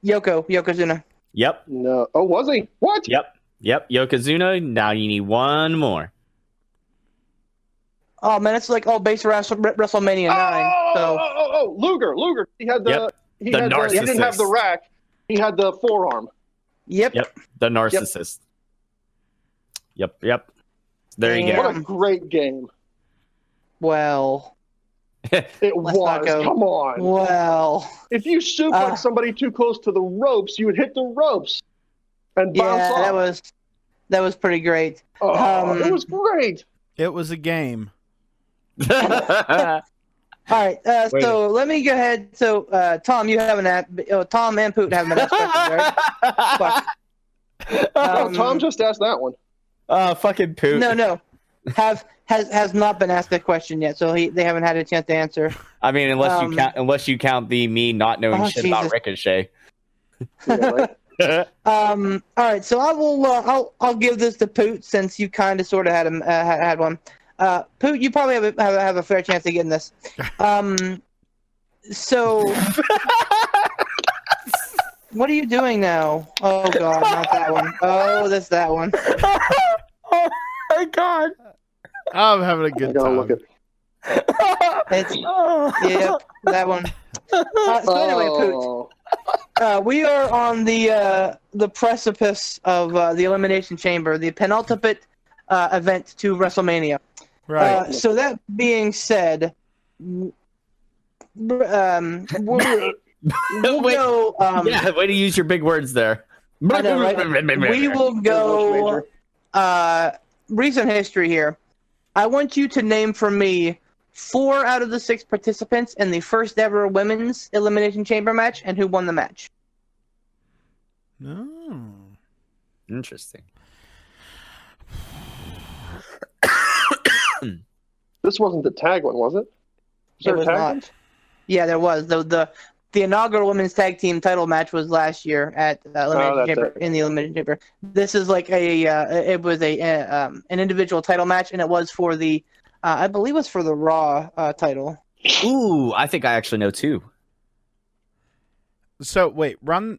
Speaker 4: Yokozuna.
Speaker 3: Yep.
Speaker 1: No. Oh, was he? What?
Speaker 3: Yep. Yokozuna. Now you need one more.
Speaker 4: Oh man, it's like all based around WrestleMania 9. So
Speaker 1: Luger. He had the.
Speaker 3: Yep.
Speaker 1: He
Speaker 3: The
Speaker 1: had he didn't have the
Speaker 3: narcissist.
Speaker 1: rack. He had the forearm.
Speaker 4: yep.
Speaker 3: The narcissist. Yep. There you
Speaker 1: What
Speaker 3: go.
Speaker 1: a great game
Speaker 4: Well.
Speaker 1: it
Speaker 4: Let's not
Speaker 1: was.
Speaker 4: go.
Speaker 1: Come on.
Speaker 4: Well.
Speaker 1: If you suplex somebody too close to the ropes, you would hit the ropes and bounce
Speaker 4: Yeah,
Speaker 1: off.
Speaker 4: that was pretty great.
Speaker 1: Oh, it was great.
Speaker 2: It was a game.
Speaker 4: All right, so let me go ahead. So, Tom, you have an app. Tom and Poot have an app questions, right? Fuck.
Speaker 1: Tom just asked that one.
Speaker 3: Fucking poop.
Speaker 4: No. Has not been asked that question yet, so they haven't had a chance to answer.
Speaker 3: I mean, unless you count the me not knowing
Speaker 4: Oh,
Speaker 3: shit about
Speaker 4: Jesus.
Speaker 3: Ricochet.
Speaker 1: Yeah, right?
Speaker 4: All right, so I will. I'll give this to Poot since you kind of sort of had one. Poot, you probably have a fair chance of getting this. So, what are you doing now? Oh God, not that one. Oh, that's that one.
Speaker 3: Oh my god.
Speaker 2: I'm having a
Speaker 1: I
Speaker 2: good
Speaker 1: gotta
Speaker 2: time.
Speaker 1: look at.
Speaker 4: It's yep, that one. So anyway, Poot, we are on the precipice of the Elimination Chamber, the penultimate event to WrestleMania.
Speaker 2: Right.
Speaker 4: So that being said, we'll go.
Speaker 3: Yeah, way to use your big words there.
Speaker 4: I know, right? We will go recent history here. I want you to name for me 4 out of the 6 participants in the first ever women's Elimination Chamber match and who won the match.
Speaker 2: No.
Speaker 3: Interesting.
Speaker 1: This wasn't the tag one, was it? Was there
Speaker 4: It
Speaker 1: a
Speaker 4: was
Speaker 1: tag
Speaker 4: not.
Speaker 1: one?
Speaker 4: Yeah, there was. The inaugural women's tag team title match was last year at Elimination
Speaker 1: that's
Speaker 4: Chamber,
Speaker 1: it.
Speaker 4: in the Elimination Chamber. This is like it was an individual title match, and it was for the I believe it was for the Raw title.
Speaker 3: Ooh, I think I actually know 2.
Speaker 2: So wait, run.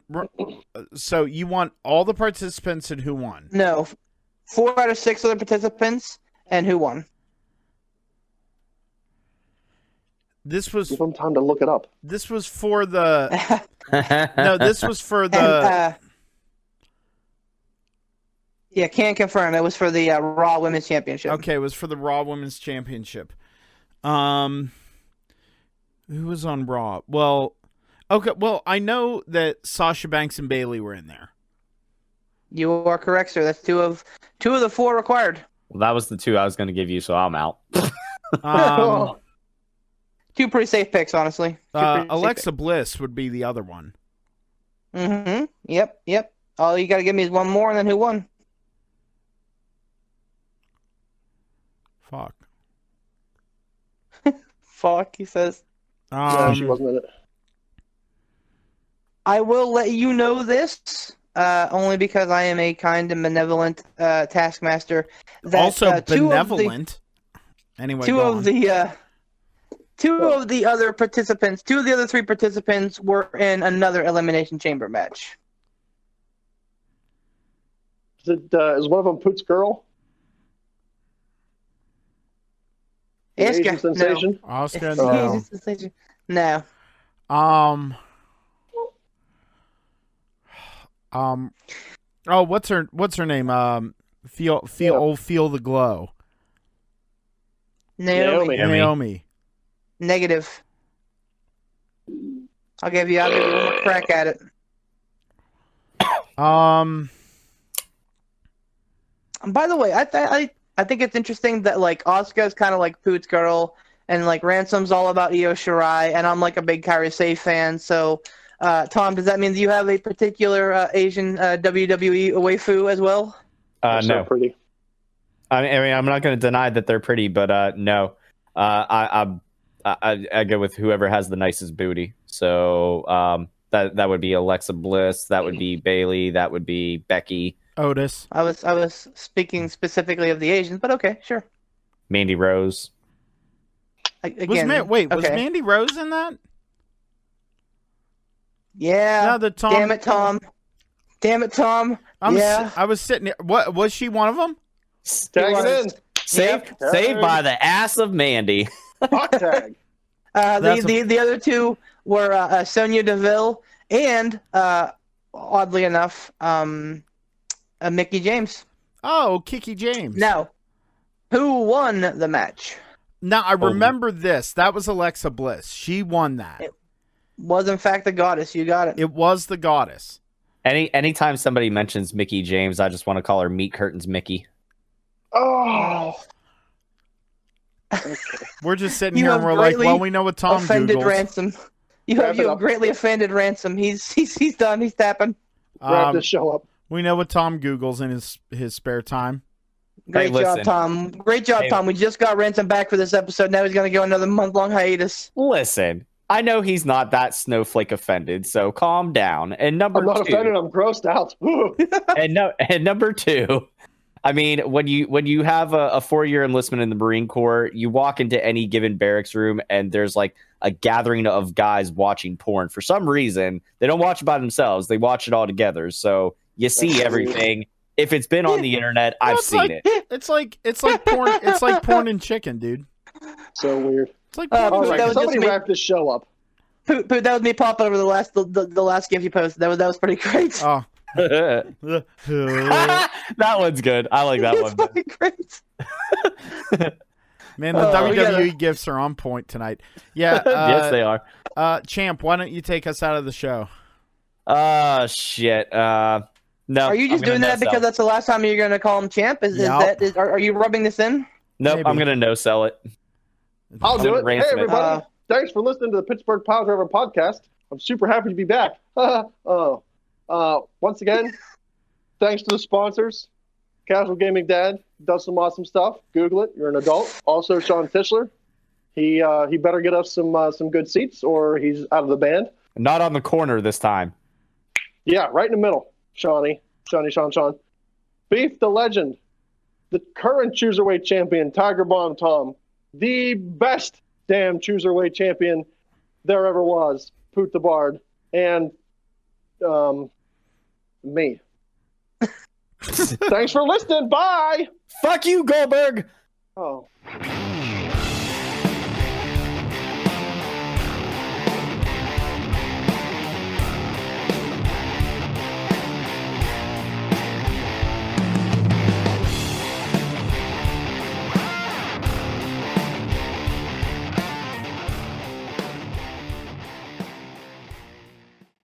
Speaker 2: So you want all the participants and who won?
Speaker 4: No, 4 out of 6 other participants and who won.
Speaker 2: This was.
Speaker 1: Give them time to look it up.
Speaker 2: This was for the. No, this was for the.
Speaker 4: And, yeah, can't confirm. It was for the Raw Women's Championship.
Speaker 2: Okay, it was for the Raw Women's Championship. Who was on Raw? Well, okay. Well, I know that Sasha Banks and Bayley were in there.
Speaker 4: You are correct, sir. That's two of the 4 required.
Speaker 3: Well, that was the 2 I was going to give you, so I'm out.
Speaker 4: 2 pretty safe picks, honestly.
Speaker 2: Alexa Bliss would be the other one.
Speaker 4: Mm-hmm. Yep. All you got to give me is one more, and then who won?
Speaker 2: Fuck.
Speaker 4: Fuck, he says.
Speaker 1: No, she wasn't in it.
Speaker 4: I will let you know this, only because I am a kind and benevolent taskmaster. That,
Speaker 2: Also benevolent. Anyway,
Speaker 4: two of the other participants, 2 of the other 3 participants were in another Elimination Chamber match.
Speaker 1: Is one of them Poot's girl?
Speaker 4: Asuka,
Speaker 1: Asian sensation?
Speaker 4: no.
Speaker 2: Oscar.
Speaker 4: Asian sensation. No.
Speaker 2: Oh, what's her name? Feel the glow. Naomi.
Speaker 4: Negative. I'll give you one more crack at it. By the way, I think it's interesting that like Asuka's kind of like Poot's girl, and like Ransom's all about Io Shirai, and I'm like a big Kairi Sane fan. So, Tom, does that mean that you have a particular Asian WWE waifu as well?
Speaker 3: No.
Speaker 1: Pretty.
Speaker 3: I mean, I'm not going to deny that they're pretty, but no. I go with whoever has the nicest booty. So that would be Alexa Bliss. That would be Bayley. That would be Becky.
Speaker 2: Otis.
Speaker 4: I was speaking specifically of the Asians, but okay, sure.
Speaker 3: Mandy Rose.
Speaker 2: Was Mandy Rose in that?
Speaker 4: Yeah.
Speaker 2: No, the Tom.
Speaker 4: Damn it, Tom.
Speaker 2: I was sitting here. What was she? One of them?
Speaker 1: Tag it in.
Speaker 3: Saved by the ass of Mandy.
Speaker 1: Hot tag.
Speaker 4: The other 2 were Sonya Deville and oddly enough, Mickie James.
Speaker 2: Oh, Kiki James.
Speaker 4: Now, who won the match?
Speaker 2: Now, I remember this. That was Alexa Bliss. She won that.
Speaker 4: It was, in fact, the goddess. You got it.
Speaker 2: It was the goddess.
Speaker 3: Anytime somebody mentions Mickie James, I just want to call her Meat Curtains Mickey.
Speaker 1: Oh.
Speaker 2: Okay. We're just sitting here and we're like, well, we know what Tom
Speaker 4: offended
Speaker 2: Googles.
Speaker 4: Ransom. You have greatly offended Ransom. He's done. He's tapping.
Speaker 1: Wrap this show up.
Speaker 2: We know what Tom Googles in his spare time.
Speaker 4: Great job, Tom. Great job, Tom. We just got Ransom back for this episode. Now he's going to go another month-long hiatus.
Speaker 3: Listen, I know he's not that snowflake offended, so calm down. And
Speaker 1: I'm not offended. I'm grossed out.
Speaker 3: and number 2, I mean, when you have a 4-year enlistment in the Marine Corps, you walk into any given barracks room and there's like a gathering of guys watching porn. For some reason, they don't watch it by themselves. They watch it all together. So you see everything. If it's been on the internet, I've seen it.
Speaker 2: It's like porn. It's like porn and chicken, dude.
Speaker 1: So weird.
Speaker 2: It's like
Speaker 1: all right, somebody wrap this show up.
Speaker 4: Poot, that was me popping over the last gift you posted. That was pretty great.
Speaker 2: Oh.
Speaker 3: That one's good. I like that one.
Speaker 4: It's fucking great.
Speaker 2: Man, the WWE gifts are on point tonight. Yeah.
Speaker 3: Yes, they are.
Speaker 2: Champ, why don't you take us out of the show?
Speaker 3: Shit. No.
Speaker 4: Are you just doing that because that's the last time you're going to call him Champ? Are you rubbing this in?
Speaker 3: Nope, I'm going to no sell it.
Speaker 1: I'll do it. Hey, everybody. Thanks for listening to the Pittsburgh Piledriver podcast. I'm super happy to be back. Once again, thanks to the sponsors. Casual Gaming Dad does some awesome stuff. Google it. You're an adult. Also, Sean Tischler. He better get us some good seats or he's out of the band.
Speaker 3: Not on the corner this time.
Speaker 1: Yeah, right in the middle. Sean. Beef the legend. The current Cruiserweight champion, Tiger Bomb Tom. The best damn Cruiserweight champion there ever was, Poot the Bard. And Me. Thanks for listening. Bye.
Speaker 3: Fuck you, Goldberg.
Speaker 1: Oh.